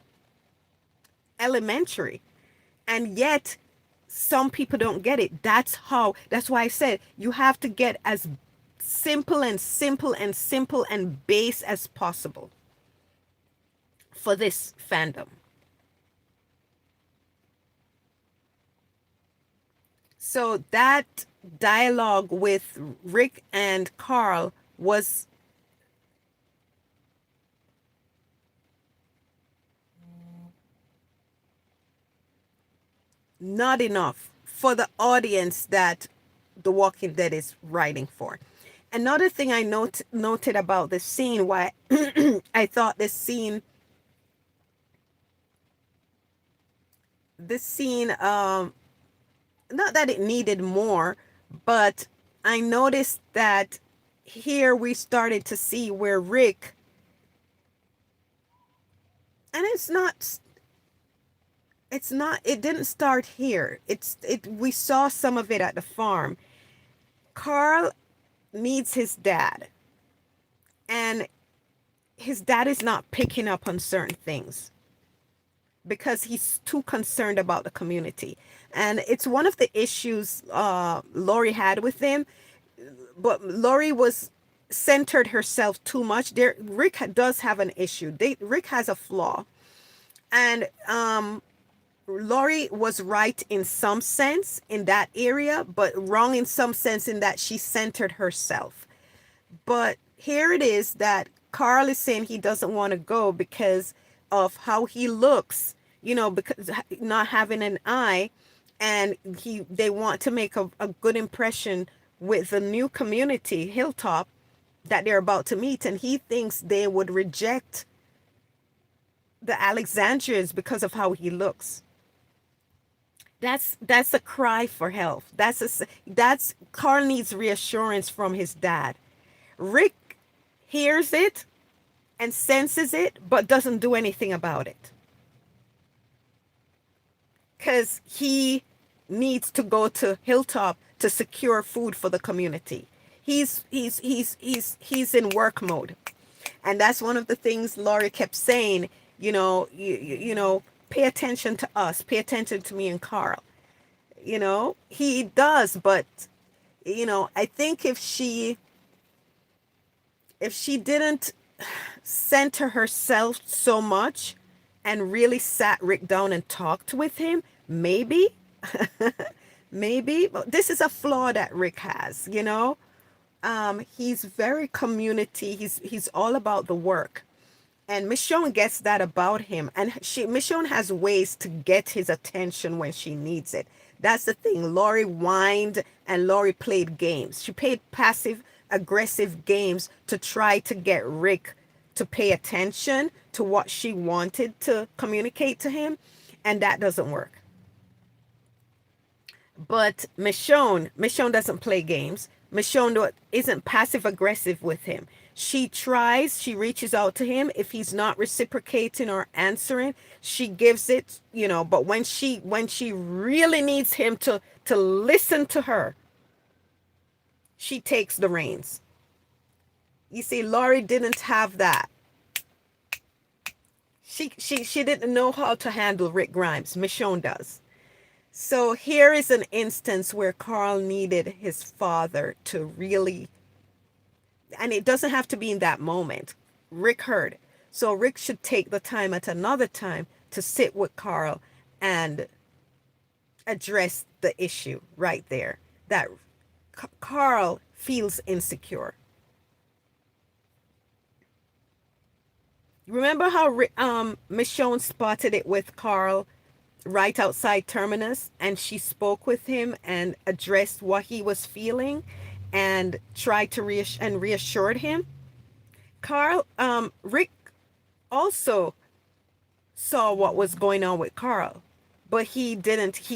Speaker 1: elementary. And yet some people don't get it. That's why I said you have to get as simple and simple and simple and base as possible for this fandom. So that dialogue with Rick and Carl was not enough for the audience that The Walking Dead is writing for. Another thing I noted about this scene, why I thought this scene, not that it needed more, but I noticed that here we started to see where Rick, and it didn't start here. We saw some of it at the farm. Carl needs his dad, and his dad is not picking up on certain things because he's too concerned about the community. And it's one of the issues Lori had with him. But Lori was centered herself too much. Rick does have an issue. Rick has a flaw. And Lori was right in some sense in that area, but wrong in some sense in that she centered herself. But here it is that Carl is saying he doesn't want to go because of how he looks, because not having an eye, and they want to make a good impression with the new community, Hilltop, that they're about to meet, and he thinks they would reject the Alexandrians because of how he looks. That's a cry for help. That's Carl needs reassurance from his dad. Rick, hears it and senses it, but doesn't do anything about it. Because he needs to go to Hilltop to secure food for the community. He's in work mode. And that's one of the things Laurie kept saying, pay attention to us, pay attention to me and Carl. He does, but I think if she didn't center herself so much and really sat Rick down and talked with him, maybe, maybe, but this is a flaw that Rick has, he's very community. He's all about the work. And Michonne gets that about him. And Michonne has ways to get his attention when she needs it. That's the thing. Laurie whined and Laurie played games. She played passive aggressive games to try to get Rick to pay attention to what she wanted to communicate to him. And that doesn't work. But Michonne doesn't play games. Michonne isn't passive aggressive with him. She reaches out to him. If he's not reciprocating or answering, she gives it, but when she really needs him to listen to her, she takes the reins. You see, Laurie didn't have that. She didn't know how to handle Rick Grimes. Michonne does. So here is an instance where Carl needed his father to really, and it doesn't have to be in that moment. Rick heard. So Rick should take the time at another time to sit with Carl and address the issue right there. That Carl feels insecure. Remember how Michonne spotted it with Carl right outside Terminus, and she spoke with him and addressed what he was feeling and tried to reassured him. Rick also saw what was going on with Carl, but he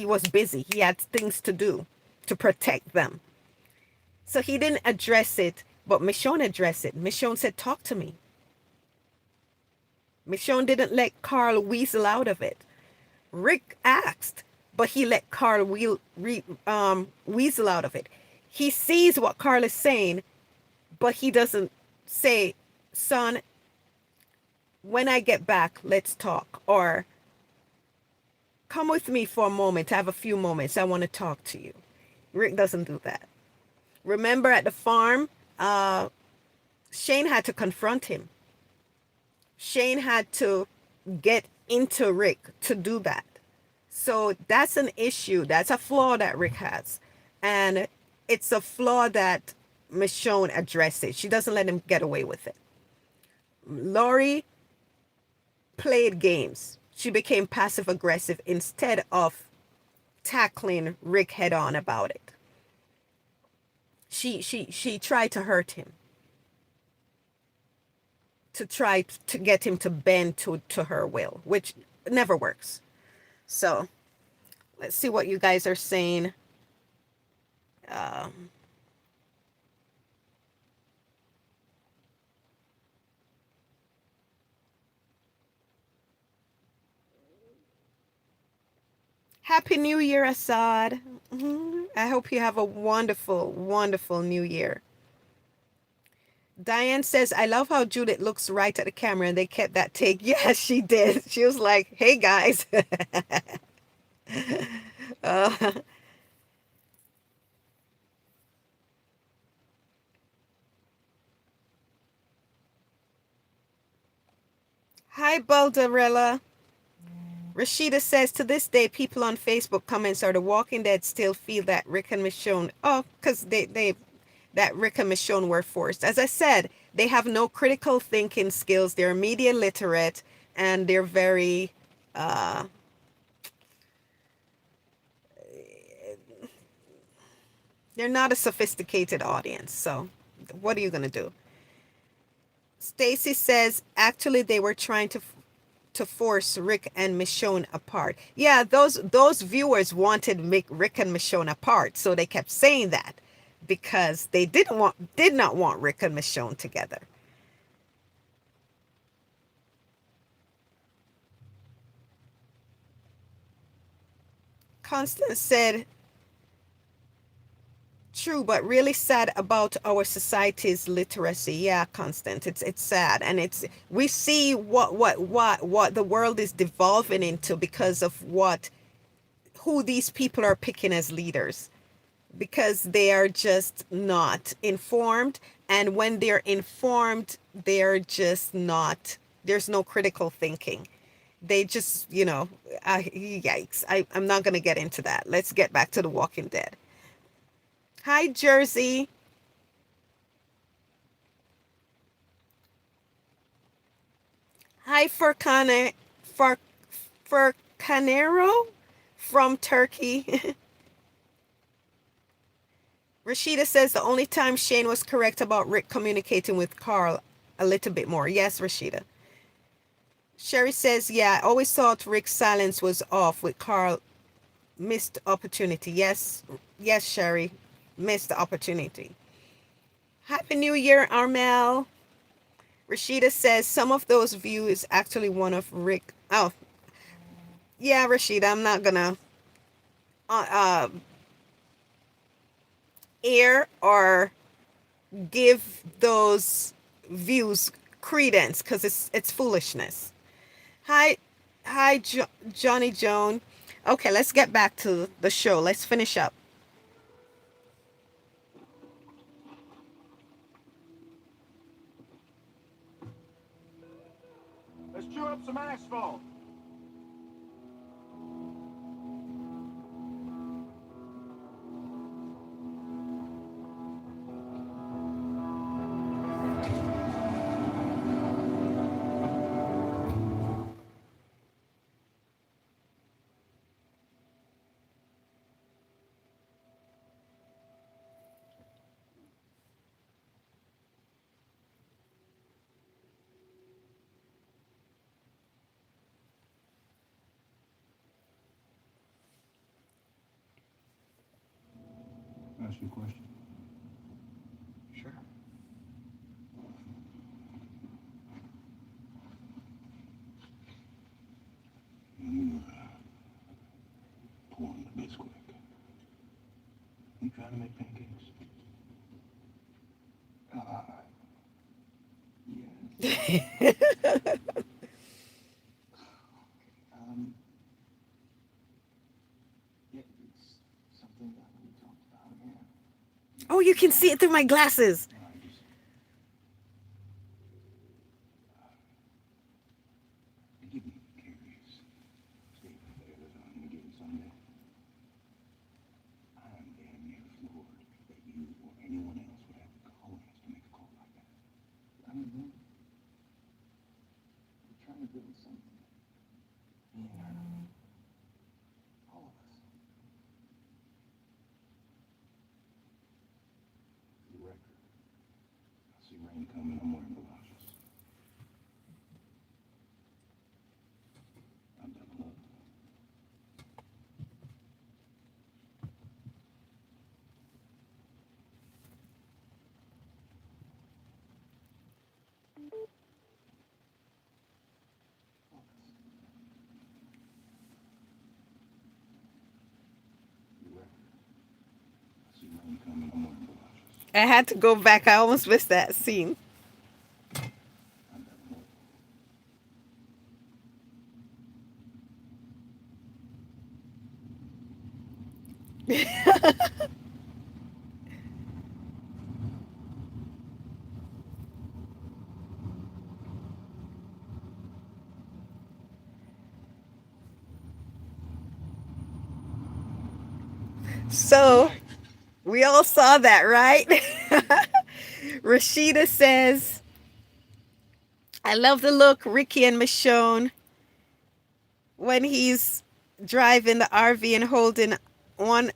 Speaker 1: was busy. He had things to do to protect them. So he didn't address it, but Michonne addressed it. Michonne said, talk to me. Michonne didn't let Carl weasel out of it. Rick asked, but he let Carl weasel out of it. He sees what Carl is saying, but he doesn't say, son, when I get back, let's talk. Or come with me for a moment. I have a few moments. I want to talk to you. Rick doesn't do that. Remember at the farm, Shane had to confront him. Shane had to get into Rick to do that. So that's an issue. That's a flaw that Rick has. And it's a flaw that Michonne addresses. She doesn't let him get away with it. Laurie played games. She became passive aggressive instead of tackling Rick head on about it. She tried to hurt him, to try to get him to bend to her will, which never works. So let's see what you guys are saying. Happy New Year, Assad. I hope you have a wonderful, wonderful New Year. Diane says, I love how Judith looks right at the camera and they kept that take. Yes, she did. She was like, hey, guys. Hi, Balderella. Rashida says, to this day, people on Facebook comments are The Walking Dead still feel that Rick and Michonne, because that Rick and Michonne were forced. As I said, they have no critical thinking skills. They're media literate, and they're very, they're not a sophisticated audience. So what are you going to do? Stacy says, actually, they were trying to force Rick and Michonne apart. Yeah, those viewers wanted Rick and Michonne apart, so they kept saying that because they did not want Rick and Michonne together. Constance said, true, but really sad about our society's literacy. Yeah, Constant. It's sad, and it's we see what the world is devolving into because of what who these people are picking as leaders, because they are just not informed, and when they're informed, they're just not. There's no critical thinking. They just, yikes. I'm not gonna get into that. Let's get back to The Walking Dead. Hi, Jersey. Hi, Fur, Furcanero from Turkey. Rashida says the only time Shane was correct about Rick communicating with Carl a little bit more. Yes, Rashida. Sherry says, yeah, I always thought Rick's silence was off with Carl. Missed opportunity. Yes, yes, Sherry. Missed the opportunity. Happy New Year, Armel. Rashida says some of those views actually one of Rick. Oh, yeah, Rashida, I'm not gonna uh, uh, air or give those views credence because it's foolishness. Hi, hi, Johnny Joan. Okay, let's get back to the show. Let's finish up.
Speaker 2: Let's chew up some asphalt. Ask you a question.
Speaker 6: Sure.
Speaker 2: You pouring the Bisquick.
Speaker 6: You trying to make pancakes? Yes. Um, yeah, it's something that we talked about, yeah.
Speaker 1: Oh, you can see it through my glasses.
Speaker 6: I just,
Speaker 2: Give me curious. Stay there on again someday. I'm damn near floored that you or anyone else would have the cojones to make a call like that.
Speaker 6: I don't know. We're trying to build something. Me and her. All of us.
Speaker 2: For the record, I see rain coming. I'm wearing galoshes. I'm double up. For the record, I see rain coming. I'm wearing galoshes.
Speaker 1: I had to go back. I almost missed that scene.
Speaker 2: I'm double up.
Speaker 1: So we all saw that, right? Rashida says, I love the look Ricky and Michonne when he's driving the RV and holding one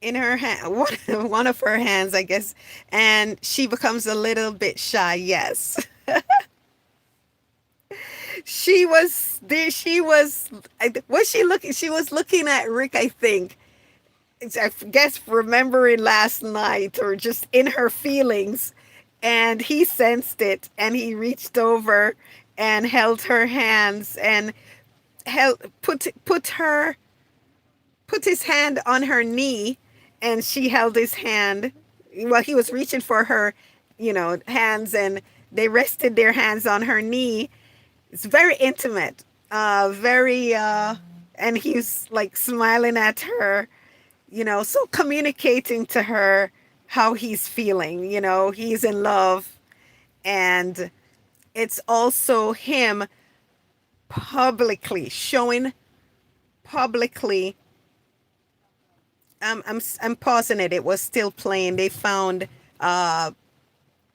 Speaker 1: in her hand, one of her hands, I guess, and she becomes a little bit shy. Yes. She was there. She was she looking? She was looking at Rick, I think. I guess remembering last night or just in her feelings, and he sensed it and he reached over and held her hands and held put her put his hand on her knee, and she held his hand. Well, he was reaching for her, hands, and they rested their hands on her knee. It's very intimate, very, and he's like smiling at her, so communicating to her how he's feeling, he's in love. And it's also him publicly showing publicly. I'm pausing it. It was still playing. They found uh,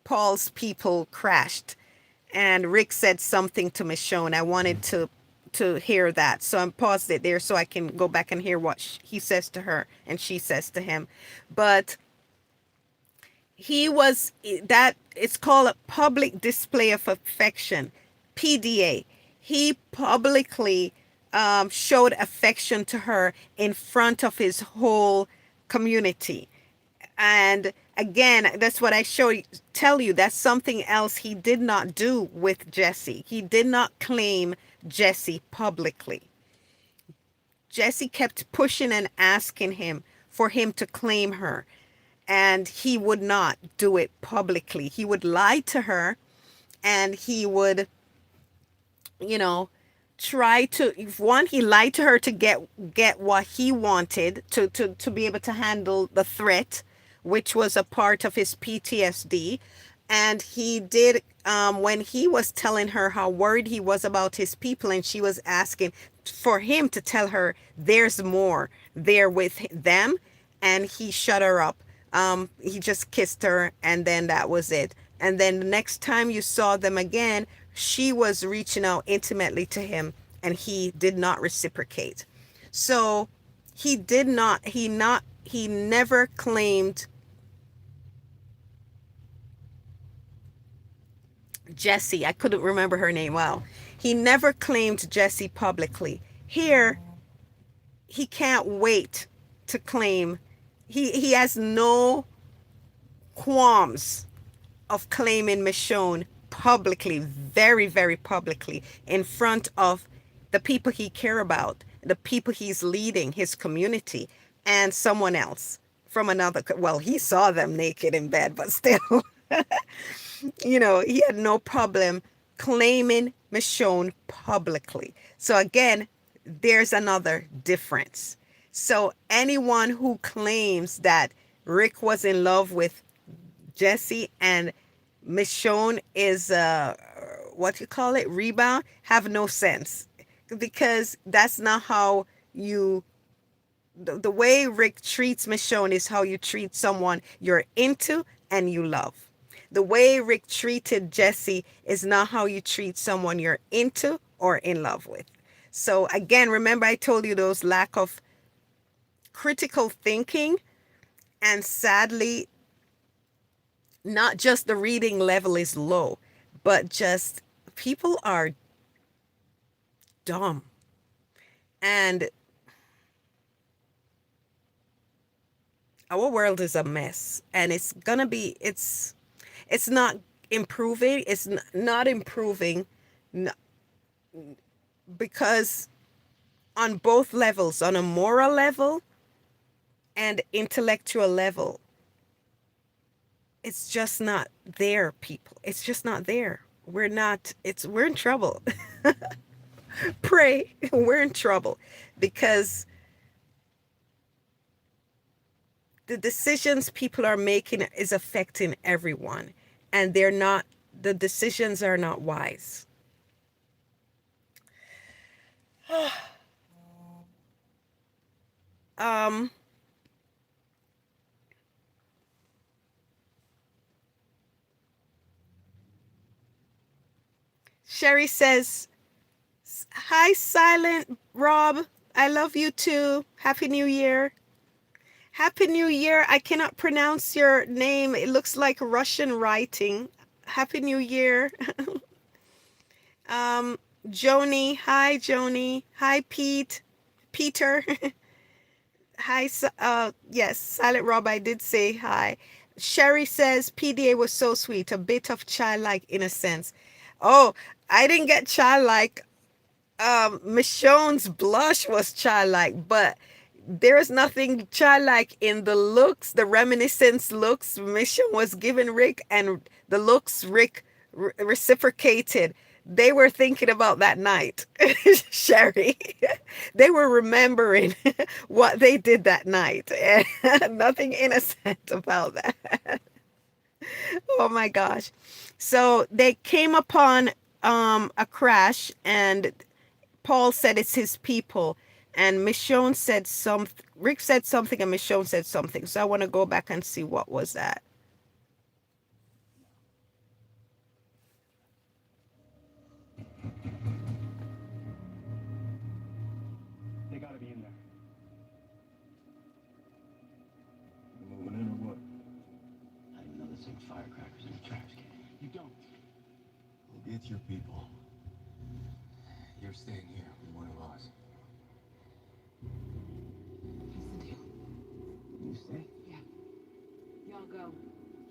Speaker 1: Paul's people crashed, and Rick said something to Michonne. I wanted to hear that, so I'm paused it there so I can go back and hear what he says to her and she says to him. But he was that it's called a public display of affection, PDA. He publicly showed affection to her in front of his whole community. And again, that's what I tell you, that's something else he did not do with Jesse. He did not claim Jesse publicly. Jesse kept pushing and asking him for him to claim her, and he would not do it publicly. He would lie to her, and he would, you know, try to, if one, he lied to her to get what he wanted to be able to handle the threat, which was a part of his PTSD. And he did, when he was telling her how worried he was about his people, and she was asking for him to tell her there's more there with them, and he shut her up. He just kissed her, and then that was it. And then the next time you saw them again, she was reaching out intimately to him, and he did not reciprocate. So he never claimed Jessie. I couldn't remember her name. Wow. He never claimed Jessie publicly. Here, he can't wait to claim. He has no qualms of claiming Michonne publicly, very, very publicly, in front of the people he care about, the people he's leading, his community, and someone else from another. Well, he saw them naked in bed, but still, he had no problem claiming Michonne publicly. So again, there's another difference. So anyone who claims that Rick was in love with Jesse and Michonne is what you call it, rebound, have no sense, because that's not how you. The way Rick treats Michonne is how you treat someone you're into and you love. The way Rick treated Jesse is not how you treat someone you're into or in love with. So again, remember I told you those lack of critical thinking, and sadly, not just the reading level is low, but just people are dumb. And our world is a mess, and it's not improving. It's not improving because on both levels, on a moral level and intellectual level, it's just not there, people. It's just not there. We're in trouble. Pray, we're in trouble, because the decisions people are making is affecting everyone, and the decisions are not wise. Sherry says, hi, Silent Rob. I love you too. Happy New Year. Happy New Year. I cannot pronounce your name. It looks like Russian writing. Happy New Year. Joni. Hi, Joni. Hi, Peter. Hi. Yes, Silent Rob, I did say hi. Sherry says, PDA was so sweet. A bit of childlike innocence. Oh, I didn't get childlike. Michonne's blush was childlike, but there is nothing childlike in the looks, the reminiscence looks Mission was giving Rick, and the looks Rick reciprocated. They were thinking about that night, Sherry. They were remembering what they did that night. And nothing innocent about that. Oh my gosh. So they came upon a crash, and Paul said it's his people, and Michonne said something. Rick said something, and Michonne said something. So I want to go back and see what was that.
Speaker 6: They gotta be in there.
Speaker 2: You moving in or what?
Speaker 7: I didn't know there's some firecrackers in the trash can.
Speaker 6: You don't.
Speaker 2: We'll get your people. You're staying here with one of us.
Speaker 4: What's the deal?
Speaker 7: You stay?
Speaker 4: Yeah. Y'all go.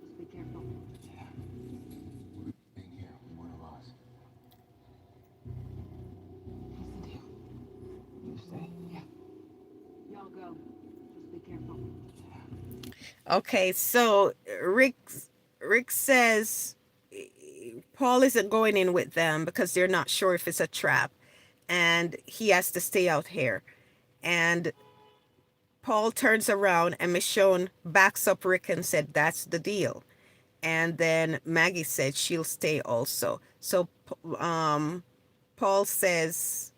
Speaker 4: Just be careful.
Speaker 7: Yeah.
Speaker 2: We're staying here with one of us.
Speaker 4: What's the deal?
Speaker 7: You stay?
Speaker 4: Yeah. Y'all go. Just be careful.
Speaker 1: Okay, so Rick says Paul isn't going in with them because they're not sure if it's a trap, and he has to stay out here. And Paul turns around, and Michonne backs up Rick and said, "That's the deal." And then Maggie said she'll stay also. So Paul says,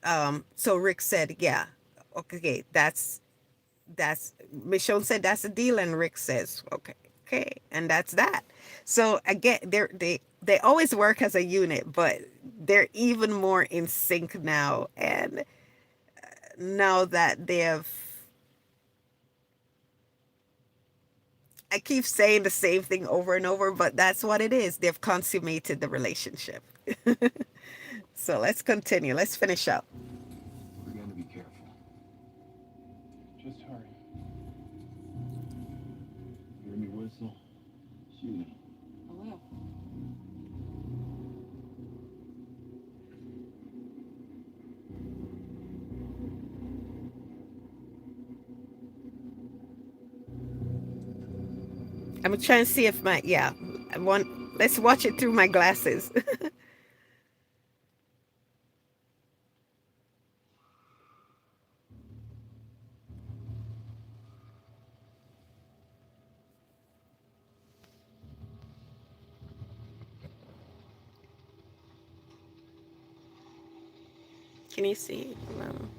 Speaker 1: so Rick said, "Yeah, okay, that's Michonne said that's the deal," and Rick says, okay, and that's that. So again, they always work as a unit, but they're even more in sync now. And now that they've, I keep saying the same thing over and over, but that's what it is. They've consummated the relationship. So let's continue. Let's finish up.
Speaker 2: We're going to be careful.
Speaker 6: Just hurry.
Speaker 2: Hear me whistle? Shoot it.
Speaker 4: I will.
Speaker 1: I'm trying to see if my, yeah, I want, let's watch it through my glasses. Can you see? I'm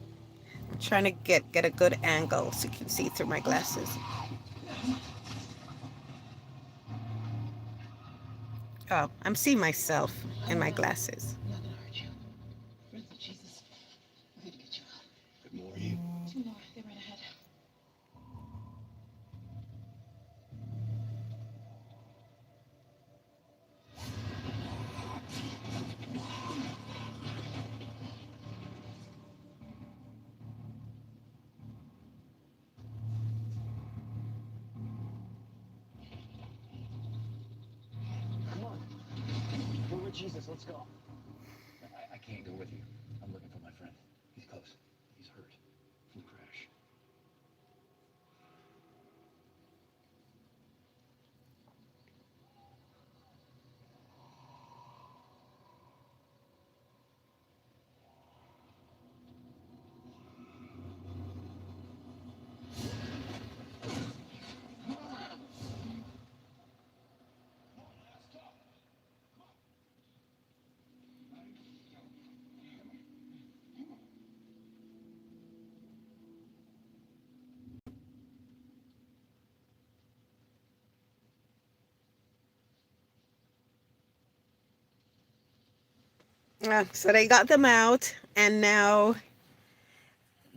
Speaker 1: trying to get a good angle so you can see through my glasses. Oh, I'm seeing myself in my glasses.
Speaker 4: I'm not gonna hurt you. Friends of Jesus. I'm here to get you out.
Speaker 2: Good more of you.
Speaker 4: 2 more. They're right ahead.
Speaker 7: Come on. We're with Jesus. Let's go. I can't go with you. I'm looking for my friend. He's close. He's hurt from the crash.
Speaker 1: So they got them out, and now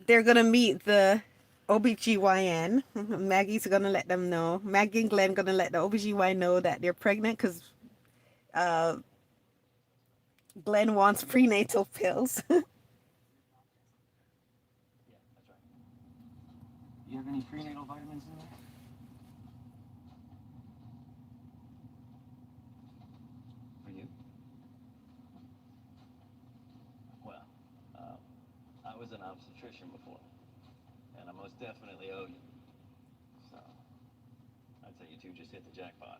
Speaker 1: they're gonna meet the OBGYN. Maggie's gonna let them know. Maggie and Glenn gonna let the OBGYN know that they're pregnant because uh, Glenn wants prenatal pills.
Speaker 7: Yeah, that's right. You have any prenatal vitamins in there? For you? Well, I was an obstetrician before. and I most definitely owe you. So, I'd say you two just hit the jackpot.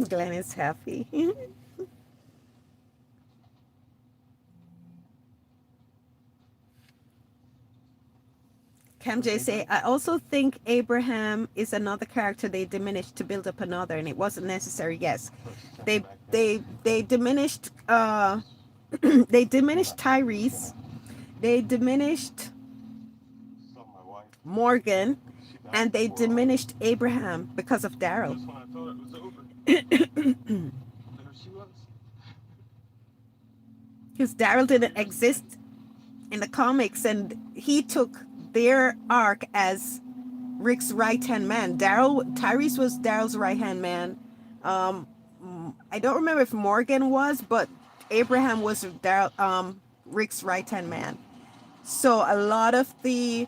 Speaker 1: Glenn is happy. Cam J say, I also think Abraham is another character they diminished to build up another, and it wasn't necessary. Yes, they diminished they diminished Tyrese, they diminished Morgan, and they diminished Abraham because of Daryl. Because Daryl didn't exist in the comics, and he took their arc as Rick's right hand man. Tyrese was Daryl's right hand man. I don't remember if Morgan was, but Abraham was Rick's right hand man. So a lot of the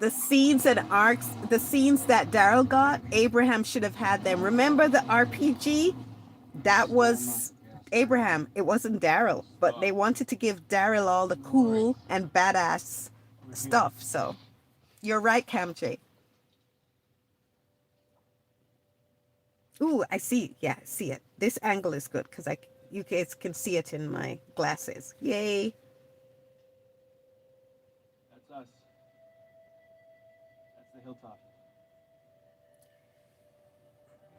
Speaker 1: scenes and arcs, the scenes that Daryl got, Abraham should have had them. Remember the RPG? That was Abraham. It wasn't Daryl, but they wanted to give Daryl all the cool and badass stuff. So you're right, Cam J. Ooh, I see. Yeah, I see it. This angle is good because you guys can see it in my glasses. Yay.
Speaker 6: That's us. That's the hilltop.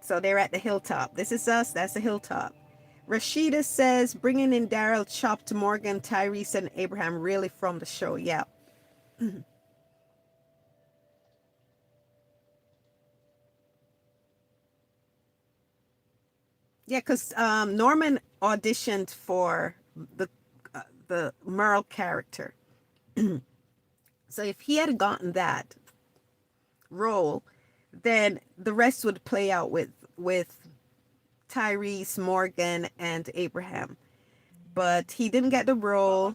Speaker 1: So they're at the hilltop. This is us. That's the hilltop. Rashida says, bringing in Daryl chopped Morgan, Tyrese, and Abraham really from the show. Yeah. Yeah, because Norman auditioned for the Merle character. So if he had gotten that role, then the rest would play out with Tyrese, Morgan, and Abraham. But he didn't get the role,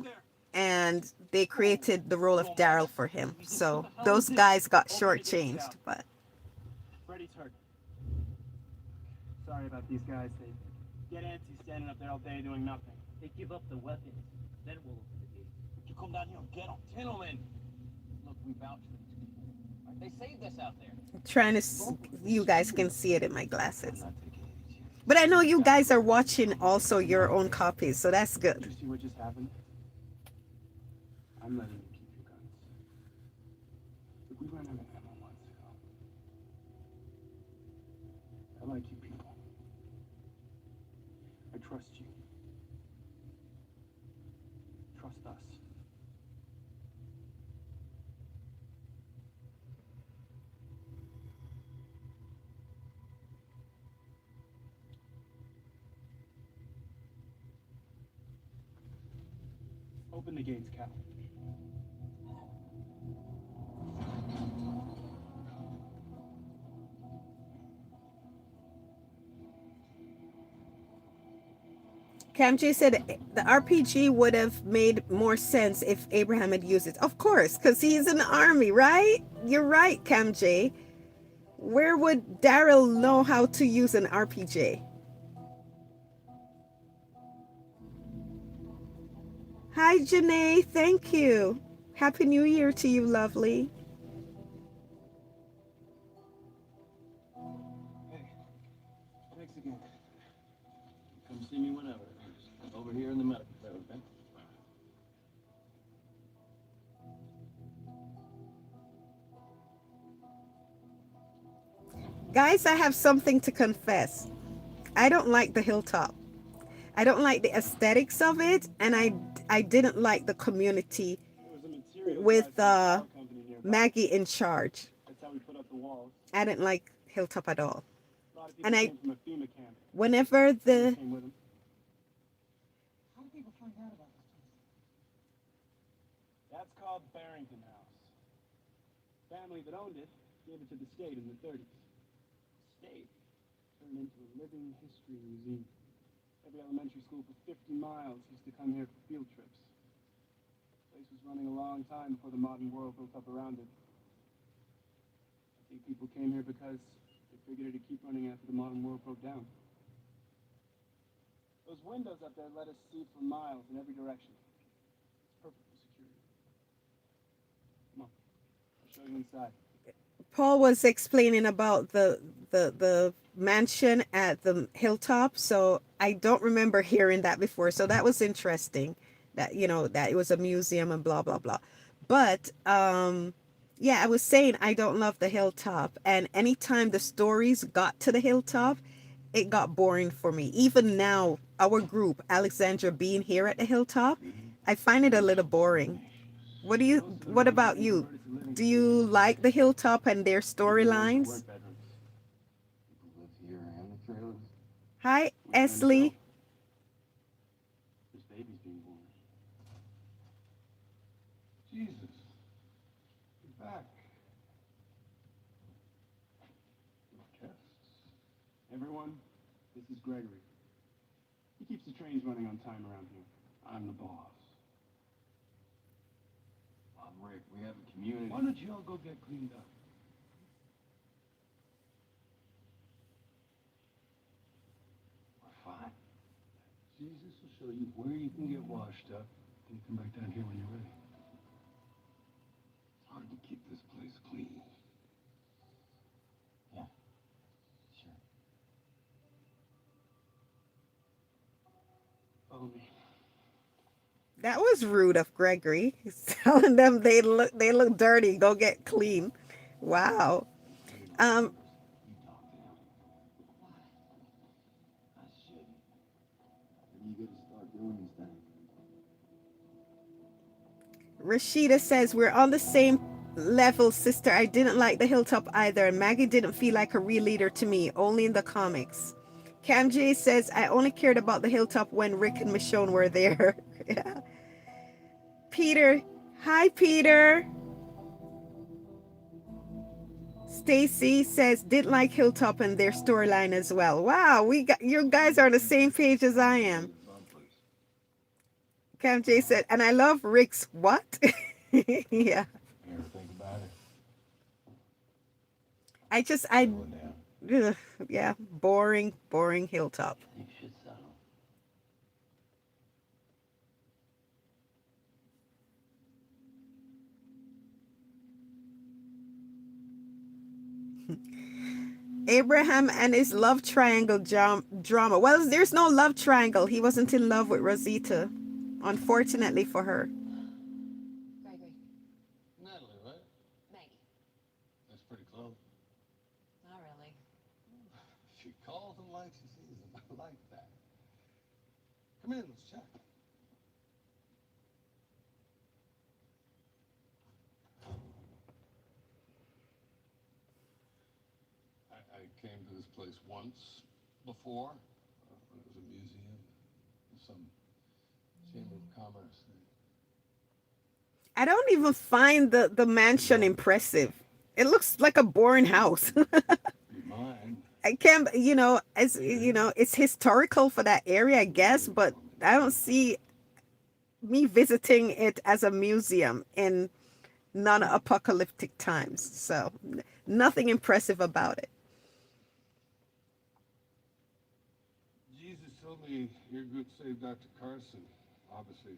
Speaker 1: and they created the role of Daryl for him. So those guys got shortchanged. But
Speaker 6: Freddy's hurt. Sorry about these guys. They get antsy standing up there all day doing nothing.
Speaker 8: They give up the weapons, then we'll open the gate.
Speaker 7: You come down here and get them. Gentlemen! Look, we vouch for these people. Right? They saved us out there.
Speaker 1: you guys can see it in my glasses. But I know you guys are watching also your own copies, so that's
Speaker 6: Did
Speaker 1: good.
Speaker 6: you see what just happened? I'm letting you keep your guns. Look, we ran out of ammo months ago. I like you people. I trust you. Trust us. Open the gates, Cal.
Speaker 1: Cam J said the RPG would have made more sense if Abraham had used it. Of course, because he's in the army, right? You're right, Cam J. Where would Daryl know how to use an RPG? Hi, Janae. Thank you. Happy New Year to you, lovely.
Speaker 6: Hey, thanks again. Come see me whenever. Over here in the medical bay, okay?
Speaker 1: Guys, I have something to confess. I don't like the hilltop. I don't like the aesthetics of it, and I didn't like the community with Maggie in charge.
Speaker 6: That's how we put up the walls.
Speaker 1: I didn't like hilltop at all.
Speaker 6: A lot of people
Speaker 1: And
Speaker 6: came from a FEMA camp.
Speaker 1: whenever the
Speaker 6: Came with them.
Speaker 8: How do people find out about this place?
Speaker 6: That's called Barrington House. Family that owned it gave it to the state in the 30s. State turned into a living history museum. Every elementary school for 50 miles used to come here for field trips. The place was running a long time before the modern world built up around it. I think people came here because they figured it'd keep running after the modern world broke down. Those windows up there let us see for miles in every direction. It's perfect for security. Come on, I'll show you inside.
Speaker 1: Paul was explaining about the mansion at the hilltop, so I don't remember hearing that before. So that was interesting. That that it was a museum and blah blah blah. But yeah, I was saying I don't love the hilltop, and anytime the stories got to the hilltop, it got boring for me. Even now, our group, Alexandra, being here at the hilltop, I find it a little boring. What about you? Do you like the hilltop and their storylines?
Speaker 2: People live here and the trailers.
Speaker 1: Hi,
Speaker 6: My friend Phil.
Speaker 1: Esley.
Speaker 6: There's babies being born.
Speaker 2: Jesus. You're back.
Speaker 6: Guests. Everyone, this is Gregory. He keeps the trains running on time around here. I'm the boss.
Speaker 2: I'm Rick. We have a community.
Speaker 6: Why don't you all go get cleaned up?
Speaker 2: We're fine.
Speaker 6: Jesus will show you where you can get washed up, and you come back down here when you're ready.
Speaker 2: It's hard to keep this place clean.
Speaker 7: Yeah, sure.
Speaker 6: Follow me.
Speaker 1: That was rude of Gregory. He's telling them they look dirty. Go get clean. Wow. Um,
Speaker 2: You talk to him. I shouldn't. When you gotta start doing these things.
Speaker 1: Rashida says we're on the same level, sister. I didn't like the hilltop either, and Maggie didn't feel like a real leader to me, only in the comics. Cam J says I only cared about the hilltop when Rick and Michonne were there. Yeah. Peter, hi Peter. Stacy says didn't like hilltop and their storyline as well. Wow, we got you guys are on the same page as I am. Cam J said, and I love Rick's what? Yeah.
Speaker 2: You ever think about it?
Speaker 1: I
Speaker 2: Slow it down.
Speaker 1: ugh, yeah, boring hilltop.
Speaker 7: You should settle.
Speaker 1: Abraham and his love triangle drama. Well, there's no love triangle. He wasn't in love with Rosita, unfortunately for her.
Speaker 4: Gregory,
Speaker 2: Natalie, right?
Speaker 4: Maggie.
Speaker 2: That's pretty close.
Speaker 4: Not really.
Speaker 2: She calls him like she sees him. I like that. Come in, let's chat. I came to this place once before, when it was a museum, some chamber of commerce thing.
Speaker 1: I don't even find the mansion impressive. It looks like a boring house.
Speaker 2: Be mine.
Speaker 1: I can't, as it's historical for that area, I guess, but I don't see me visiting it as a museum in non-apocalyptic times. So nothing impressive about it.
Speaker 2: Jesus told me your group saved Dr. Carson. Obviously,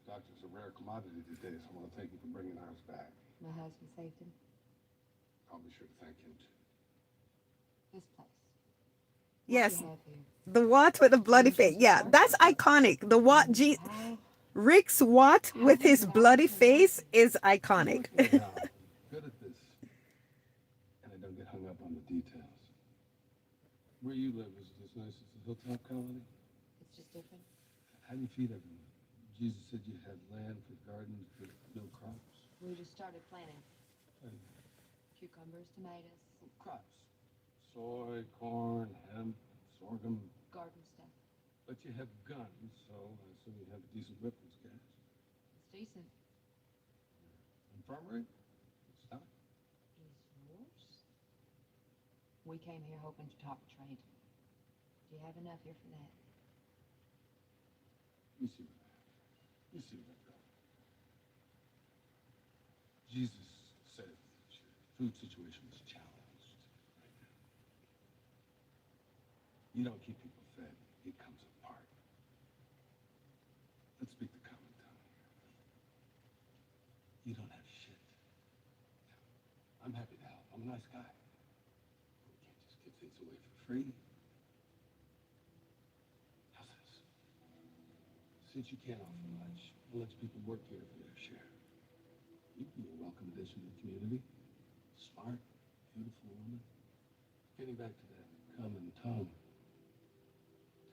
Speaker 2: doctor's a rare commodity these days. I want to thank you for bringing ours back.
Speaker 4: My husband saved him.
Speaker 2: I'll be sure to thank him too.
Speaker 4: This place.
Speaker 1: Yes,
Speaker 4: What we have here.
Speaker 1: the Watt with the bloody face. Yeah, that's iconic. The Watt Rick's Watt with his bloody face is iconic.
Speaker 2: Yeah, good at this. And I don't get hung up on the details. Where you live, is it as nice as the hilltop colony?
Speaker 4: It's just different.
Speaker 2: How do you feed everyone? Jesus said you had land for gardens, but no crops.
Speaker 4: We just started planting.
Speaker 2: And
Speaker 4: Cucumbers, tomatoes,
Speaker 2: crops. Soy, corn, hemp, sorghum.
Speaker 4: garden stuff.
Speaker 2: But you have guns, so I assume you have a decent weapons cache.
Speaker 4: It's decent.
Speaker 2: Infirmary? Stock?
Speaker 4: Is yours? We came here hoping to talk trade. Do you have enough here for that?
Speaker 2: You see where I'm going. Jesus said your food situation is challenged right now. You don't keep people fed, it comes apart.
Speaker 6: Let's speak the common tongue. You don't have shit. I'm happy to help. I'm a nice guy. We can't just give things away for free. How's this? Since you can't offer much, I'll let people work here for their share. You'd be a welcome addition to the community. Smart, beautiful woman. Getting back to that common tongue.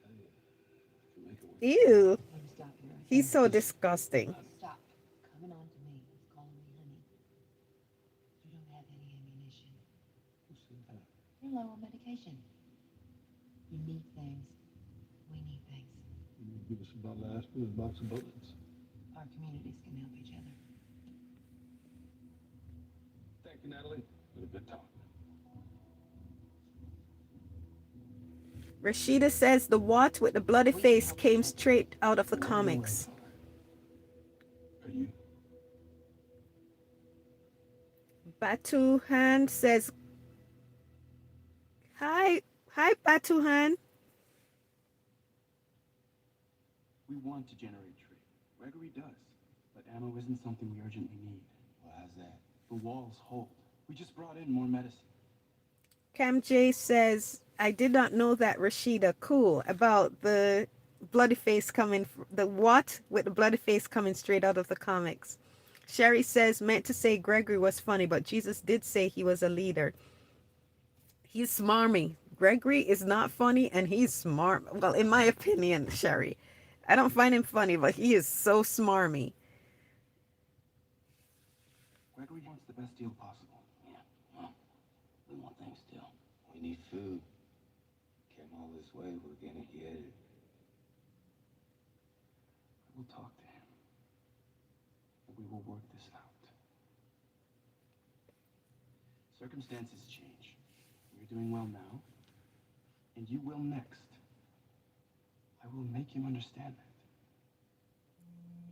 Speaker 6: Tell you, I can make it work.
Speaker 1: Ew.
Speaker 4: Let me stop here.
Speaker 1: He's so disgusting.
Speaker 4: Stop coming on to me. He's calling me honey. You don't have any ammunition.
Speaker 6: Who said that?
Speaker 4: You're low on medication. You need things. We need things.
Speaker 6: You give us a bottle of aspirin and a box of bullets.
Speaker 4: Our communities can help each other.
Speaker 6: Thank you, Natalie. Been a good talk.
Speaker 1: Rashida says the what with the bloody face came straight out of the comics.
Speaker 6: Are you?
Speaker 1: Batuhan says, hi Batuhan.
Speaker 6: We want to generate trade. Gregory does. But ammo isn't something we urgently need.
Speaker 2: Well, how's that?
Speaker 6: The walls hold. We just brought in more medicine.
Speaker 1: Cam J says, I did not know that Rashida. Cool. About the bloody face coming, the what with the bloody face coming straight out of the comics. Sherry says, meant to say Gregory was funny, but Jesus did say he was a leader. He's smarmy. Gregory is not funny and he's smart. Well, in my opinion, Sherry. I don't find him funny, but he is so smarmy.
Speaker 6: Gregory wants the best deal possible.
Speaker 2: Yeah, well, we want things still. We need food. Came all this way, we're gonna get it.
Speaker 6: We'll talk to him. And we will work this out. Circumstances change. You're doing well now, and you will next. I will make him understand that.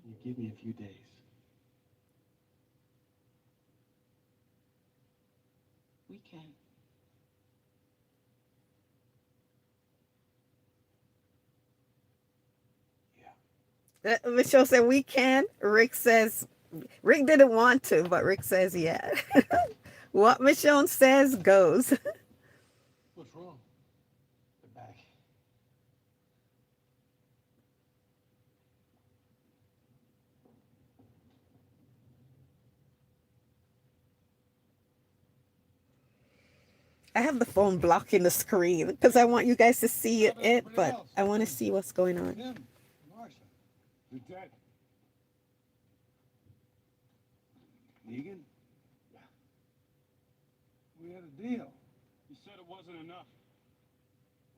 Speaker 6: Can you give me a few days?
Speaker 5: We can.
Speaker 1: Michelle said we can. Rick says Rick didn't want to, but Rick says yeah. What Michelle says goes.
Speaker 6: What's wrong? The bag.
Speaker 1: I have the phone blocking the screen because I want you guys to see it, but I want to see what's going on.
Speaker 2: Him, Marsha, you're dead. Negan? Yeah. We had a deal.
Speaker 6: You said it wasn't enough.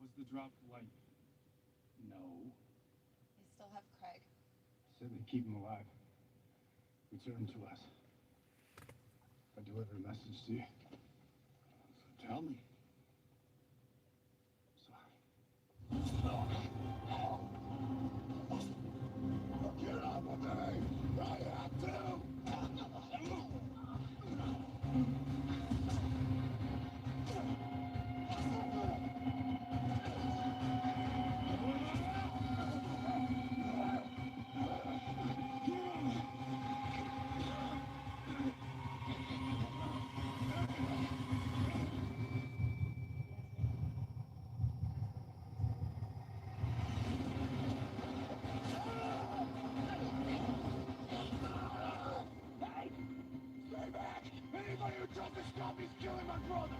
Speaker 6: Was the drop light? No.
Speaker 3: We still have Craig.
Speaker 2: Said they'd keep him alive. Return to us. I delivered a message to you. So tell me. Sorry. Get off of me! I have to! Anybody who tries to stop me's killing my brother!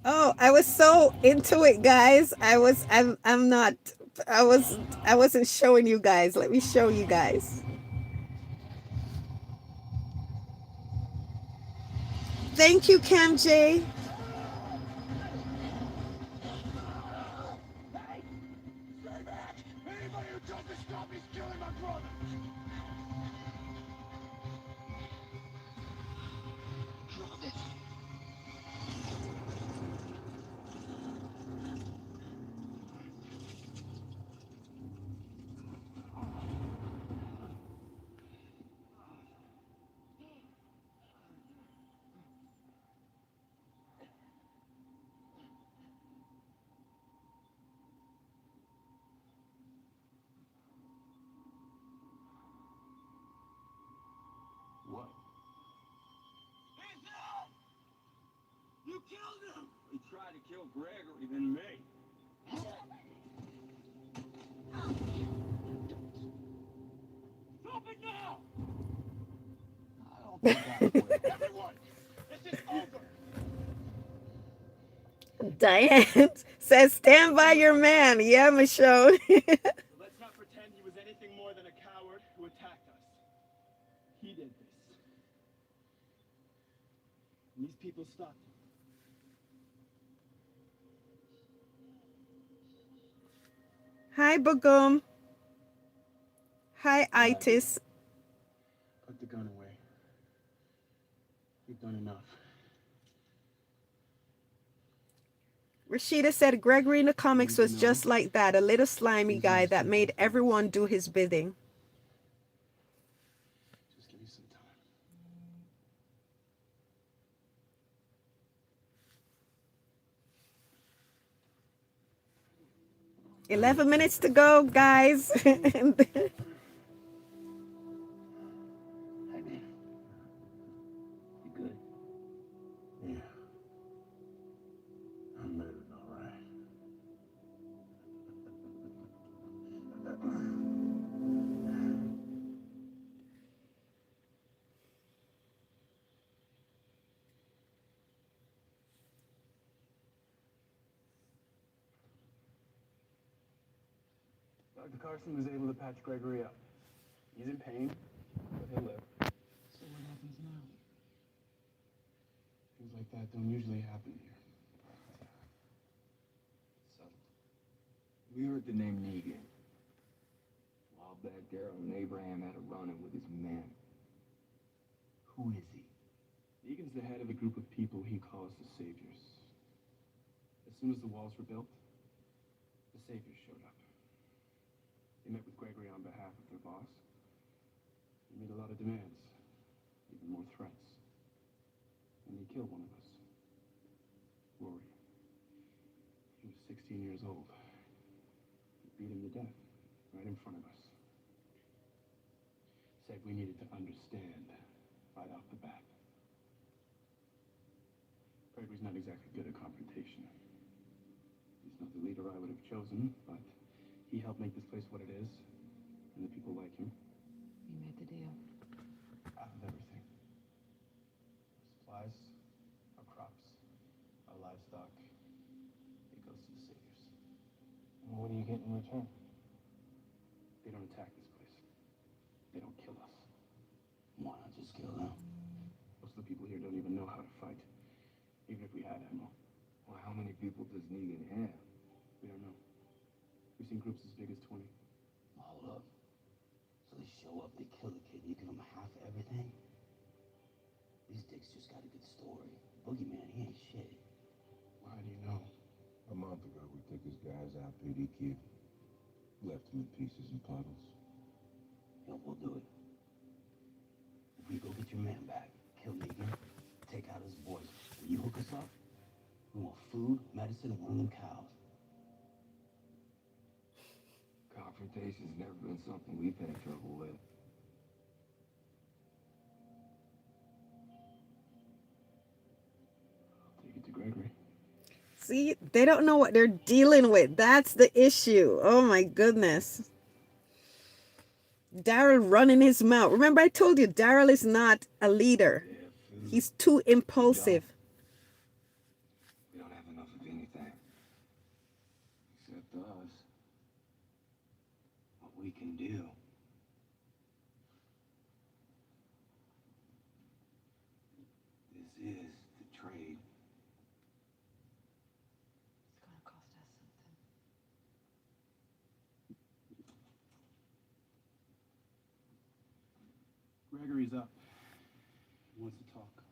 Speaker 1: Oh, I was so into it, guys. I'm not I wasn't showing you guys. Let me show you guys. Thank you, Cam J.
Speaker 2: Stay back! Anybody who tries to stop me's killing my brother!
Speaker 6: kill Gregory than me. Stop it now!
Speaker 7: I don't think I will.
Speaker 6: Everyone, this is over.
Speaker 1: Diane says, stand by your man. Yeah, Michelle.
Speaker 6: Let's not pretend he was anything more than a coward who attacked us. He did this. And these people stopped him.
Speaker 1: Hi, Bagum. Hi,
Speaker 6: Get out of here.
Speaker 1: Itis.
Speaker 6: Put the gun away. We've done enough.
Speaker 1: Rashida said Gregory in the comics
Speaker 6: Need to
Speaker 1: was
Speaker 6: know?
Speaker 1: just like that, a little slimy
Speaker 6: Who's
Speaker 1: guy
Speaker 6: in
Speaker 1: that
Speaker 6: this
Speaker 1: made
Speaker 6: picture?
Speaker 1: everyone do his bidding.
Speaker 6: Just give me some time.
Speaker 1: 11 minutes to go, guys.
Speaker 7: Hey, man. You good?
Speaker 2: Yeah. I'm better, all right.
Speaker 6: Dr. Carson was able to patch Gregory up. He's in pain, but he'll live.
Speaker 7: So what happens now?
Speaker 6: Things like that don't usually happen here.
Speaker 7: So, we heard the name Negan. A while back, Daryl and Abraham had a run-in with his men. Who is he?
Speaker 6: Negan's the head of a group of people he calls the Saviors. As soon as the walls were built, the Saviors showed up. They met with Gregory on behalf of their boss. They made a lot of demands, even more threats. And they killed one of us. Rory. He was 16 years old. We beat him to death, right in front of us. Said we needed to understand right off the bat. Gregory's not exactly good at confrontation. He's not the leader I would have chosen, but he helped make this place what it is, and the people like him.
Speaker 4: You made the deal.
Speaker 6: Half of everything. Our supplies, our crops, our livestock. It goes to the Saviors.
Speaker 7: And what do you get in return?
Speaker 6: They don't attack this place. They don't kill us.
Speaker 7: Why not just kill them?
Speaker 6: Most of the people here don't even know how to fight, even if we had ammo.
Speaker 7: Well, how many people does Negan have?
Speaker 6: We don't know. We've seen groups as big as 20.
Speaker 7: Hold up. So they show up, they kill the kid, you give them half everything? These dicks just got a good story. Boogeyman, he ain't shit.
Speaker 6: How do you know?
Speaker 2: A month ago, we took his guys out PDQ. Left them in pieces and puddles.
Speaker 7: Yo, we'll do it. If we go get your man back, kill Negan, take out his boys, when you hook us up, we want food, medicine, and one of them cows. Confrontation's never been something we've had trouble with.
Speaker 6: Take it to Gregory.
Speaker 1: See, they don't know what they're dealing with. That's the issue. Oh my goodness. Daryl running his mouth. Remember, I told you, Daryl is not a leader.
Speaker 7: Yeah, food.
Speaker 1: He's too impulsive.
Speaker 7: We don't have enough of anything. Except us. What we can do. This is the trade.
Speaker 4: It's gonna cost us something.
Speaker 6: Gregory's up. He wants to talk.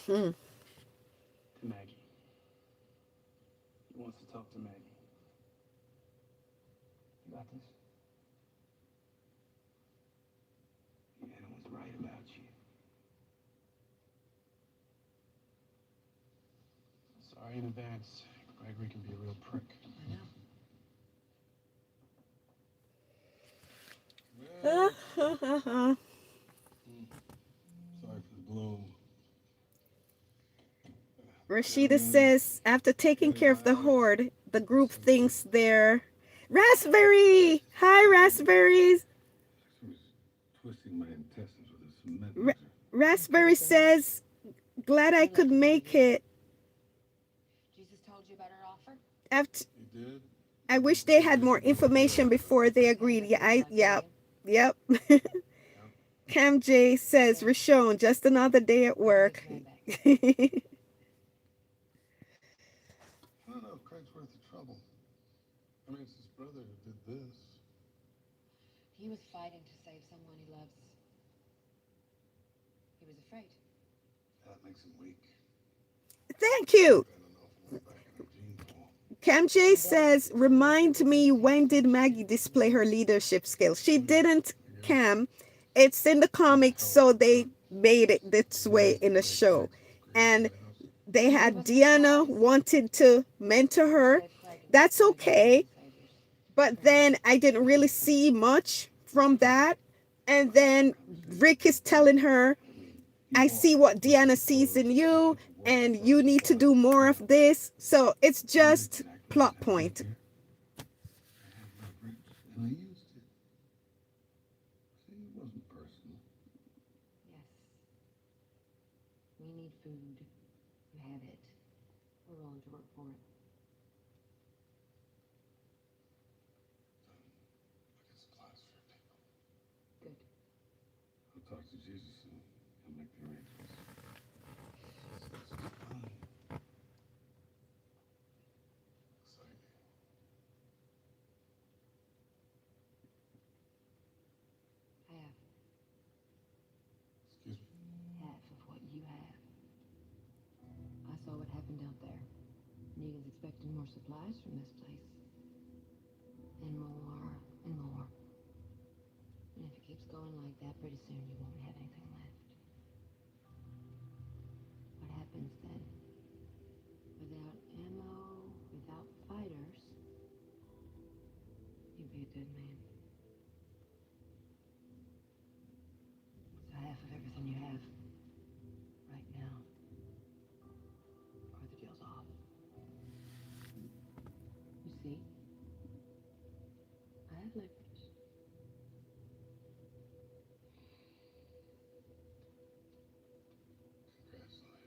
Speaker 1: Hmm.
Speaker 6: To Maggie. He wants to talk to Maggie.
Speaker 7: You got this? Anna was right about you.
Speaker 6: Sorry in advance. Gregory can be a real prick.
Speaker 4: I know.
Speaker 2: Sorry for the gloom.
Speaker 1: Rashida says, after taking care of the horde, the group thinks they're Raspberry. Hi, Raspberries.
Speaker 2: She was twisting my intestines with a cement
Speaker 1: Ra-
Speaker 2: mixer.
Speaker 1: Raspberry says, glad I could make it.
Speaker 4: Jesus told you about our offer?
Speaker 1: After,
Speaker 2: He did?
Speaker 1: I wish they had more information before they agreed. Yep. Cam J says, Rashon, just another day at work.
Speaker 2: I don't know if Craig's worth the trouble. I mean, it's his brother who did this.
Speaker 4: He was fighting to save someone he loves. He was afraid.
Speaker 2: That makes him weak.
Speaker 1: Thank you.
Speaker 2: Got an awful lot back in the gene pool.
Speaker 1: Cam J says, remind me, when did Maggie display her leadership skills? She didn't, Cam. It's in the comics, so they made it this way in the show. And they had Deanna wanted to mentor her. That's okay. But then I didn't really see much from that. And then Rick is telling her, I see what Deanna sees in you, and you need to do more of this. So it's just plot point.
Speaker 2: And I used it. See, it wasn't personal.
Speaker 4: Yes. We need food. You have it. We're willing to work for it.
Speaker 2: I got supplies for your people.
Speaker 4: Good.
Speaker 2: I'll talk to Jesus and he'll make the arrangements. It's fun. Exciting.
Speaker 4: Half.
Speaker 2: Excuse me?
Speaker 4: Half of what you have. I saw what happened out there. Negan's expecting more supplies from this place. And more, and more. And if it keeps going like that, pretty soon you won't have anything left. What happens then? Without ammo, without fighters, you'd be a dead man. So half of everything you have, right now, or the deal's off. You see? I have leverage.
Speaker 2: Congratulations.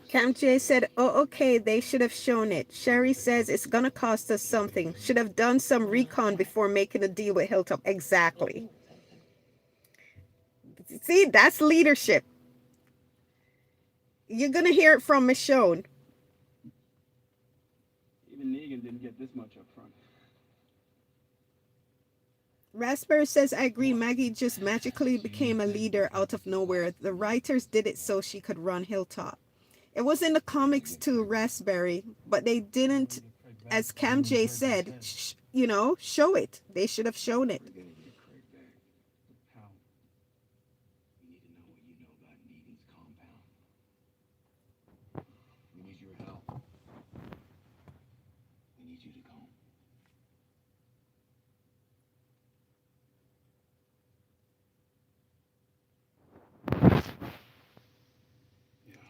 Speaker 1: Cam J said, oh, okay, they should have shown it. Sherry says it's going to cost us something. Should have done some recon before making a deal with Hilltop. Exactly. See, that's leadership. You're going to hear it from Michonne.
Speaker 6: Even Negan didn't get this much up front.
Speaker 1: Raspberry says, I agree. Maggie just magically became a leader out of nowhere. The writers did it so she could run Hilltop. It was in the comics too, Raspberry, but they didn't, as Cam J said, show it. They should have shown it.
Speaker 2: We're gonna get Craig back.
Speaker 6: How?
Speaker 7: We need to know what you know about Negan's compound. We need your help. We need you to go.
Speaker 6: Yeah.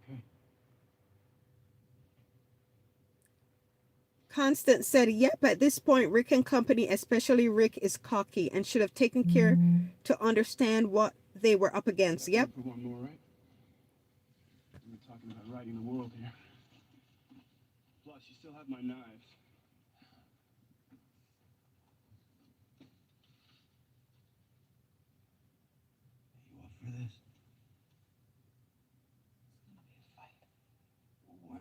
Speaker 6: Okay.
Speaker 1: Constance said, yep, at this point, Rick and company, especially Rick, is cocky and should have taken care to understand what they were up against. Yep.
Speaker 6: For one more, right? We're talking about righting the world here. Plus, you still have my knives.
Speaker 7: You up for this? It's gonna be a fight. We'll win.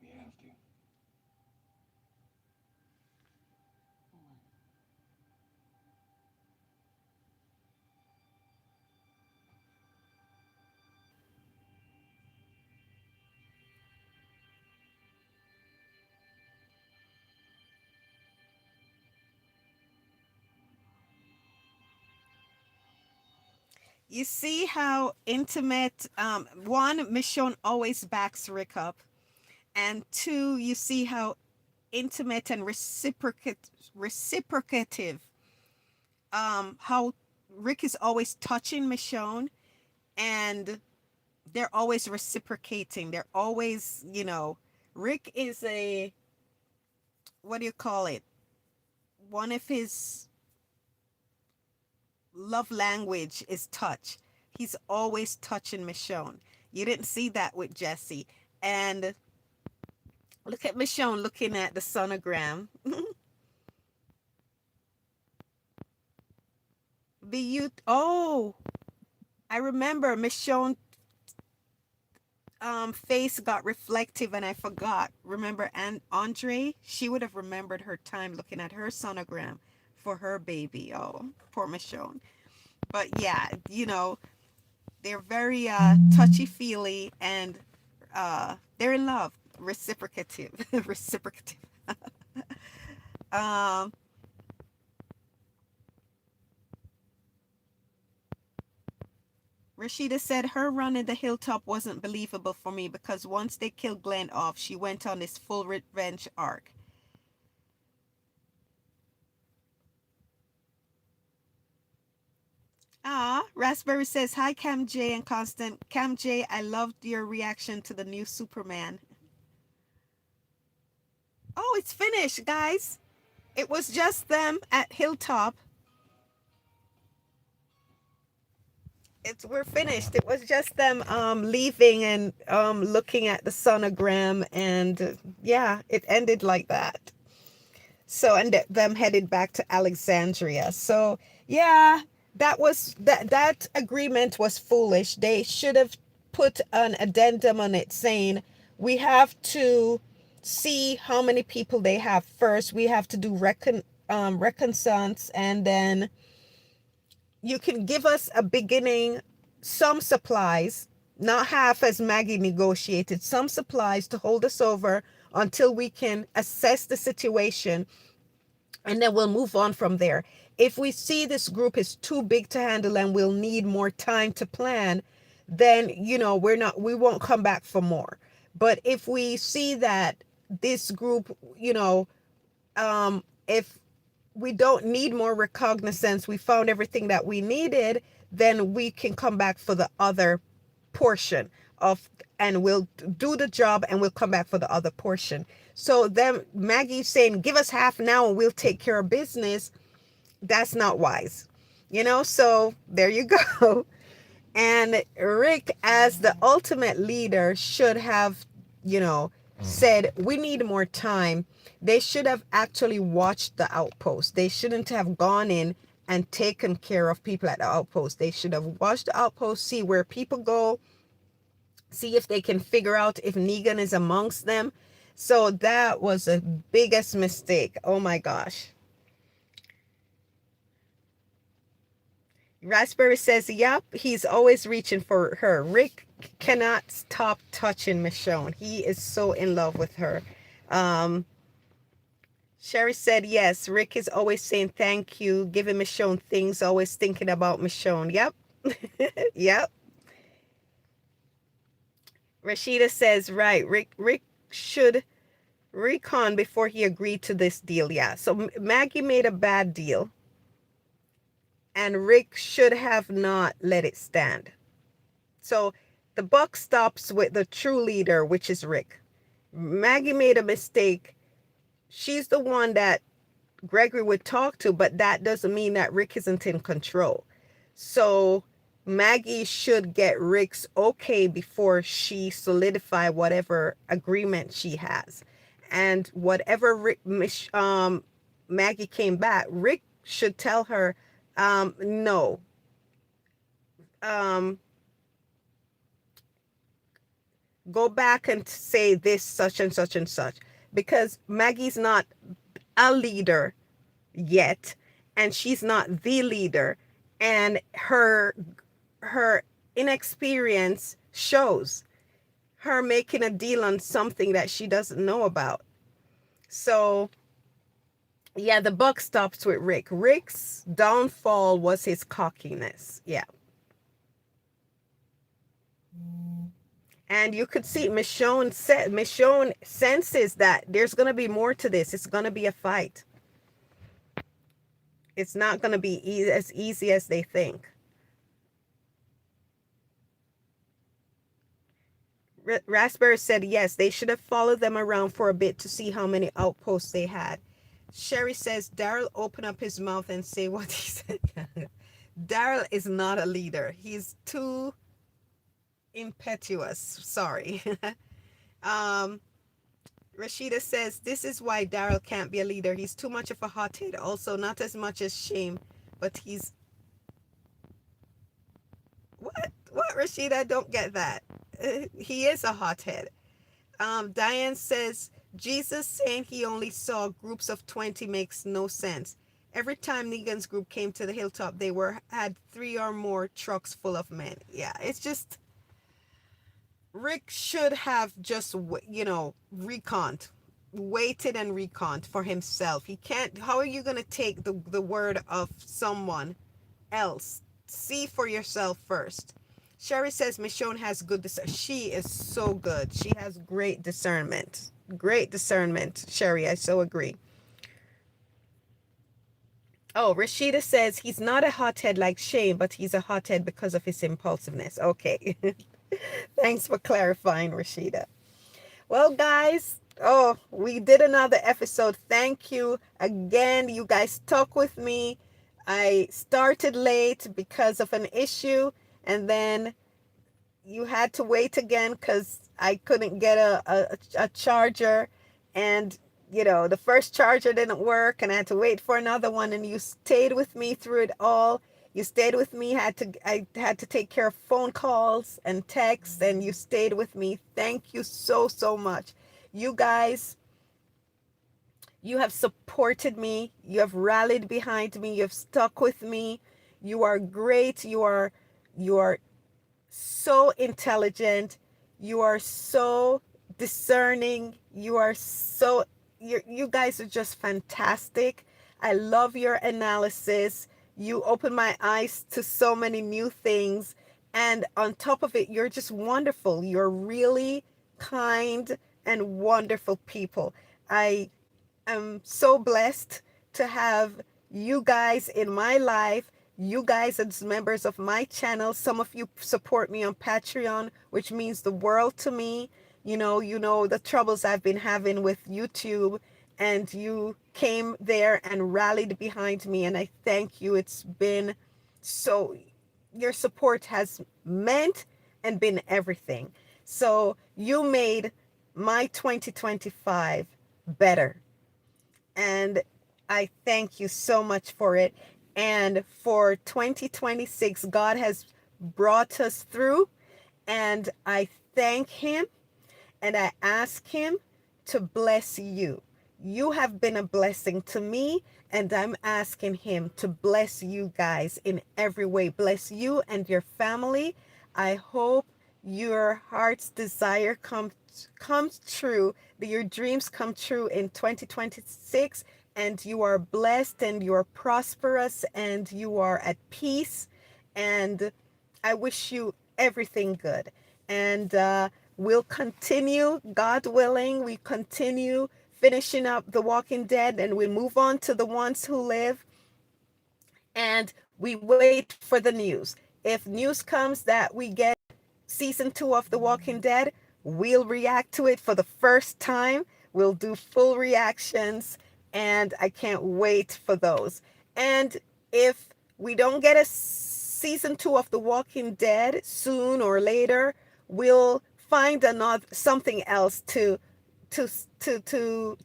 Speaker 7: We have to. We'll win.
Speaker 1: You see how intimate, one, Michonne always backs Rick up. And two, you see how intimate and reciprocative, how Rick is always touching Michonne, and they're always reciprocating. They're always, Rick is a, what do you call it? One of his love language is touch. He's always touching Michonne. You didn't see that with Jesse. And look at Michonne looking at the sonogram. The youth. Oh, I remember Michonne face got reflective and I forgot. Remember Andre? She would have remembered her time looking at her sonogram for her baby. Oh, poor Michonne. But yeah, they're very touchy feely and they're in love. Reciprocative. Reciprocative. um Rashida said her run in the hilltop wasn't believable for me because once they killed Glenn off, she went on this full revenge arc. Ah, Raspberry says, hi, Cam J and Constant. Cam J, I loved your reaction to the new Superman. Oh, it's finished, guys. It was just them at Hilltop. We're finished. It was just them leaving and looking at the sonogram, and yeah, it ended like that. So, and them headed back to Alexandria. So yeah, that agreement was foolish. They should have put an addendum on it saying we have to see how many people they have first. We have to do reconnaissance, and then you can give us a beginning, some supplies, not half as Maggie negotiated, some supplies to hold us over until we can assess the situation, and then we'll move on from there. If we see this group is too big to handle and we'll need more time to plan, then we won't come back for more. But if we see that this group, if we don't need more recognizance, we found everything that we needed, then we can come back for the other portion of, and we'll do the job and we'll come back for the other portion. So then Maggie saying, give us half now and we'll take care of business, that's not wise. So there you go. And Rick, as the ultimate leader, should have, said, we need more time. They should have actually watched the outpost. They shouldn't have gone in and taken care of people at the outpost. They should have watched the outpost, see where people go, see if they can figure out if Negan is amongst them. So that was the biggest mistake. Oh my gosh. Raspberry says, yep, he's always reaching for her. Rick cannot stop touching Michonne. He is so in love with her. Sherry said, yes, Rick is always saying thank you, giving Michonne things, always thinking about Michonne. Yep. Yep. Rashida says, right, Rick should recon before he agreed to this deal. Yeah. So Maggie made a bad deal, and Rick should have not let it stand. So the buck stops with the true leader, which is Rick. Maggie made a mistake. She's the one that Gregory would talk to, but that doesn't mean that Rick isn't in control. So Maggie should get Rick's okay before she solidify whatever agreement she has. And whatever Maggie came back, Rick should tell her, no. Go back and say this, such and such and such. Because Maggie's not a leader yet, and she's not the leader, and her inexperience shows her making a deal on something that she doesn't know about. So yeah, the buck stops with Rick. Rick's downfall was his cockiness. Yeah. And you could see Michonne senses that there's going to be more to this. It's going to be a fight. It's not going to be as easy as they think. Raspberry said yes, they should have followed them around for a bit to see how many outposts they had. Sherry says Daryl opened up his mouth and say what he said. Daryl is not a leader. He's too impetuous. Sorry. um, Rashida says this is why Daryl can't be a leader. He's too much of a hothead. Also, not as much as Shame, but he's what Rashida? I don't get that. He is a hothead. Diane says Jesus saying he only saw groups of 20 makes no sense. Every time Negan's group came to the hilltop, they had 3 or more trucks full of men. Yeah, it's just Rick should have just waited and reconned for himself. He can't. How are you gonna take the word of someone else? See for yourself first. Sherry says Michonne has good discernment. She is so good. She has great discernment. Great discernment, Sherry. I so agree. Oh, Rashida says he's not a hothead like Shane, but he's a hothead because of his impulsiveness. Okay. Thanks for clarifying, Rashida. Well, guys, we did another episode. Thank you again. You guys stuck with me. I started late because of an issue, and then you had to wait again because I couldn't get a charger, and the first charger didn't work, and I had to wait for another one, and you stayed with me through it all. You stayed with me. I had to take care of phone calls and texts, and you stayed with me. Thank you so, so much. You guys, you have supported me. You have rallied behind me. You have stuck with me. You are great. You are so intelligent. You are so discerning. You guys are just fantastic. I love your analysis. You open my eyes to so many new things. And on top of it, you're just wonderful. You're really kind and wonderful people. I am so blessed to have you guys in my life. You guys as members of my channel. Some of you support me on Patreon, which means the world to me. You know the troubles I've been having with YouTube, and you came there and rallied behind me, and I thank you. It's been so, your support has meant and been everything. So you made my 2025 better, and I thank you so much for it. And for 2026, God has brought us through, and I thank him, and I ask him to bless you. You have been a blessing to me, and I'm asking him to bless you guys in every way. Bless you and your family. I hope your heart's desire comes true, that your dreams come true in 2026, and you are blessed, and you are prosperous, and you are at peace. And I wish you everything good. And we'll continue, God willing, we continue finishing up The Walking Dead, and we move on to The Ones Who Live. And we wait for the news. If news comes that we get season 2 of The Walking Dead, we'll react to it for the first time. We'll do full reactions, and I can't wait for those. And if we don't get a season 2 of The Walking Dead soon or later, we'll find something else to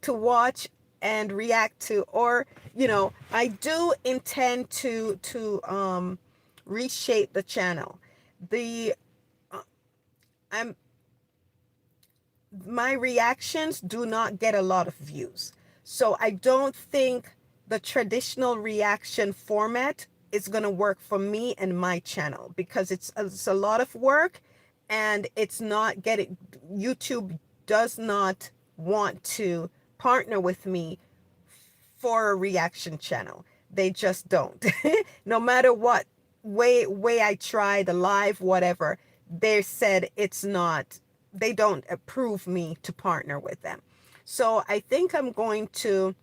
Speaker 1: watch and react to. Or I do intend to reshape the channel. I'm my reactions do not get a lot of views, so I don't think the traditional reaction format is going to work for me and my channel, because it's a lot of work, and it's not getting, YouTube does not want to partner with me for a reaction channel. They just don't. No matter what way I try, the live, whatever, they said it's not, they don't approve me to partner with them. So I think I'm going to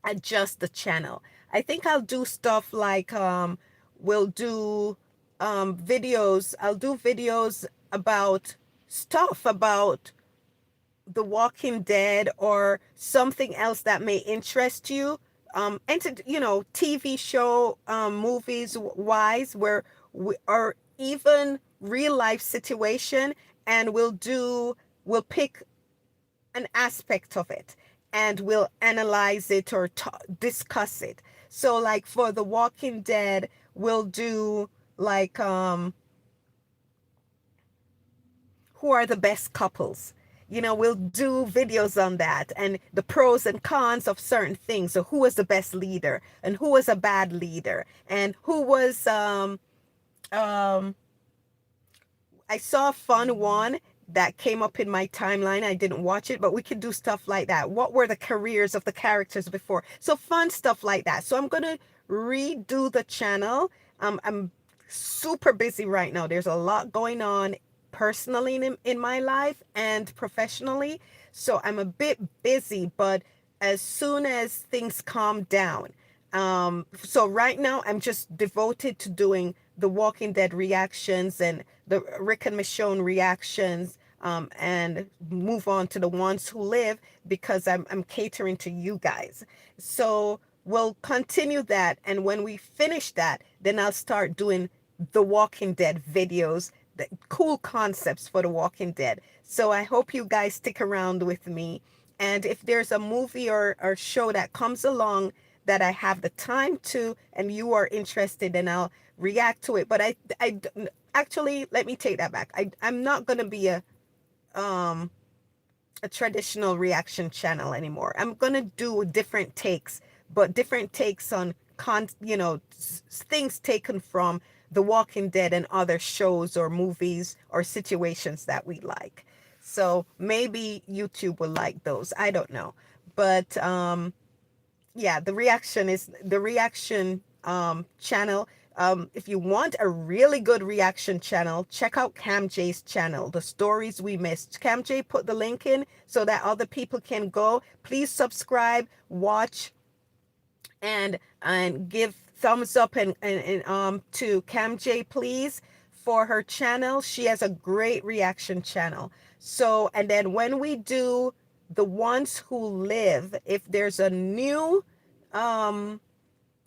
Speaker 1: adjust the channel. I think I'll do stuff like we'll do videos. I'll do videos about stuff about The Walking Dead or something else that may interest you. TV show, movies wise, or even real life situation, and we'll pick an aspect of it and we'll analyze it or discuss it. So like for The Walking Dead, we'll do like who are the best couples. We'll do videos on that and the pros and cons of certain things. So who was the best leader and who was a bad leader and who was um I saw a fun one that came up in my timeline. I didn't watch it, but we could do stuff like that. What were the careers of the characters before? So fun stuff like that. So I'm gonna redo the channel. I'm super busy right now. There's a lot going on personally in my life and professionally. So I'm a bit busy, but as soon as things calm down, so right now I'm just devoted to doing the Walking Dead reactions and the Rick and Michonne reactions, and move on to the ones who live because I'm catering to you guys. So we'll continue that, and when we finish that, then I'll start doing the Walking Dead videos, the cool concepts for the Walking Dead. So I hope you guys stick around with me. And if there's a movie or show that comes along that I have the time to, and you are interested, and I'll react to it. But actually, let me take that back. I'm not gonna be um a traditional reaction channel anymore. I'm gonna do different takes, but different takes on things taken from The Walking Dead and other shows or movies or situations that we like. So maybe YouTube will like those. I don't know. But yeah, the reaction channel. If you want a really good reaction channel, check out Cam J's channel, The Stories We Missed. Cam J put the link in so that other people can go. Please subscribe, watch, and give thumbs up and to Cam J, please, for her channel. She has a great reaction channel. So, and then when we do The Ones Who Live, if there's a new um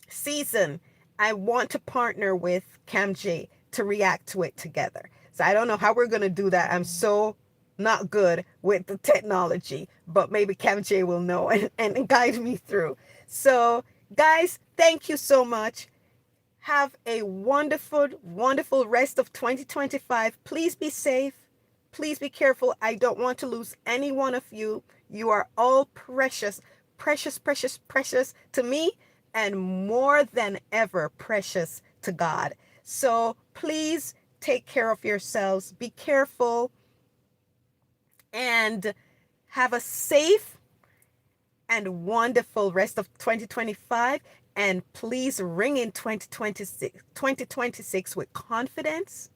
Speaker 1: season, I want to partner with Cam J to react to it together. So I don't know how we're going to do that. I'm so not good with the technology, but maybe Cam J will know and guide me through. So guys, thank you so much. Have a wonderful, wonderful rest of 2025. Please be safe. Please be careful. I don't want to lose any one of you. You are all precious, precious, precious, precious to me, and more than ever precious to God. So please take care of yourselves. Be careful and have a safe and wonderful rest of 2025. And please ring in 2026 with confidence,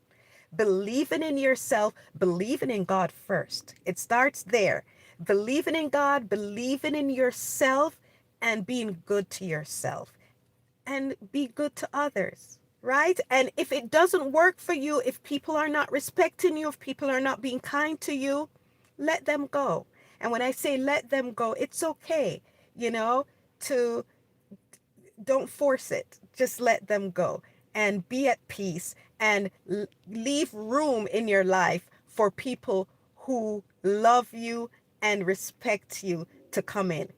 Speaker 1: believing in yourself, believing in God first. It starts there. Believing in God, believing in yourself, and being good to yourself and be good to others, right? And if it doesn't work for you, if people are not respecting you, if people are not being kind to you, let them go. And when I say let them go, it's okay, you know, to don't force it. Just let them go and be at peace and leave room in your life for people who love you and respect you to come in.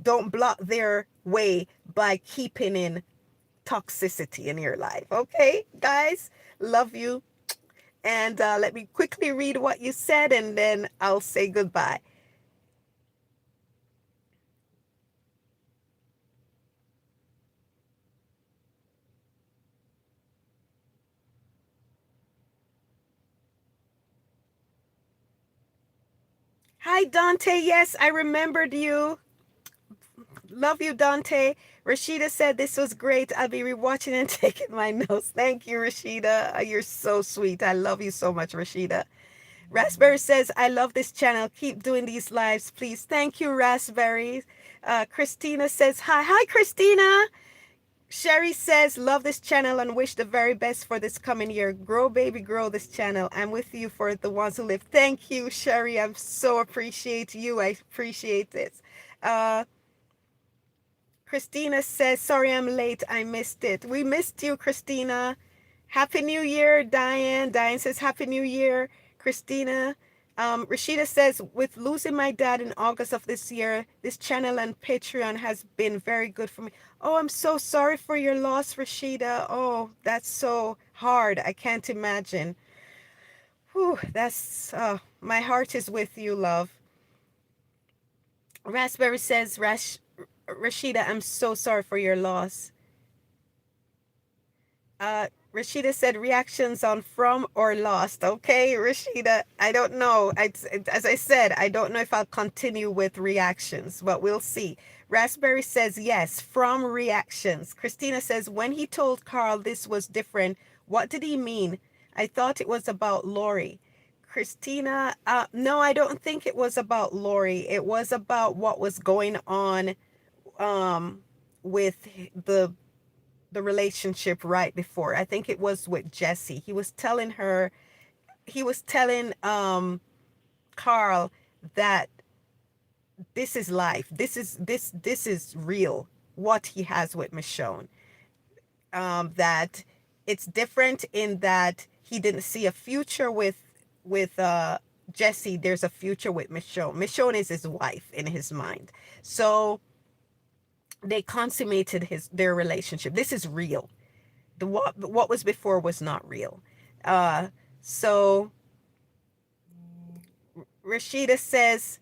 Speaker 1: Don't block their way by keeping in toxicity in your life. Okay, guys, love you. And let me quickly read what you said and then I'll say goodbye. Hi, Dante. Yes, I remembered you. Love you, Dante. Rashida said this was great. I'll be rewatching and taking my notes. Thank you, Rashida. You're so sweet. I love you so much, Rashida. Raspberry says, I love this channel. Keep doing these lives, please. Thank you, Raspberry. Christina says, hi. Hi, Christina. Sherry says, love this channel and wish the very best for this coming year. Grow, baby, grow this channel. I'm with you for the ones who live. Thank you, Sherry. I so appreciate you. I appreciate this. Uh, Christina says, sorry I'm late. I missed it. We missed you, Christina. Happy New Year, Diane. Diane says, Happy New Year, Christina. Rashida says, with losing my dad in August of this year, this channel and Patreon has been very good for me. Oh, I'm so sorry for your loss, Rashida. Oh, that's so hard. I can't imagine. Whew, my heart is with you, love. Raspberry says, Rashida, I'm so sorry for your loss. Rashida said reactions on From or Lost. Okay, Rashida, I don't know. As I said, I don't know if I'll continue with reactions, but we'll see. Raspberry says yes, From reactions. Christina says, when he told Carl this was different, what did he mean? I thought it was about Lori. Christina, no, I don't think it was about Lori. It was about what was going on with the relationship right before. I think it was with Jesse. He was telling Carl that this is life. This is real. What he has with Michonne. That it's different in that he didn't see a future with Jesse. There's a future with Michonne. Michonne is his wife in his mind. So they consummated their relationship. This is real. What was before was not real. So Rashida says,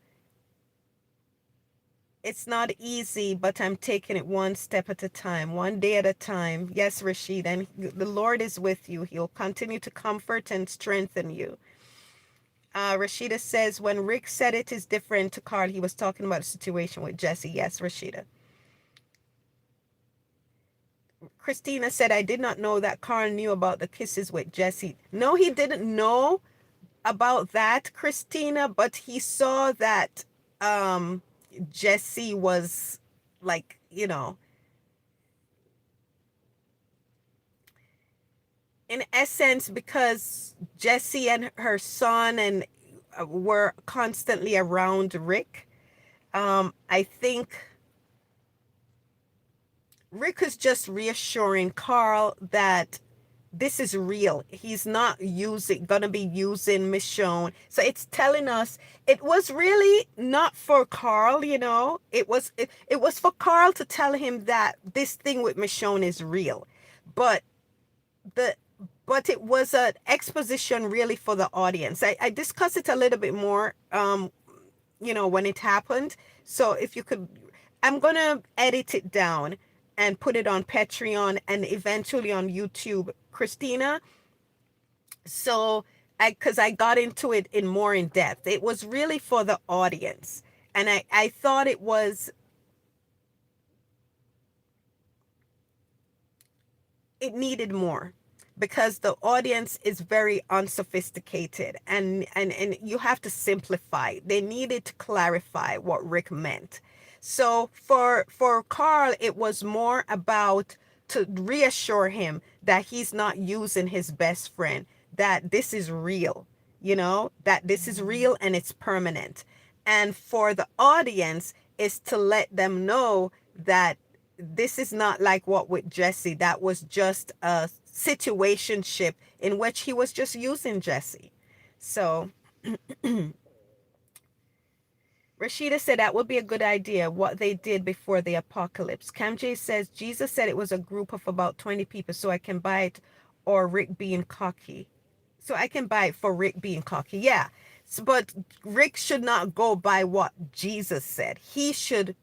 Speaker 1: it's not easy, but I'm taking it one step at a time, one day at a time. Yes, Rashida, and the Lord is with you. He'll continue to comfort and strengthen you. Rashida says, when Rick said it is different to Carl, he was talking about a situation with Jesse. Yes, Rashida. Christina said, I did not know that Carl knew about the kisses with Jesse. No, he didn't know about that, Christina, but he saw that Jesse was like, in essence, because Jesse and her son and were constantly around Rick. I think Rick is just reassuring Carl that this is real. He's not gonna be using Michonne. So it's telling us it was really not for Carl, it was for Carl to tell him that this thing with Michonne is real. But the but it was an exposition really for the audience. I discussed it a little bit more when it happened. So if you could, I'm going to edit it down and put it on Patreon and eventually on YouTube, Christina. So because I got into it more in depth. It was really for the audience. And I thought it needed more because the audience is very unsophisticated and you have to simplify. They needed to clarify what Rick meant. So for Carl, it was more about to reassure him that he's not using his best friend, that this is real, that this is real and it's permanent. And for the audience is to let them know that this is not like what with Jesse. That was just a situationship in which he was just using Jesse. So Rashida said that would be a good idea, what they did before the apocalypse. Cam J says, Jesus said it was a group of about 20 people, so I can buy it, or Rick being cocky. So I can buy it for Rick being cocky. Yeah. But Rick should not go by what Jesus said. He should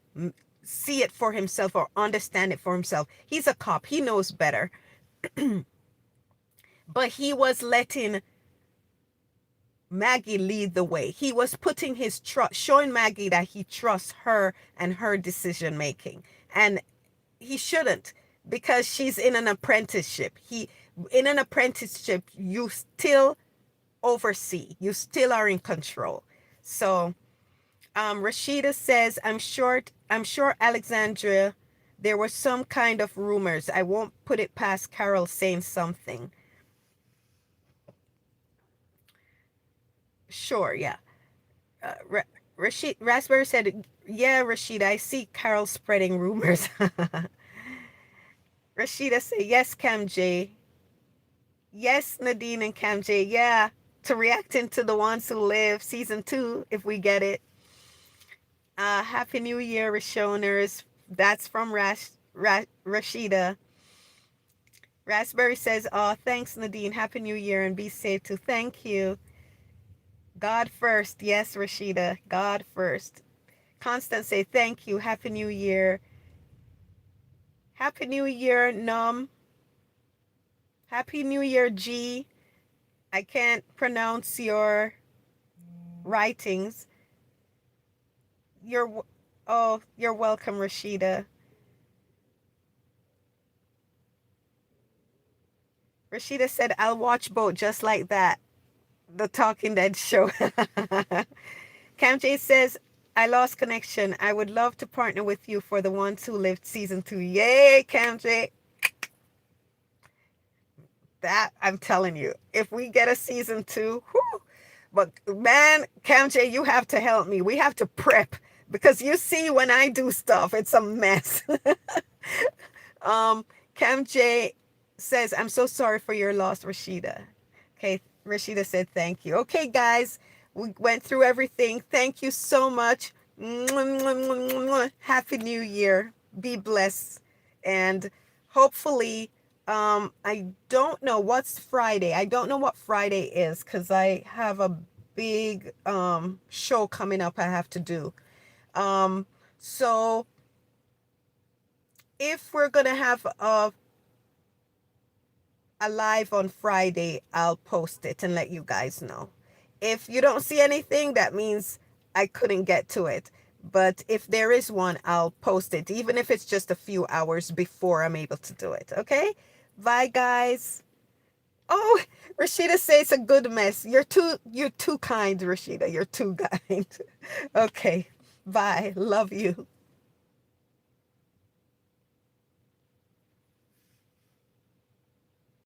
Speaker 1: see it for himself or understand it for himself. He's a cop. He knows better. But he was letting Maggie lead the way. He was putting his trust, showing Maggie that he trusts her and her decision making. And he shouldn't, because she's in an apprenticeship. In an apprenticeship, you still oversee. You still are in control. So Rashida says, I'm short I'm sure Alexandria, there were some kind of rumors. I won't put it past Carol saying something. Sure, yeah. Rashid Raspberry said, "Yeah, Rashida, I see Carol spreading rumors." Rashida said, "Yes, Cam J. Yes, Nadine and Cam J. Yeah, to reacting to the ones who live season 2 if we get it. Happy New Year, Rashoners. That's from Rashida. Raspberry says, "Oh, thanks, Nadine. Happy New Year and be safe too." Thank you. God first. Yes, Rashida. God first. Constance say, "Thank you. Happy New Year." Happy New Year, Num. Happy New Year, G. I can't pronounce your writings. You're welcome, Rashida. Rashida said, "I'll watch both just like that." The Talking Dead show. Cam J says, "I lost connection. I would love to partner with you for the ones who lived season 2. Yay, Cam J. That, I'm telling you, if we get a season 2, whew, but man, Cam J, you have to help me. We have to prep because you see when I do stuff, it's a mess. Cam J says, "I'm so sorry for your loss, Rashida." Okay, Rashida said, "Thank you." Okay, guys, we went through everything. Thank you so much. Happy New Year. Be blessed. And hopefully, I don't know what's Friday. I don't know what Friday is because I have a big show coming up I have to do. So if we're gonna have a live on Friday, I'll post it and let you guys know. If you don't see anything, that means I couldn't get to it. But if there is one, I'll post it, even if it's just a few hours before I'm able to do it. Okay? Bye, guys. Oh, Rashida says it's a good mess. You're too kind, Rashida. You're too kind. Okay. Bye. Love you.